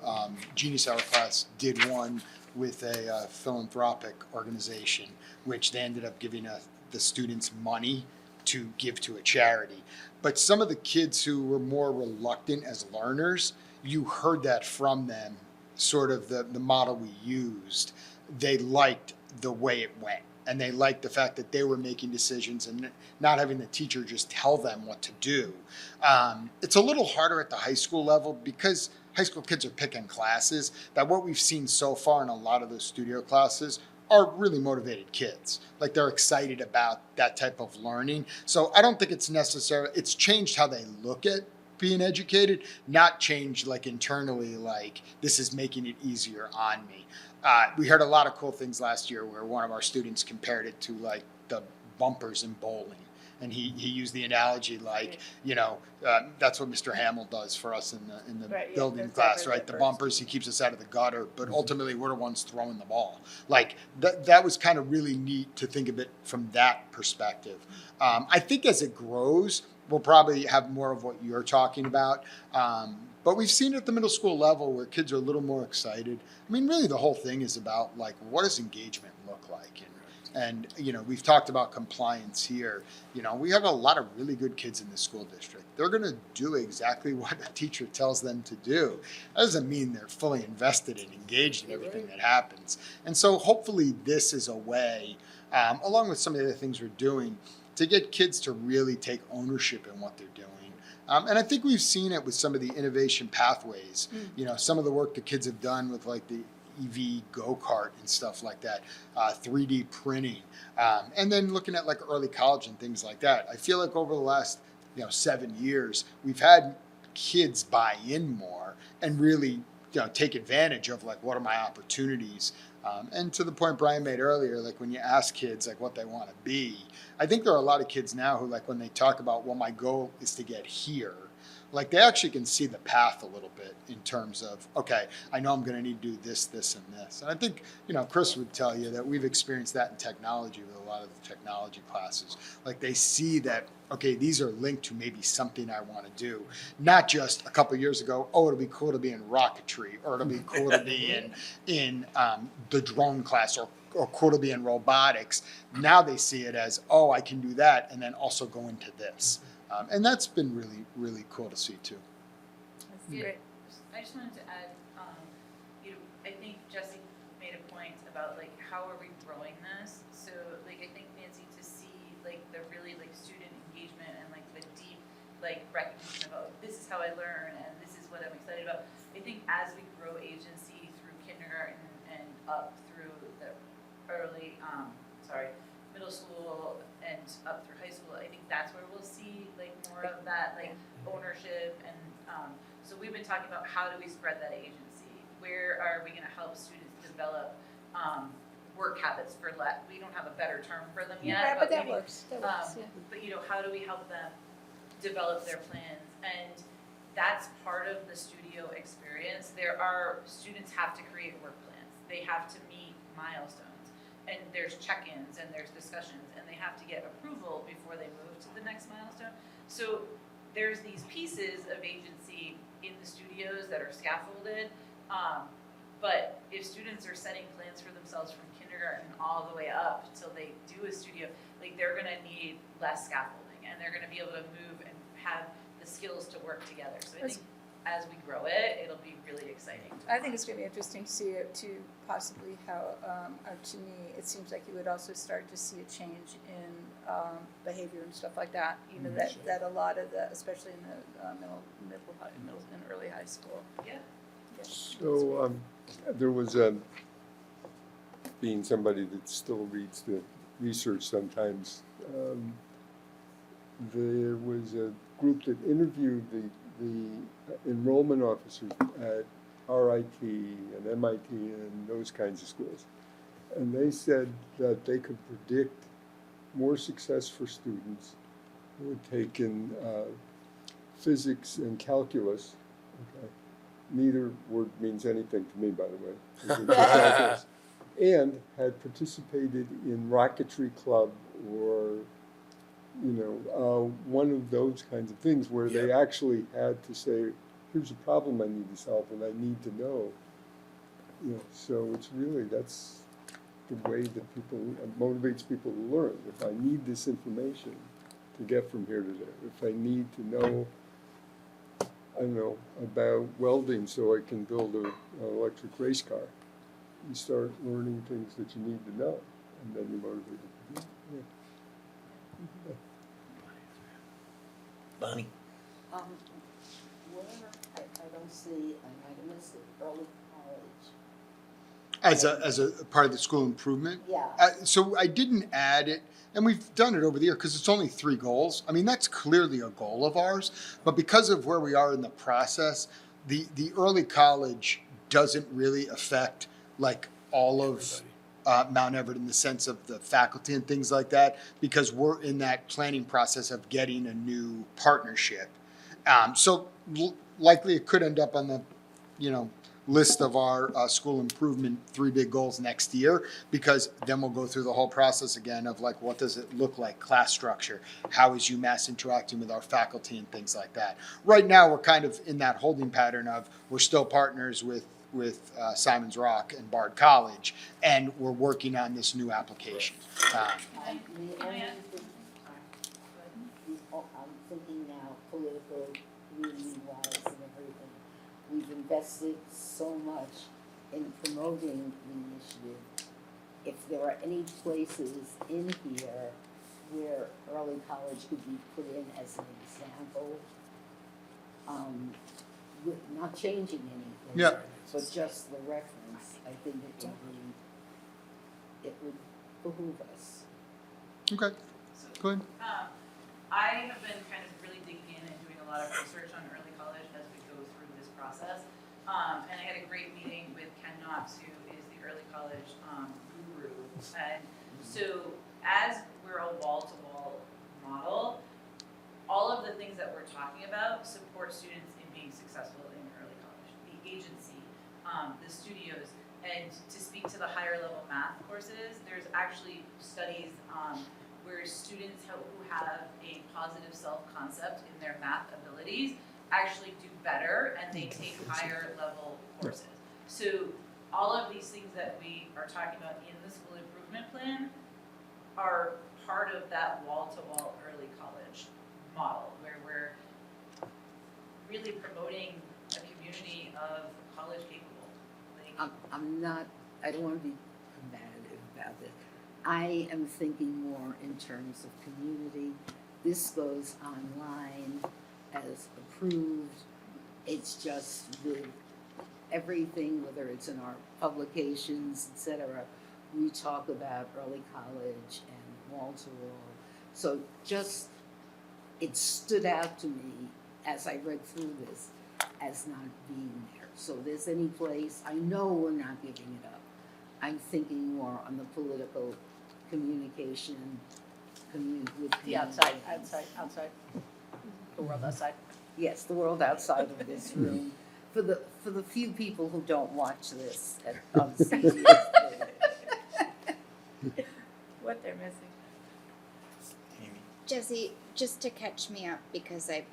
Genius Hour class did one with a philanthropic organization, which they ended up giving the students money to give to a charity. But some of the kids who were more reluctant as learners, you heard that from them, sort of the model we used. They liked the way it went. And they liked the fact that they were making decisions and not having the teacher just tell them what to do. It's a little harder at the high school level because high school kids are picking classes, that what we've seen so far in a lot of those studio classes are really motivated kids. Like they're excited about that type of learning. So I don't think it's necessary. It's changed how they look at being educated, not changed like internally, like this is making it easier on me. We heard a lot of cool things last year where one of our students compared it to like the bumpers in bowling. And he used the analogy like, that's what Mr. Hamill does for us in the Right, yeah, building those class, bumpers right? that The burst. bumpers, he keeps us out of the gutter, but ultimately we're the ones throwing the ball. Like that was kind of really neat to think of it from that perspective. I think as it grows, we'll probably have more of what you're talking about. But we've seen it at the middle school level where kids are a little more excited. I mean, really the whole thing is about like, what does engagement look like? And we've talked about compliance here. We have a lot of really good kids in the school district. They're going to do exactly what a teacher tells them to do. That doesn't mean they're fully invested and engaged in everything that happens. And so hopefully this is a way, along with some of the other things we're doing, to get kids to really take ownership in what they're doing. And I think we've seen it with some of the innovation pathways. Some of the work the kids have done with like the EV go-kart and stuff like that, 3D printing, and then looking at like early college and things like that. I feel like over the last 7 years, we've had kids buy in more and really take advantage of like what are my opportunities. And to the point Brian made earlier, like when you ask kids like what they want to be, I think there are a lot of kids now who like when they talk about, well, my goal is to get here, like they actually can see the path a little bit in terms of, okay, I know I'm going to need to do this, this, and this. And I think, Chris would tell you that we've experienced that in technology with a lot of the technology classes. Like they see that, okay, these are linked to maybe something I want to do. Not just a couple of years ago, oh, it'll be cool to be in rocketry, or it'll be cool to be in the drone class, or cool to be in robotics. Now they see it as, oh, I can do that, and then also go into this. And that's been really, really cool to see too. That's great. I just wanted to add, I think Jesse made a point about like how are we growing this. So like I think Nancy, to see like the really like student engagement and like the deep like recognition of this is how I learn and this is what I'm excited about. I think as we grow agency through kindergarten and up through the early middle school and up through high school, I think that's where we'll see like more of that like ownership. And so we've been talking about how do we spread that agency? Where are we going to help students develop work habits for we don't have a better term for them yet. Right, but that maybe, works. That works, yeah. But how do we help them develop their plans? And that's part of the studio experience. Students have to create work plans. They have to meet milestones. And there's check-ins and there's discussions and they have to get approval before they move to the next milestone. So there's these pieces of agency in the studios that are scaffolded. But if students are setting plans for themselves from kindergarten all the way up till they do a studio, like they're gonna need less scaffolding and they're gonna be able to move and have the the skills to work together. So I think as we grow it, it'll be really exciting. I think it's gonna be interesting to see it too, possibly how, to me, it seems like you would also start to see a change in, behavior and stuff like that. You know, that a lot of the, especially in the, middle and early high school. Yeah. So, there was being somebody that still reads the research sometimes, there was a group that interviewed the enrollment officers at RIT and MIT and those kinds of schools. And they said that they could predict more success for students who had taken physics and calculus. Okay. Neither word means anything to me, by the way. And had participated in rocketry club or, one of those kinds of things where they actually had to say, here's a problem I need to solve and I need to know. So it's really, that's the way that people, motivates people to learn. If I need this information to get from here to there, if I need to know, I don't know, about welding so I can build an electric race car, you start learning things that you need to know, and then you're motivated to do it. Yeah. Bonnie? Where, I don't see, I might have missed it, early college. As a part of the school improvement? Yeah. So I didn't add it, and we've done it over the year because it's only 3 goals. I mean, that's clearly a goal of ours, but because of where we are in the process, the early college doesn't really affect like all of Mount Everett in the sense of the faculty and things like that, because we're in that planning process of getting a new partnership. So likely it could end up on the, list of our school improvement 3 big goals next year, because then we'll go through the whole process again of like, what does it look like, class structure, how is UMass interacting with our faculty and things like that. Right now, we're kind of in that holding pattern of we're still partners with Simon's Rock and Bard College, and we're working on this new application. I'm thinking now political, community-wise and everything. We've invested so much in promoting the initiative. If there are any places in here where early college could be put in as an example, with not changing anything, Yeah. but just the reference, I think it would behoove us. Okay, go ahead. I have been kind of really digging in and doing a lot of research on early college as we go through this process. And I had a great meeting with Ken Knox, who is the early college guru. And so as we're a wall-to-wall model, all of the things that we're talking about support students in being successful in early college. The agency, the studios, and to speak to the higher level math courses, there's actually studies where students who have a positive self-concept in their math abilities actually do better and they take higher level courses. So all of these things that we are talking about in the school improvement plan are part of that wall-to-wall early college model, where we're really promoting a community of college capable. I don't want to be combative about this. I am thinking more in terms of community. This goes online as approved. It's just with everything, whether it's in our publications, etc. We talk about early college and wall-to-wall. So just, it stood out to me as I read through this as not being there. So if there's any place, I know we're not giving it up. I'm thinking more on the political communication, The outside. The world outside. Yes, the world outside of this room. For the few people who don't watch this on CBS. What they're missing. Jesse, just to catch me up, because I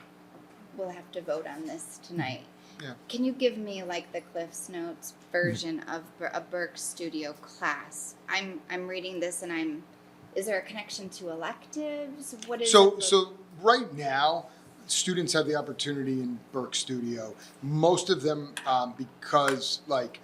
will have to vote on this tonight. Yeah. Can you give me like the Cliff's Notes version of a Burke Studio class? I'm reading this and is there a connection to electives? What is So right now, students have the opportunity in Berk Studio. Most of them, because like,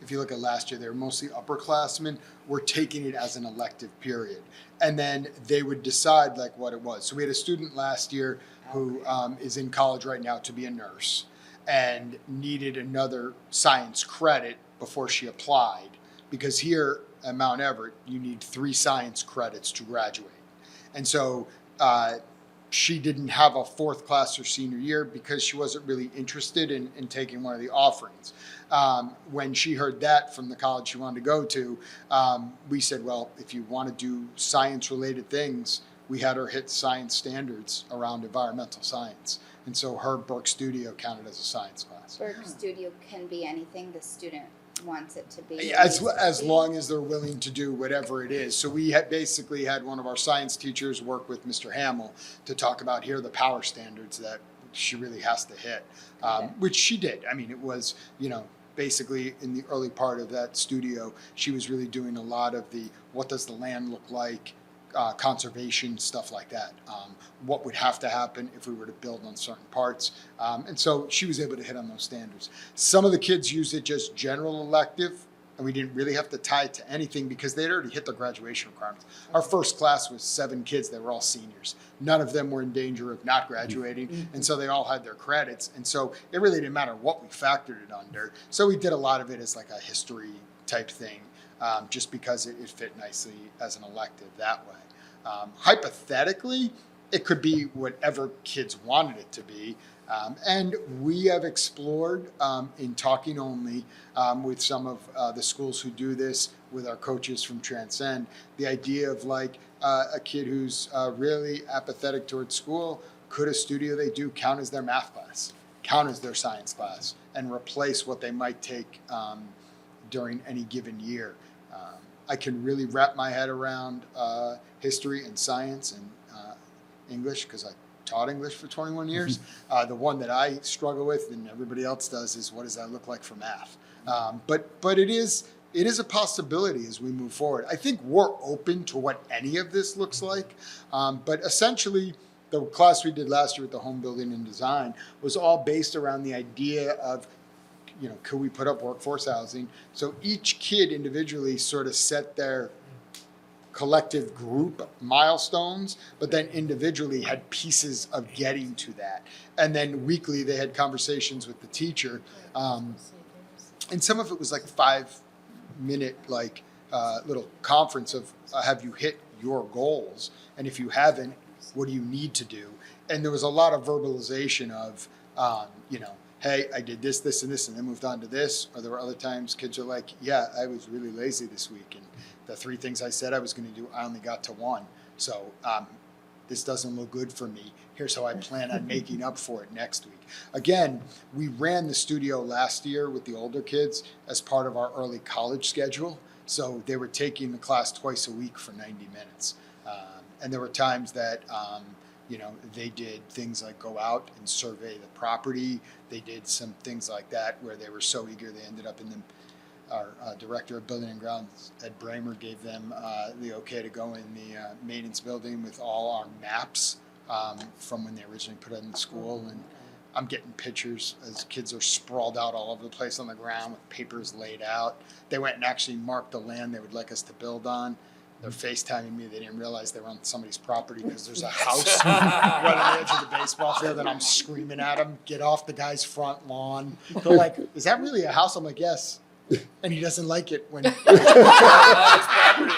if you look at last year, they were mostly upperclassmen, were taking it as an elective period. And then they would decide like what it was. So we had a student last year who is in college right now to be a nurse and needed another science credit before she applied, because here at Mount Everett, you need 3 science credits to graduate. And so she didn't have a 4th class her senior year because she wasn't really interested in taking one of the offerings. When she heard that from the college she wanted to go to, we said, well, if you want to do science-related things, we had her hit science standards around environmental science. And so her Berk Studio counted as a science class. Berk Studio can be anything the student wants it to be. As long as they're willing to do whatever it is. So we had basically had one of our science teachers work with Mr. Hamill to talk about here are the power standards that she really has to hit, which she did. I mean, it was, basically in the early part of that studio, she was really doing a lot of the what does the land look like, conservation, stuff like that. What would have to happen if we were to build on certain parts. And so she was able to hit on those standards. Some of the kids used it just general elective, and we didn't really have to tie it to anything because they'd already hit the graduation requirements. Our first class was 7 kids. They were all seniors. None of them were in danger of not graduating, and so they all had their credits. And so it really didn't matter what we factored it under. So we did a lot of it as like a history type thing, just because it fit nicely as an elective that way. Hypothetically, it could be whatever kids wanted it to be. And we have explored in talking only with some of the schools who do this with our coaches from Transcend, the idea of like a kid who's really apathetic towards school, could a studio they do count as their math class, count as their science class, and replace what they might take during any given year. I can really wrap my head around history and science and English because I taught English for 21 years. The one that I struggle with and everybody else does is what does that look like for math? But it is a possibility as we move forward. I think we're open to what any of this looks like, but essentially the class we did last year with the home building and design was all based around the idea of could we put up workforce housing? So each kid individually sort of set their collective group milestones, but then individually had pieces of getting to that. And then weekly they had conversations with the teacher. And some of it was like 5-minute little conference of have you hit your goals? And if you haven't, what do you need to do? And there was a lot of verbalization of, hey, I did this, this, and this, and then moved on to this. Or there were other times kids are like, yeah, I was really lazy this week. And the 3 things I said I was going to do, I only got to 1. So this doesn't look good for me. Here's how I plan on making up for it next week. Again, we ran the studio last year with the older kids as part of our early college schedule. So they were taking the class twice a week for 90 minutes. And there were times that they did things like go out and survey the property. They did some things like that where they were so eager they ended up in the, our director of building and grounds, Ed Bramer, gave them the okay to go in the maintenance building with all our maps from when they originally put it in the school. And I'm getting pictures as kids are sprawled out all over the place on the ground with papers laid out. They went and actually marked the land they would like us to build on. They're FaceTiming me. They didn't realize they were on somebody's property because there's a house right on the edge of the baseball field, and I'm screaming at them, get off the guy's front lawn. They're like, is that really a house? I'm like, yes. And he doesn't like it when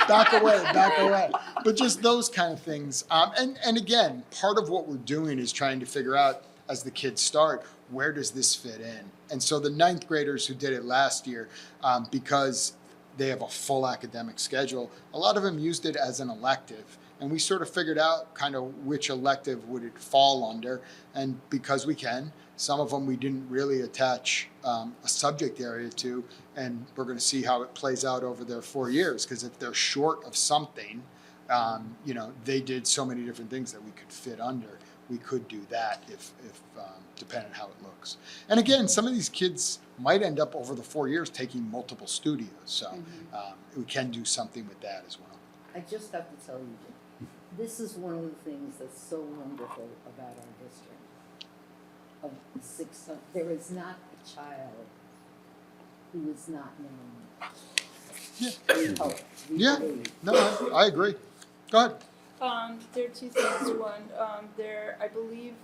back away. But just those kind of things. And again, part of what we're doing is trying to figure out as the kids start, where does this fit in? And so the 9th graders who did it last year, because they have a full academic schedule, a lot of them used it as an elective. And we sort of figured out kind of which elective would it fall under. And because we can, some of them we didn't really attach a subject area to. And we're going to see how it plays out over their 4 years. Because if they're short of something, they did so many different things that we could fit under. We could do that if depending on how it looks. And again, some of these kids might end up over the 4 years taking multiple studios. So we can do something with that as well. I just have to tell you, This is one of the things that's so wonderful about our district. Of 600, there is not a child who is not known. We hope, we Yeah. believe. No, I agree. Go ahead. There are two things. One, I believe,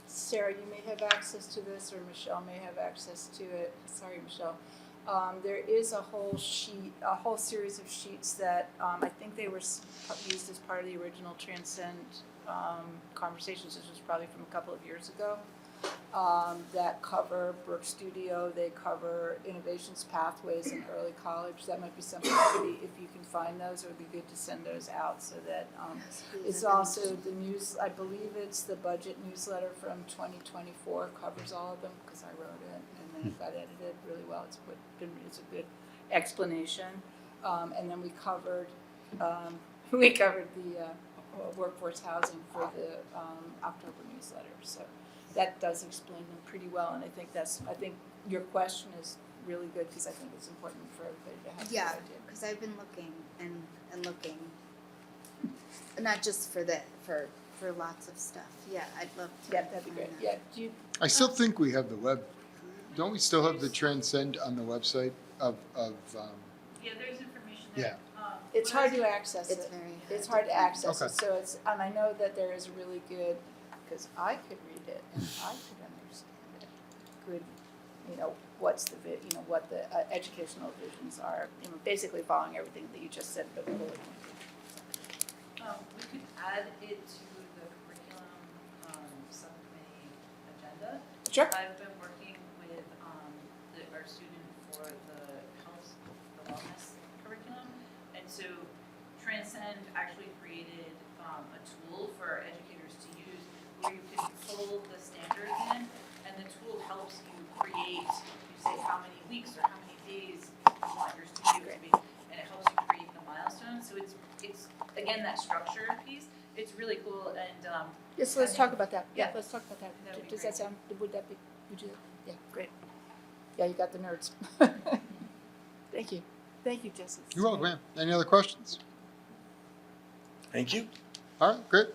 Sarah, you may have access to this, or Michelle may have access to it. Sorry, Michelle. There is a whole series of sheets that I think they were used as part of the original Transcend conversations. This was probably from a couple of years ago. That cover Brook Studio, they cover innovations pathways in early college. That might be something that if you can find those, it would be good to send those out so that it's also the news, I believe it's the budget newsletter from 2024 covers all of them because I wrote it and then it got edited really well. It's a good explanation. And then we covered the workforce housing for the October newsletter. So that does explain them pretty well, and I think your question is really good because I think it's important for everybody to have. Yeah, that idea. because I've been looking and looking, not just for lots of stuff. Yeah, I'd love to. Yeah, that'd be great. Yeah, do you? I still think we have the web. Don't we still have the Transcend on the website of Yeah, there's information there. Yeah. It's hard to access it. It's very It's hard to access Okay. it. So and I know that there is a really good, because I could read it and I could understand it. Good, what's the what the educational visions are. Basically following everything that you just said, but bullet pointed. We could add it to the curriculum subcommittee agenda. Sure. I've been working with our student for the wellness curriculum, and so Transcend actually created a tool for educators to use where you can pull the standards in, and the tool helps you create. You say how many weeks or how many days you want your studio to be, and it helps you create the milestones. So it's again that structure piece. It's really cool, and Yes, let's talk about that. Yeah. Let's talk about that. That would be Does great. that sound? Would that be? Would you? Yeah, great. Yeah, you got the nerds. Thank you. Thank you, Jesse. You're welcome, ma'am. Any other questions? Thank you. All right, great.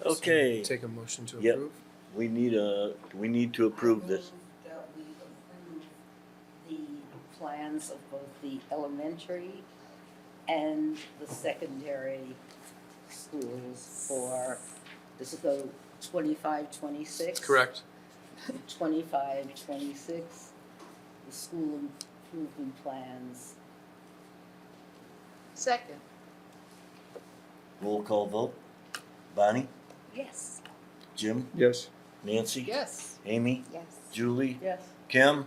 Okay, Take a motion to Yep. approve. we need to approve this. That we approve the plans of both the elementary and the secondary schools for, does it go 25-26? Correct. 25-26, the school improvement plans. Second. Roll call vote. Bonnie, Yes. Jim, Yes. Nancy, Yes. Amy, Yes. Julie, Yes. Kim,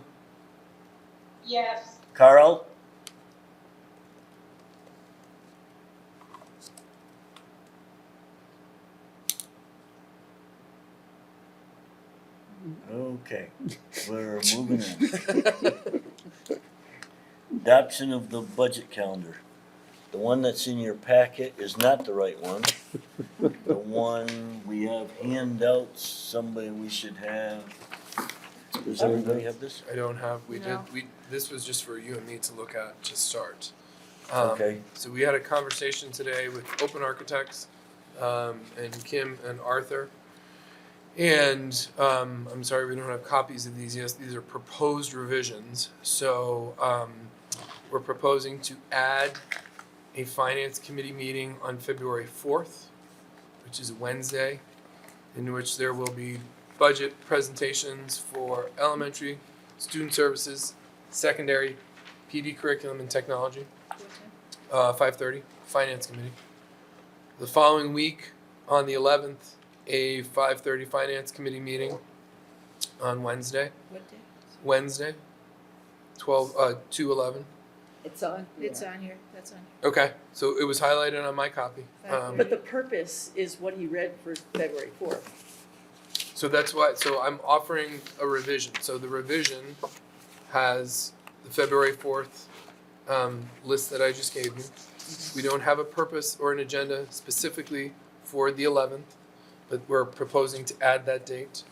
Yes. Carl. Okay, we're moving on. Adoption of the budget calendar. The one that's in your packet is not the right one. The one we have handouts, somebody we should have. Does everybody have this? I don't have, No. this was just for you and me to look at to start. Okay. So we had a conversation today with Open Architects, and Kim and Arthur. And, I'm sorry we don't have copies of these. Yes, these are proposed revisions. So, we're proposing to add a finance committee meeting on February 4th, which is Wednesday, in which there will be budget presentations for elementary, student services, secondary, PD curriculum and technology. 5:30, finance committee. The following week, on the 11th, a 5:30 finance committee meeting on Wednesday. What day? Wednesday, 2/11. It's on here. It's on here. That's on here. Okay, so it was highlighted on my copy. But the purpose is what he read for February 4th. So that's why, so I'm offering a revision. So the revision has the February 4th list that I just gave you. We don't have a purpose or an agenda specifically for the 11th, but we're proposing to add that date.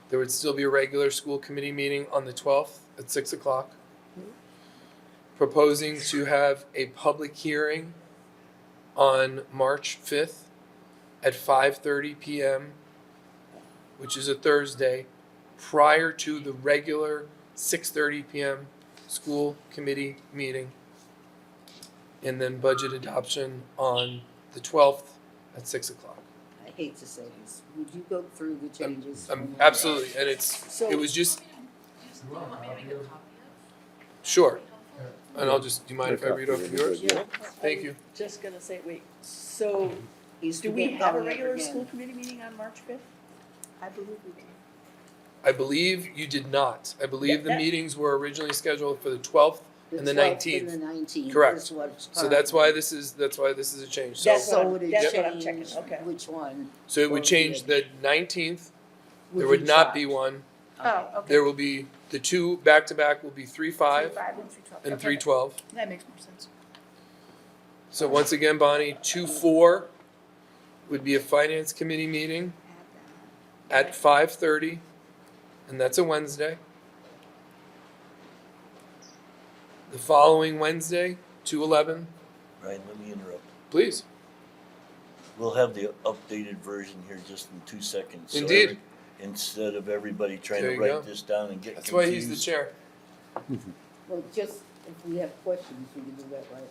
There would still be a regular school committee meeting on the 12th at 6 o'clock. Proposing to have a public hearing on March 5th at 5:30 p.m., which is a Thursday, prior to the regular 6:30 p.m. school committee meeting. And then budget adoption on the 12th at 6 o'clock. I hate to say this, would you go through the changes? Absolutely, and it was just, sure. And I'll just, do you mind if I read off of yours? Yeah. Thank you. Just gonna say, wait, so He's do we forgetting have a that regular again. school committee meeting on March 5th? I believe we do. I believe you did not. I believe the That- meetings were originally scheduled for the 12th and the 12th 19th. and the 19th. Correct. is what's So that's why currently. that's why this is a change. That's So, what would it that's what I'm change checking, okay. Which one? so it would or change did? the 19th. There Would would you not try? be one. Oh, okay. There will be the two back-to-back will be 3-5 3-5 and 3-12. and Okay. 3-12. That makes more sense. So once again, Bonnie, 2-4 would be a finance committee meeting Add that. at 5:30, and that's a Wednesday. The following Wednesday, 2-11, Ryan, let me interrupt. please. We'll have the updated version here just in 2 seconds. So Indeed. instead of everybody trying There to you write go. this down and get That's confused. why he's the chair. Well, just if we have questions, we can do that, right?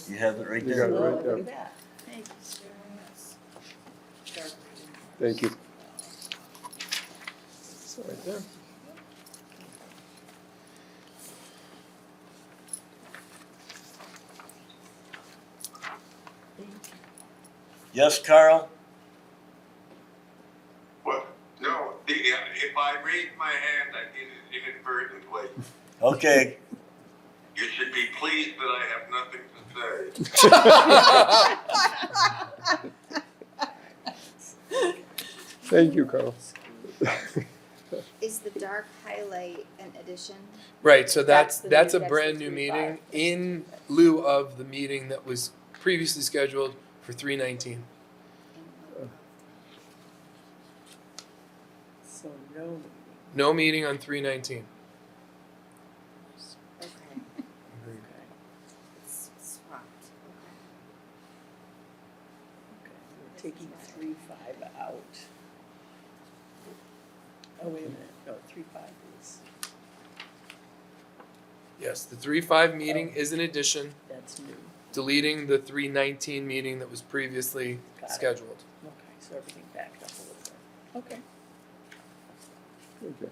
You have it right You got there. it right Look there. at that. Thank you. Thank you. It's right there. Yes, Carl? What? No, if I raised my hand, I did it inadvertently. Okay. You should be pleased that I have nothing to say. Thank you, Carl. Is the dark highlight an addition? Right, so that's the that's new- a that's brand the new 3-5. meeting in lieu of the meeting that was previously scheduled for 3:19. So no meeting. No meeting on 3:19. Okay, Okay. it's swapped. Okay, we're taking 3-5 out. Oh, wait a minute, no, 3-5 is, Yes, the 3-5 meeting is an addition, that's new. deleting the 3:19 meeting that was previously Got it. scheduled. Okay, so everything backed up a little bit. Okay. Okay.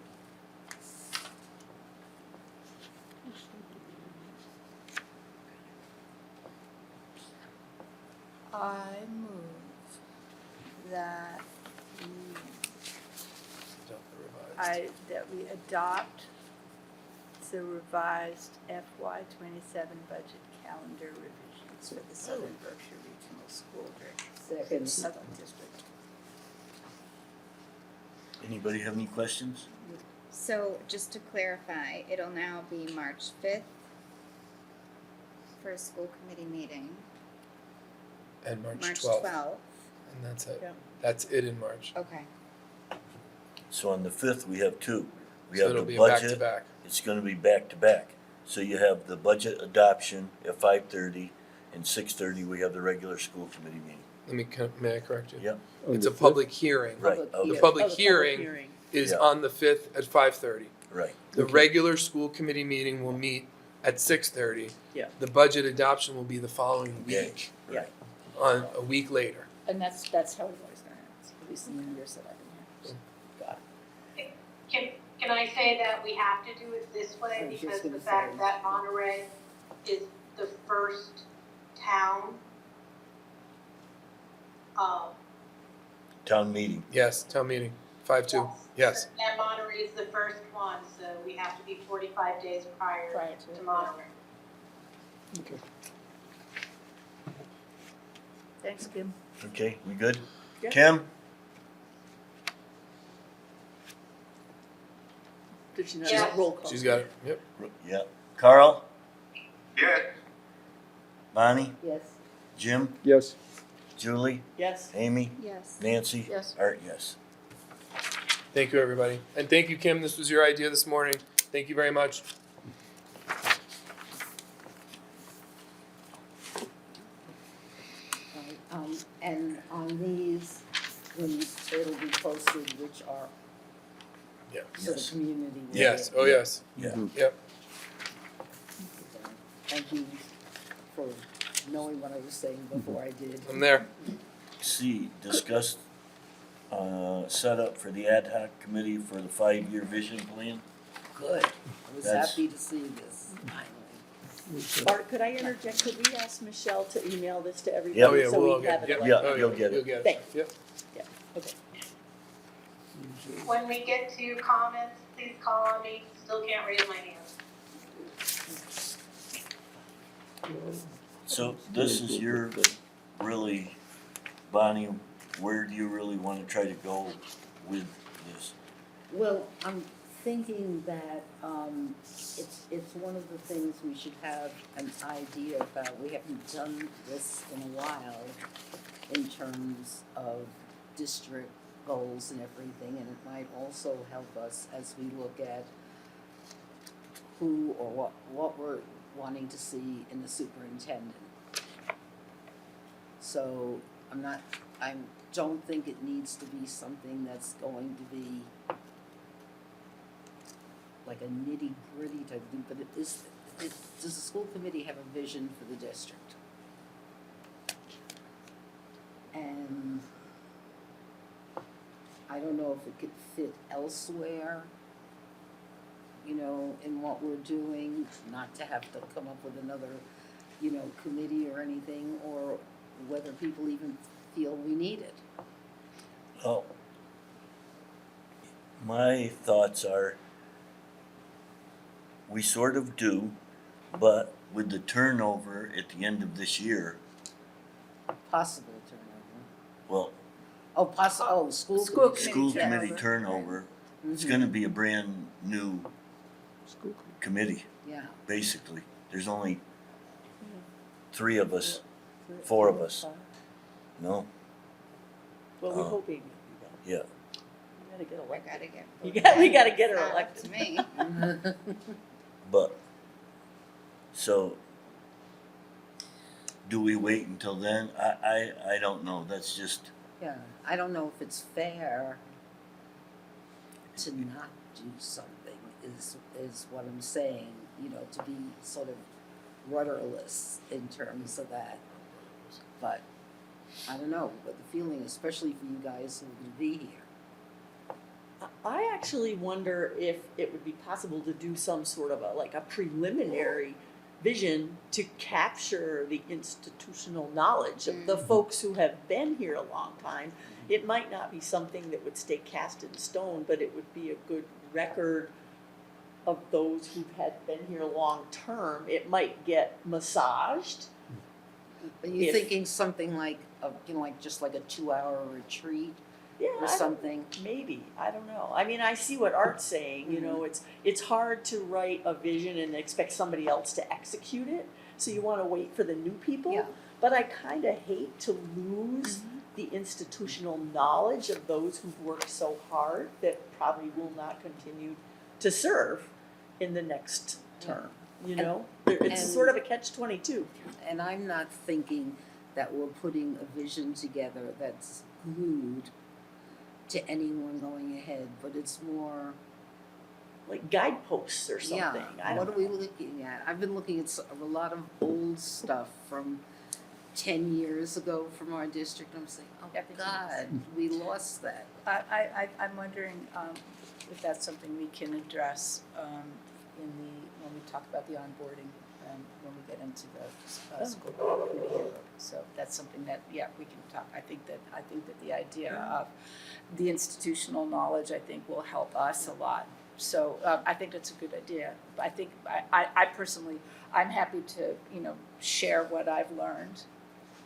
I move that that we adopt the revised FY 27 budget calendar revisions for the Southern Berkshire Regional School Second. Southern District. Anybody have any questions? So just to clarify, it'll now be March 5th for a school committee meeting, And March March 12th. 12th. And that's it. Yeah. That's it in March. Okay. So on the 5th, we have two. We So have it'll the be a budget. back-to-back. It's gonna be back to back. So you have the budget adoption at 5:30 and 6:30, we have the regular school committee meeting. May I correct you? Yep. On It's the a public hearing. Right, Public okay. The hearing. public Oh, the hearing is Yeah. on the 5th at 5:30. Right. The Okay. regular school committee meeting will meet at 6:30. Yeah. The budget adoption will be the following Yeah. week, Yeah. on a week later. And that's how we've always done it, at least in the years that I've been here. Got it. Can I say that we have to do it this way I was just because the gonna fact say. that Monterey is the first town, Town meeting. Yes, town meeting, 5-2, yes. and Monterey is the first one, so we have to be 45 days prior Prior to to it. Monterey. Okay. Thanks, Kim. Okay, we good? Yeah. Kim? Did she not Yeah. roll call? She's got it, yep. Yeah. Carl? Yes, Bonnie? Yes. Jim? Yes. Julie? Yes. Amy? Yes. Nancy? Yes. Art, yes. Thank you, everybody. And thank you, Kim. This was your idea this morning. Thank you very much. Right, and on these, when it'll be posted, which are Yeah. to the community. will Yes. get- Oh, yes. Yeah. Yep. Thank you for knowing what I was saying before I did. I'm there. C, discuss, set up for the ad hoc committee for the 5-year vision plan. Good, I was That's- happy to see this, finally. Art, could I interject? Could we ask Michelle to email this to everybody? Yep. Oh, yeah. So We'll all we get have it. it. Yep. like- Yeah, Oh, you'll get it. You'll get it. Thanks. Yep. Yeah, okay. When we get to comments, please call on me, still can't raise my hand. So this is your, really, Bonnie, where do you really wanna try to go with this? Well, I'm thinking that, it's one of the things we should have an idea about. We haven't done this in a while in terms of district goals and everything, and it might also help us as we look at who or what we're wanting to see in the superintendent. So I don't think it needs to be something that's going to be like a nitty-gritty type thing, but does the school committee have a vision for the district? And I don't know if it could fit elsewhere, you know, in what we're doing, not to have to come up with another, you know, committee or anything, or whether people even feel we need it. Oh, my thoughts are, we sort of do, but with the turnover at the end of this year, Possible turnover. well, School school committee turnover, it's gonna be a brand new committee, Yeah. basically. There's only 3 of us, 4 of us, no? Well, we're Oh. hoping, Yeah. you gotta get I elected. gotta get. We gotta get her Not up elected. to me. But, so, do we wait until then? I don't know, that's just, Yeah, I don't know if it's fair to not do something is what I'm saying, you know, to be sort of rudderless in terms of that. But I don't know what the feeling, especially for you guys who will be here. I actually wonder if it would be possible to do some sort of a preliminary vision to capture the institutional knowledge of the folks who have been here a long time. It might not be something that would stay cast in stone, but it would be a good record of those who had been here long term. It might get massaged. Are you If- thinking something like, like just like a 2-hour retreat Yeah, or something? Maybe, I don't know. I mean, I see what Art's saying, you know, it's hard to write a vision and expect somebody else to execute it, so you wanna wait for the new people. Yeah. But I kinda hate to lose the institutional knowledge of those who've worked so hard that probably will not continue to serve in the next term, you know? It's and- sort of a catch-22. And I'm not thinking that we're putting a vision together that's glued to anyone going ahead, but it's more, Like guideposts or something, I yeah, don't what are we looking at? I've been looking at a lot of old stuff from 10 years ago from our district. I'm saying, oh God, we lost that. I'm wondering if that's something we can address when we talk about the onboarding, when we get into the school committee. So that's something that, yeah, we can talk. I think that the idea of the institutional knowledge, I think, will help us a lot. So I think that's a good idea. I think I personally, I'm happy to, share what I've learned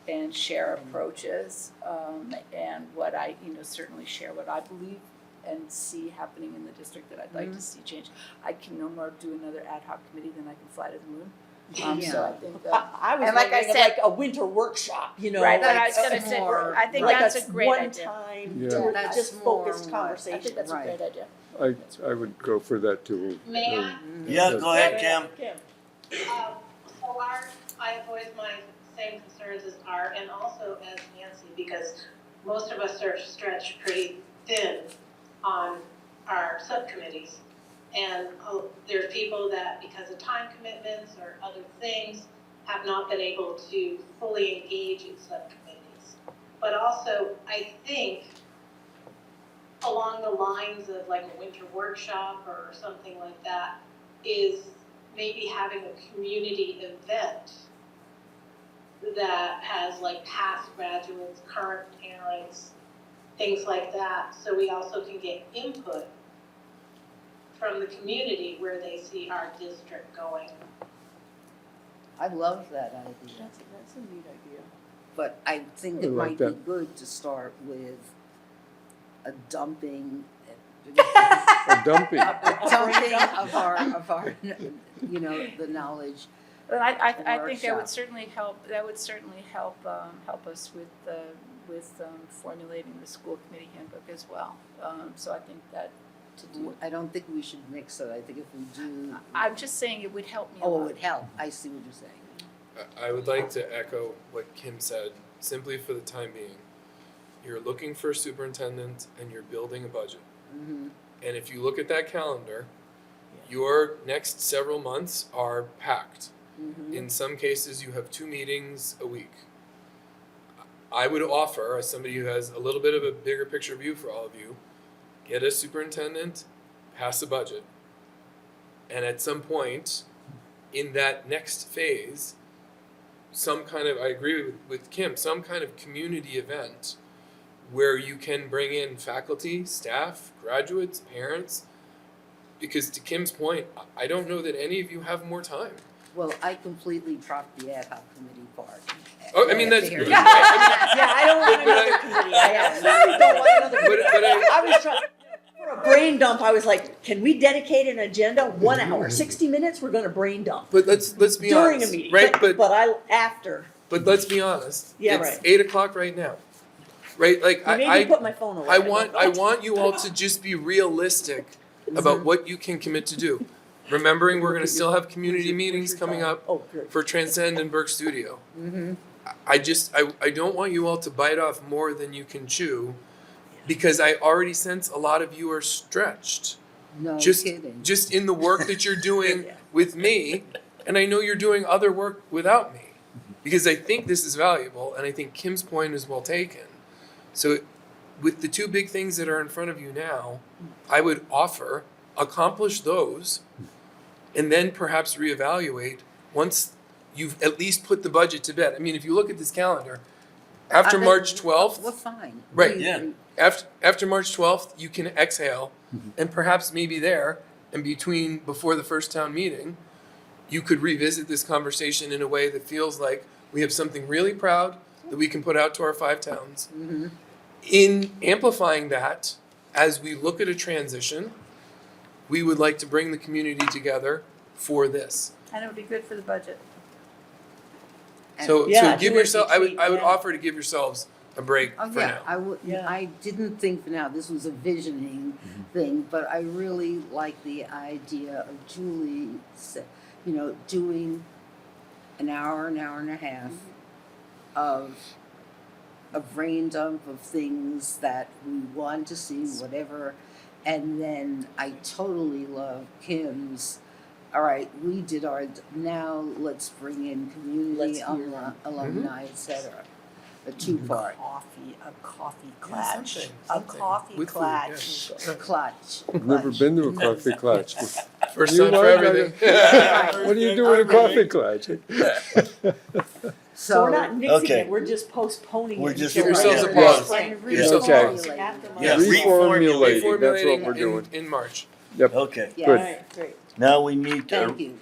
and share approaches, and what I, certainly share what I believe and see happening in the district that I'd like to see change. I can no more do another ad hoc committee than I can fly to the moon. So I think I, that, I was and like I wondering of said- like a winter workshop, you know. right, but like I was gonna a say, more- I think like that's a a great one idea. time, Yeah. That's just more focused what- conversation. I think that's a Right. great idea. I would go for that too. May I? Yeah, go ahead, Kim. So I have voiced my same concerns as Art and also as Nancy, because most of us are stretched pretty thin on our subcommittees. And there's people that, because of time commitments or other things, have not been able to fully engage in subcommittees. But also, I think along the lines of like a winter workshop or something like that, is maybe having a community event that has like past graduates, current parents, things like that, so we also can get input from the community where they see our district going. I love that idea, That's a neat idea. but I think I it like might be that. good to start with a dumping. A dumping. Dumping of our, you know, the knowledge. But I think that Workshop. would certainly help, help us with formulating the school committee handbook as well. So I think that to do, I don't think we should mix it, I think if we do. I'm just saying it would help me a Oh, lot. it would help, I see what you're saying. I would like to echo what Kim said, simply for the time being. You're looking for a superintendent and you're building a budget. Mm-hmm. And if you look at that calendar, your next several months are packed. Mm-hmm. In some cases, you have 2 meetings a week. I would offer, as somebody who has a little bit of a bigger picture view for all of you, get a superintendent, pass a budget. And at some point in that next phase, some kind of, I agree with Kim, some kind of community event where you can bring in faculty, staff, graduates, parents. Because to Kim's point, I don't know that any of you have more time. Well, I completely dropped the ad hoc committee part. Oh, I mean, that's There. good. Yeah, I don't want another committee. I don't want another committee. But I was trying, for a brain dump, I was like, can we dedicate an agenda, 1 hour, 60 minutes, we're gonna brain dump. But let's be During honest, a meeting, right? after, But let's be honest. Yeah, it's right. 8 o'clock right now, right? Like you made me put my phone away. I want you all to just be realistic about what you can commit to do. Remembering we're going to still have community meetings coming up for Transcend and Berk Studio. Mm-hmm. I don't want you all to bite off more than you can chew, because I already sense a lot of you are stretched. No just kidding. just in the work that you're doing with me, and I know you're doing other work without me, because I think this is valuable, and I think Kim's point is well taken. So with the 2 big things that are in front of you now, I would offer accomplish those, and then perhaps reevaluate once you've at least put the budget to bed. I mean, if you look at this calendar, after March 12th, We're fine. right? Yeah. After March 12th, you can exhale, and perhaps maybe there, and before the first town meeting, you could revisit this conversation in a way that feels like we have something really proud that we can put out to our 5 towns. Mm-hmm. In amplifying that, as we look at a transition, we would like to bring the community together for this. And it would be good for the budget. So Yeah, give do a yourself, I would retreat, yeah. offer to give yourselves a break Oh, for yeah, now. I would, Yeah. I didn't think for now, this was a visioning thing, but I really like the idea of Julie, doing an hour and a half of a brain dump of things that we want to see, whatever. And then I totally love Kim's, all right, we did now let's bring in community Let's hear alumni, et cetera. A 2-part. a coffee clutch, something. a coffee With food, clutch. yeah. Clutch. I've never been to a coffee clutch. First You time for like everything. What do you do at a coffee clutch? So we're not nixing Okay. it, we're just postponing it. We're just- Give yourselves a Yeah. pause. And Give yourselves a Okay. pause. Yeah, Reformulating, that's what Reformulating we're doing. in March. Okay, Yeah. Good. Alright, great. now we need Thank to, you.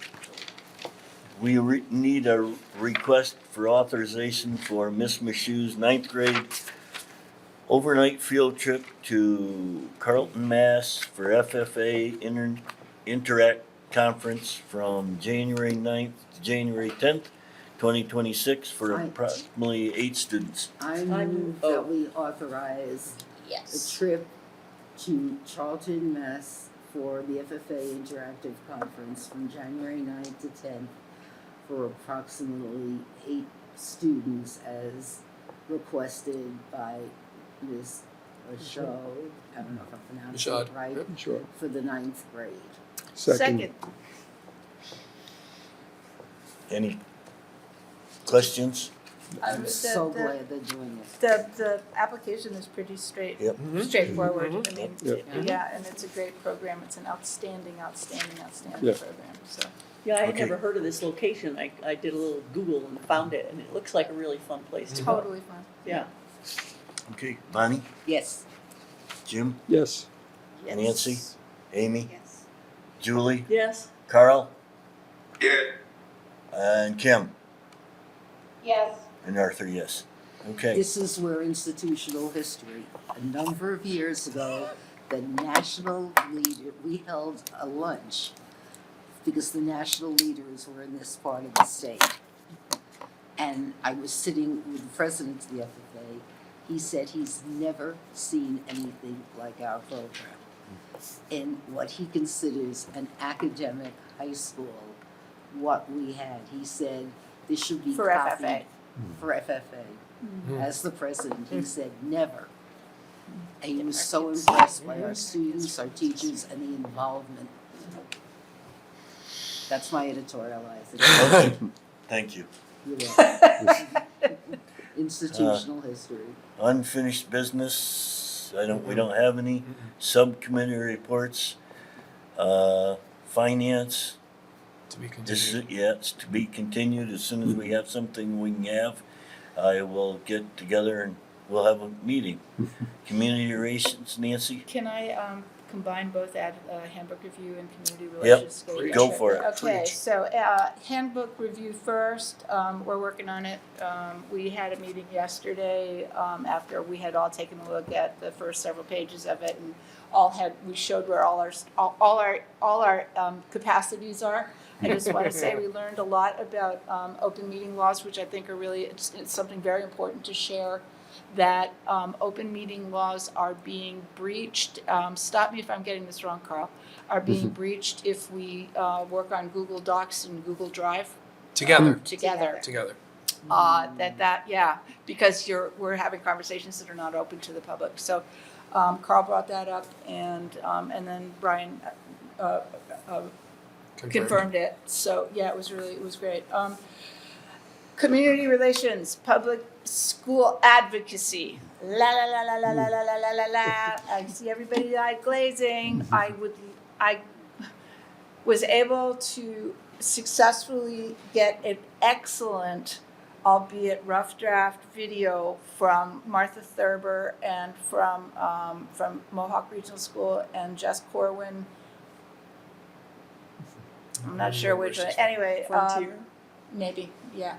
we need a request for authorization for Miss Michou's 9th grade overnight field trip to Carlton, Mass. for FFA conference from January 9th to January 10th, 2026 for approximately 8 students. I move that we authorize a trip to Charlton, Mass for the FFA Interactive Conference from January 9th to 10th for approximately 8 students as requested by Ms. Michaud, I don't know if I'm pronouncing it right, Sure. for the 9th grade. Second. Any questions? I'm so glad they're doing it. The application is pretty Yep. straightforward. I mean, Yep. yeah, and it's a great program. It's an outstanding Yeah. program, so. Yeah, I had Okay. never heard of this location. I did a little Google and found it, and it looks like a really fun place to go. Totally fun. Yeah. Okay, Bonnie, Yes. Jim, Yes. Nancy, Amy, Yes. Julie, Yes. Carl, Yeah. and Kim, Yes. and Arthur, yes. Okay. This is where institutional history, a number of years ago, the national leader, we held a lunch because the national leaders were in this part of the state. And I was sitting with the president of the FFA. He said he's never seen anything like our program in what he considers an academic high school. What we had, he said, this should be For copied FFA. for FFA. As the president, he said never. And he was so impressed by our students, our teachers, and the involvement. That's my editorializing. Okay, thank you. You're welcome. Institutional history. Unfinished business, we don't have any. Subcommittee reports, finance, To be this continued. is, it's to be continued. As soon as we have something we can have, I will get together and we'll have a meeting. Community relations, Nancy? Can I combine both handbook review and community Yep, relations? go for it. Okay, so handbook review first, we're working on it. We had a meeting yesterday after we had all taken a look at the first several pages of it and we showed where all our capacities are. I just want to say we learned a lot about open meeting laws, which I think are really, it's something very important to share, that open meeting laws are being breached. Stop me if I'm getting this wrong, Carl. Are being breached if we work on Google Docs and Google Drive. Together. Together. Together. Because we're having conversations that are not open to the public. So Carl brought that up, and then Brian confirmed it. So yeah, it was great. Community relations, public school advocacy. La la la la la la la la la la. I see everybody eye glazing. I was able to successfully get an excellent, albeit rough draft video from Martha Thurber and from Mohawk Regional School and Jess Corwin. I'm not sure which one. Anyway, maybe, yeah.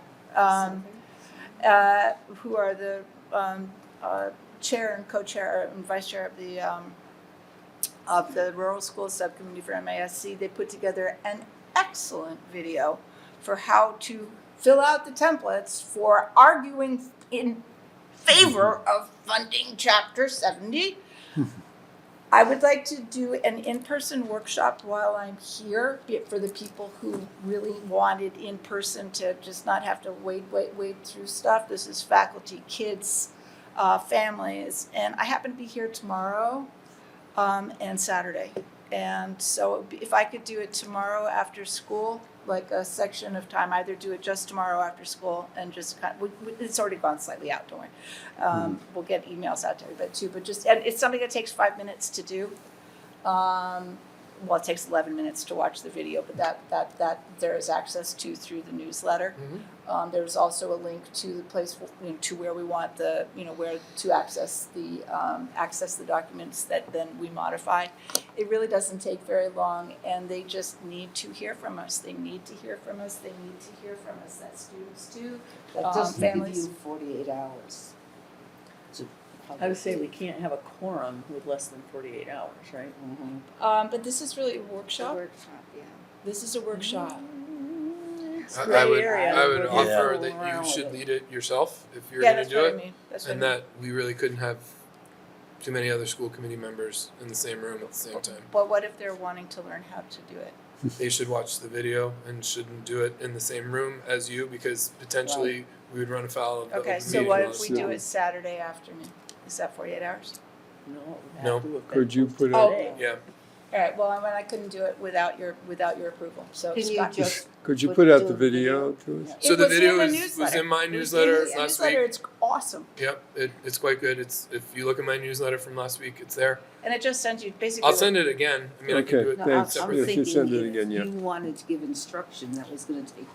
Who are the chair and co-chair and vice chair of the Rural Schools Subcommittee for MASC. They put together an excellent video for how to fill out the templates for arguing in favor of funding Chapter 70. I would like to do an in-person workshop while I'm here for the people who really wanted in-person to just not have to wade through stuff. This is faculty, kids, families, and I happen to be here tomorrow and Saturday. And so if I could do it tomorrow after school, like a section of time, either do it just tomorrow after school and just it's already gone slightly out, don't worry. We'll get emails out to everybody too, but and it's something that takes 5 minutes to do. It takes 11 minutes to watch the video, but that there is access to through the newsletter. There's also a link to the place to where we want where to access the documents that then we modify. It really doesn't take very long, and they just need to hear from us. They need to hear from us. They need to hear from us. That's students too. That doesn't give families. you 48 hours. I would say we can't have a quorum with less than 48 hours, right? But this is really a workshop. this is a workshop. I gray would, area. I would We're offer fooling that around you with should it. lead it yourself if you're Yeah, gonna that's do what I it. mean, that's what I And mean. that we really couldn't have too many other school committee members in the same room at the same time. But what if they're wanting to learn how to do it? They should watch the video and shouldn't do it in the same room as you because potentially we would run afoul of the Okay, open so meeting what laws. if we do it Saturday afternoon? Is that 48 hours? No, it would No. have to have been Could you put Oh. out, Yeah. All right, well, I couldn't do it without your approval, so Can you Scott. just could you Put- put out do the a video? video to us? So It the was in video the was newsletter. in my It was newsletter in the last newsletter. week. It's awesome, Yep, it's quite good. It's if you look at my newsletter from last week, it's there. and it just sends you basically. I'll send it again. I mean, I can Okay, do it No, thanks. I'm separately. If you send thinking it again, yeah. if you wanted to give instruction, that was gonna take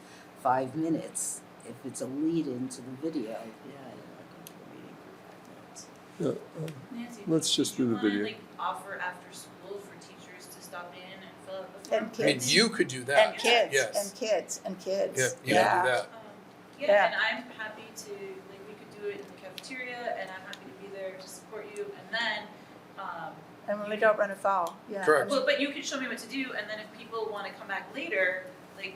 5 minutes. If it's a lead into the video, Yeah, I don't want to go to a meeting for 5 minutes. Nancy, Let's just do the do you video. wanna, like, offer after school for teachers to stop in and fill out the And form? I mean, kids. you could do And that. kids, Yes. and kids, and kids. Yeah, you can do that. Yeah, Yeah. and I'm happy to, like, we could do it in the cafeteria, and I'm happy to be there to support you, and then, And when we don't run afoul, yeah. Correct. well, but you can show me what to do, and then if people wanna come back later, like,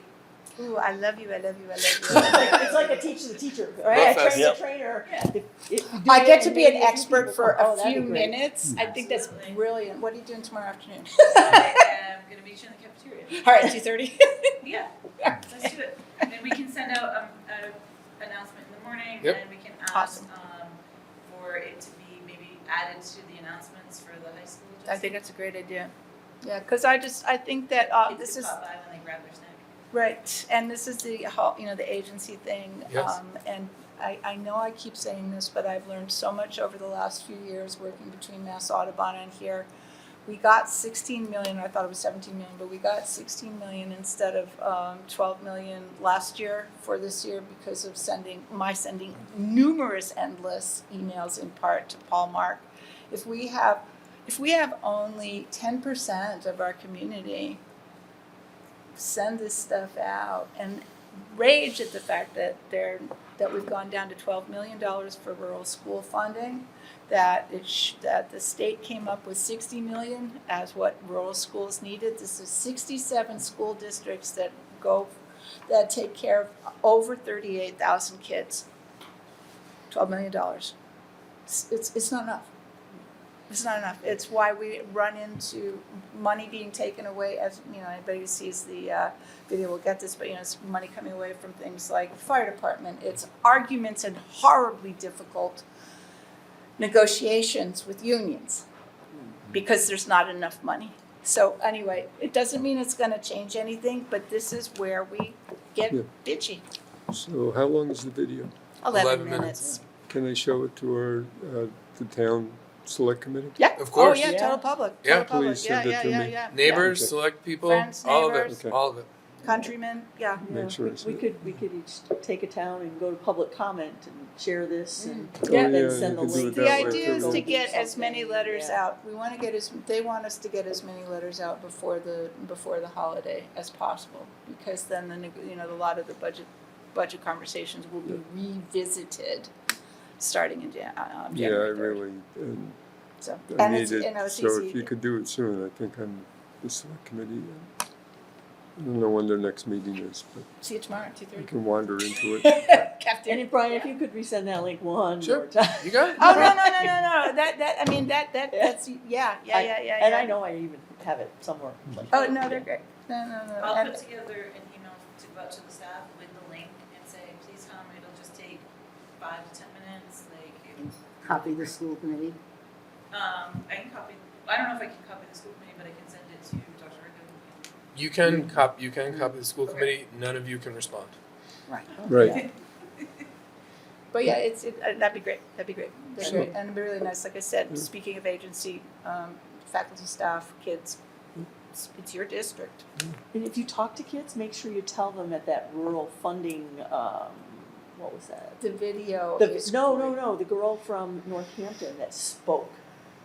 Ooh, I love you, I love you, I love you. It's like a teach the teacher, right? Love I train fest. the trainer. Yeah. If you do I it get to and be an maybe a few expert people for come- oh, a that'd few be great. minutes. I think that's Absolutely. brilliant. What are you doing tomorrow afternoon? I am gonna meet you in the cafeteria. All right, 2:30. Yeah, let's do it. And we can send out a announcement in the morning, Yep. and we can ask Awesome. for it to be maybe added to the announcements for the high school. I think that's a great idea. Yeah, because I think that Kids this can is pop by when they grab their snack. right, and this is the whole, the agency thing. Yes. And I know I keep saying this, but I've learned so much over the last few years working between Mass Audubon and here. We got 16 million, I thought it was 17 million, but we got 16 million instead of 12 million last year for this year because of sending numerous endless emails in part to Paul Mark. If we have only 10% of our community send this stuff out and rage at the fact that we've gone down to $12 million for rural school funding, that the state came up with 60 million as what rural schools needed. This is 67 school districts that take care of over 38,000 kids. $12 million. It's not enough. It's not enough. It's why we run into money being taken away. As anybody who sees the video will get this, but it's money coming away from things like the fire department. It's arguments and horribly difficult negotiations with unions because there's not enough money. So anyway, it doesn't mean it's going to change anything, but this is where we get Yeah. bitchy. So how long is the video? 11 minutes. Can I show it to the town select committee? Yeah. Of course. Oh yeah, Yeah. total public. Yeah. Total public. Please send it to me. Yeah. Neighbors, Okay. select people, Friends, all of neighbors. it, Okay. all of it. Countrymen, yeah. Make sure it's. We could each take a town and go to public comment and share this and Oh, Yeah. yeah, then you send the could do link. it The that way idea is too. to get as many letters Yeah. out. They want us to get as many letters out before the holiday as possible, because then a lot of the budget conversations will be revisited starting in Yeah, I January 3rd. really, So, I and need it's, it, it's so easy. if you could do it soon, I think on the select committee. I don't know when their next meeting is, but See you tomorrow, I 2:30. can wander into it. Captain. And Brian, if you could resend that link one Sure. more time. You got it? Oh, no. That's, yeah. And I know I even have it somewhere. Like, Oh, no, they're great. No. I'll And- put together an email to go out to the staff with the link and say, please come, it'll just take 5 to 10 minutes, copy the school committee. I can copy, I don't know if I can copy the school committee, but I can send it to Dr. Rickon. You can copy the school committee. None of you can respond. Right. Right. But yeah, that'd be great. That'd be great. And it'd be really nice. Like I said, speaking of agency, faculty, staff, kids, it's your district. And if you talk to kids, make sure you tell them at that rural funding, what was that? The video. is No, great. the girl from Northampton that spoke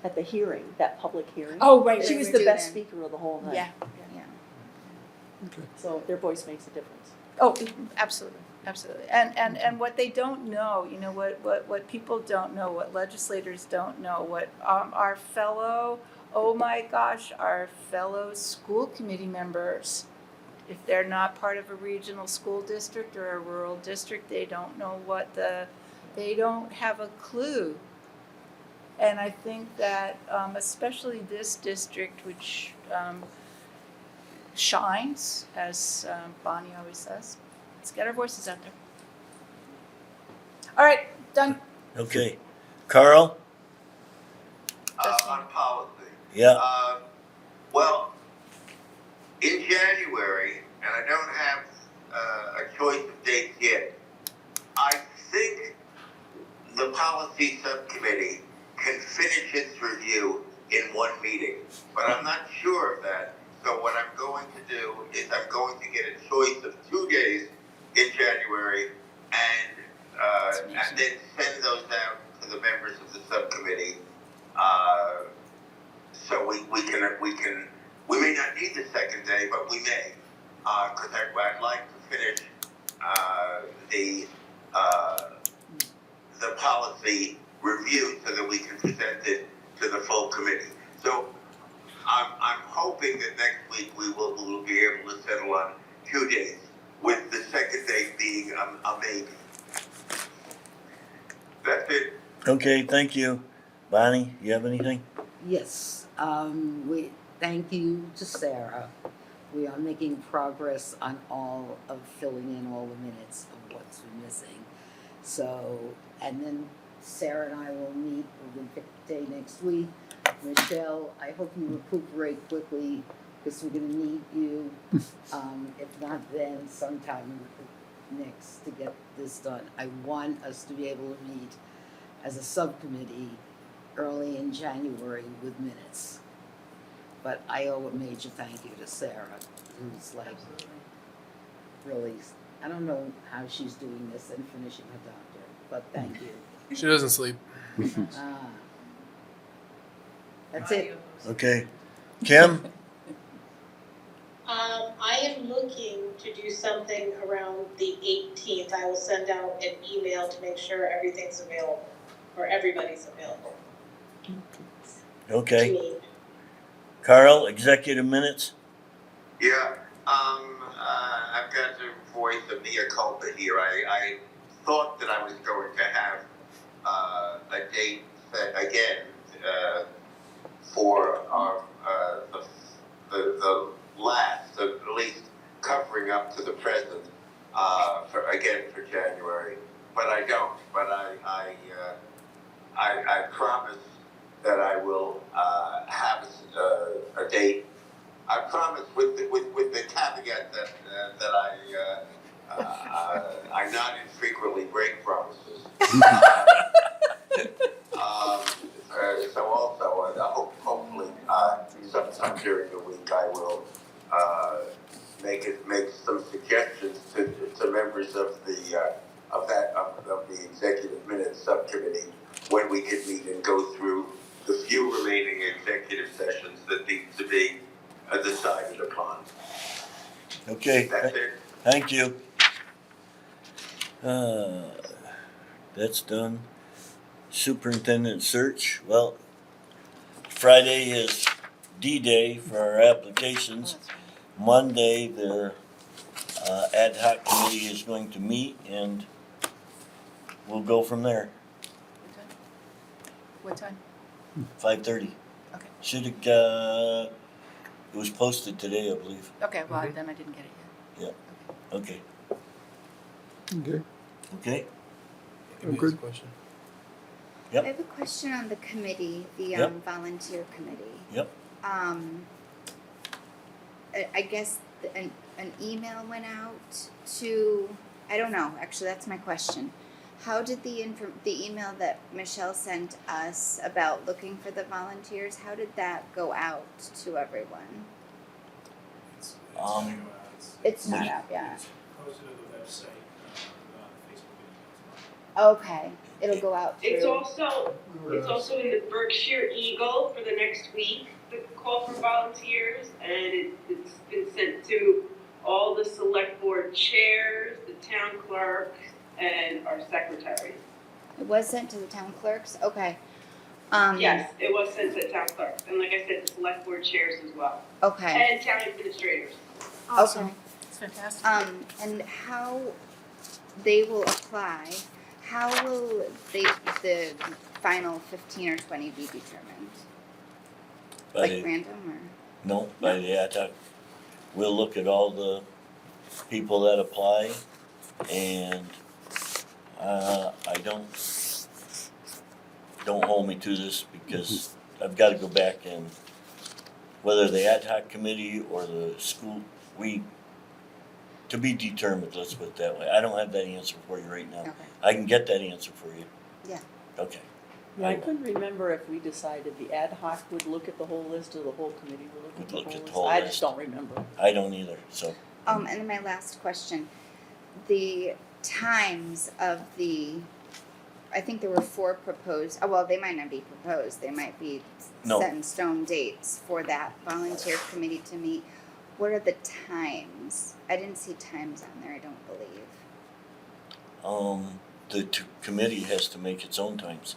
at the hearing, that public hearing. Oh, right. She right, was right. the best speaker of the whole night. Yeah. So their voice makes a difference. Oh, absolutely. And what they don't know, what people don't know, what legislators don't know, what our fellow school committee members, if they're not part of a regional school district or a rural district, they don't know they don't have a clue. And I think that, especially this district, which shines, as Bonnie always says, let's get our voices out there. All right, done. Okay. Carl? On policy. Yeah. Well, in January, and I don't have a choice of dates yet, I think the policy subcommittee can finish its review in one meeting, but I'm not sure of that. So what I'm going to do is I'm going to get a choice of 2 days in January and then send those out to the members of the subcommittee. So we may not need the second day, but we may, because I'd like to finish the policy review so that we can present it to the full committee. So I'm hoping that next week we'll be able to settle on 2 days, with the second day being a maybe. That's it. Okay, thank you. Bonnie, you have anything? Yes, we thank you to Sarah. We are making progress on all of filling in all the minutes of what's been missing. So, and then Sarah and I will meet, we're gonna pick a day next week. Michelle, I hope you recuperate quickly, because we're gonna need you, if not then, sometime next to get this done. I want us to be able to meet as a subcommittee early in January with minutes. But I owe a major thank you to Sarah, who's like, really, I don't know how she's doing this and finishing her doctorate, but thank you. She doesn't sleep. That's it. Okay. Kim? I am looking to do something around the 18th. I will send out an email to make sure everything's available, or everybody's available. Okay. Carl, executive minutes? Yeah, I've got to voice a mea culpa here. I thought that I was going to have a date set again for our the last, at least covering up to the present, for January. But I don't. But I promise that I will have a date. I promise, with the caveat that I not infrequently break promises. So also, hopefully, sometime during the week, I will make some suggestions to members of the executive minutes subcommittee when we can meet and go through the few remaining executive sessions that need to be decided upon. Okay. That's it. Thank you. That's done. Superintendent search. Well, Friday is D-Day for our applications. Monday, the ad hoc committee is going to meet, and we'll go from there. What time? 5:30. Okay. Should it was posted today, I believe. Okay, well, then I didn't get it yet. Yeah. Okay. Okay. Okay. I'm good. Question. Yep. I have a question on the committee, the Yep. volunteer committee. Yep. I guess an email went out to, I don't know, actually that's my question. How did the email that Michelle sent us about looking for the volunteers, how did that go out to everyone? It's not out, yeah. It's posted on the website, on Facebook and Okay, it'll go out through. It's also in the Berkshire Eagle for the next week, the call for volunteers, and it's been sent to all the select board chairs, the town clerk, and our secretary. It was sent to the town clerks? Okay. Yes, it was sent to town clerks, and like I said, the select board chairs as well. Okay. And town administrators. Okay. fantastic. And how they will apply, how will the final 15 or 20 be determined? By Like the- random or? No, by the ad hoc. We'll look at all the people that apply, and I don't hold me to this because I've got to go back and whether the ad hoc committee or the school, to be determined, let's put it that way. I don't have that answer for you right now. Okay. I can get that answer for you. Yeah. Okay. Yeah, I couldn't remember if we decided the ad hoc would look at the whole list or the whole committee would look at the whole list. I just don't remember. I don't either, so. And then my last question, the times of I think there were 4 proposed, well, they might not be proposed, they might be No. set in stone dates for that volunteer committee to meet. What are the times? I didn't see times on there, I don't believe. The committee has to make its own times.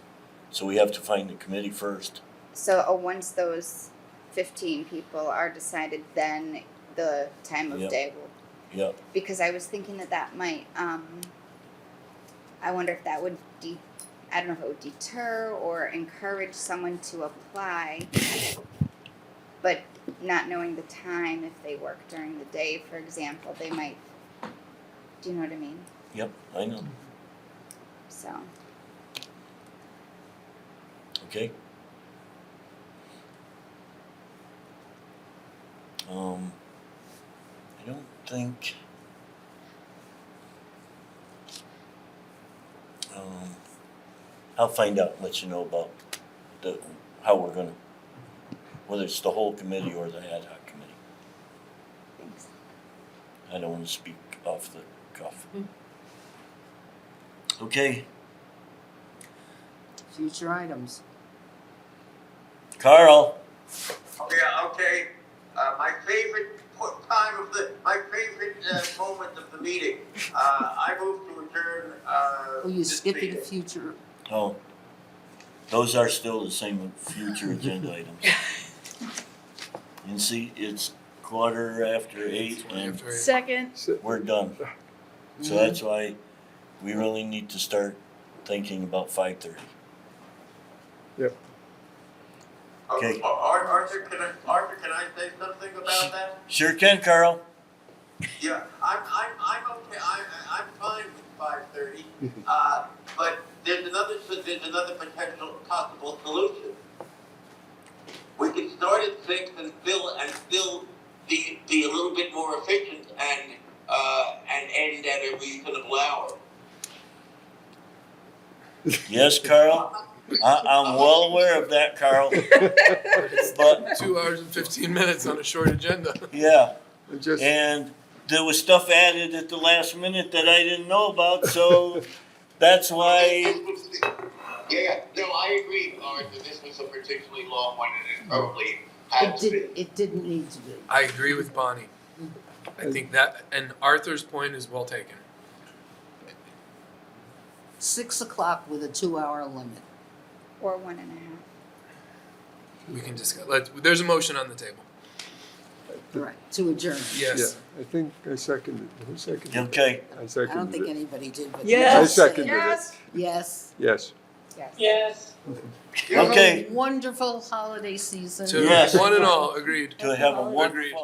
So we have to find the committee first. So once those 15 people are decided, then the time of Yep. day will. Yep. Because I was thinking that might, I wonder if that would I don't know if it would deter or encourage someone to apply, but not knowing the time, if they work during the day, for example, they might, do you know what I mean? Yep, I know. So, Okay. I don't think. I'll find out and let you know about how we're gonna, whether it's the whole committee or the ad hoc committee. thanks. I don't wanna speak off the cuff. Okay, Future items. Carl. Oh, yeah, okay. My favorite time of my favorite moment of the meeting. I move to adjourn. Oh, you're this skipping meeting. future. Oh, those are still the same future agenda items. And see, it's 8:15 and Second. we're done. So that's why we really need to start thinking about 5:30. Yep. Okay. Arthur, can I say something about that? Sure can, Carl. Yeah, I'm okay. I'm fine with 5:30. But there's another potential possible solution. We can start at 6 and still be a little bit more efficient and end at a reasonable hour. Yes, Carl. I'm well aware of that, Carl. But 2 hours and 15 minutes on a short agenda. yeah, Just, and there was stuff added at the last minute that I didn't know about, so that's why. Yeah, no, I agree, Arthur. This was a particularly long one, and it probably had to be. It didn't need to be. I agree with Bonnie. I think that, and Arthur's point is well taken. 6 o'clock with a 2-hour limit. Or 1.5. We can discuss, there's a motion on the table. Right, to adjourn. Yes. yeah, I think I seconded. Who seconded it? Okay. I seconded I don't think it. anybody did, but. Yes. I seconded Yes. it. Yes. Yes. Yes. Yes. Have Okay. a wonderful holiday season. To Yes. one and all, agreed. To have a Agreed. wonderful.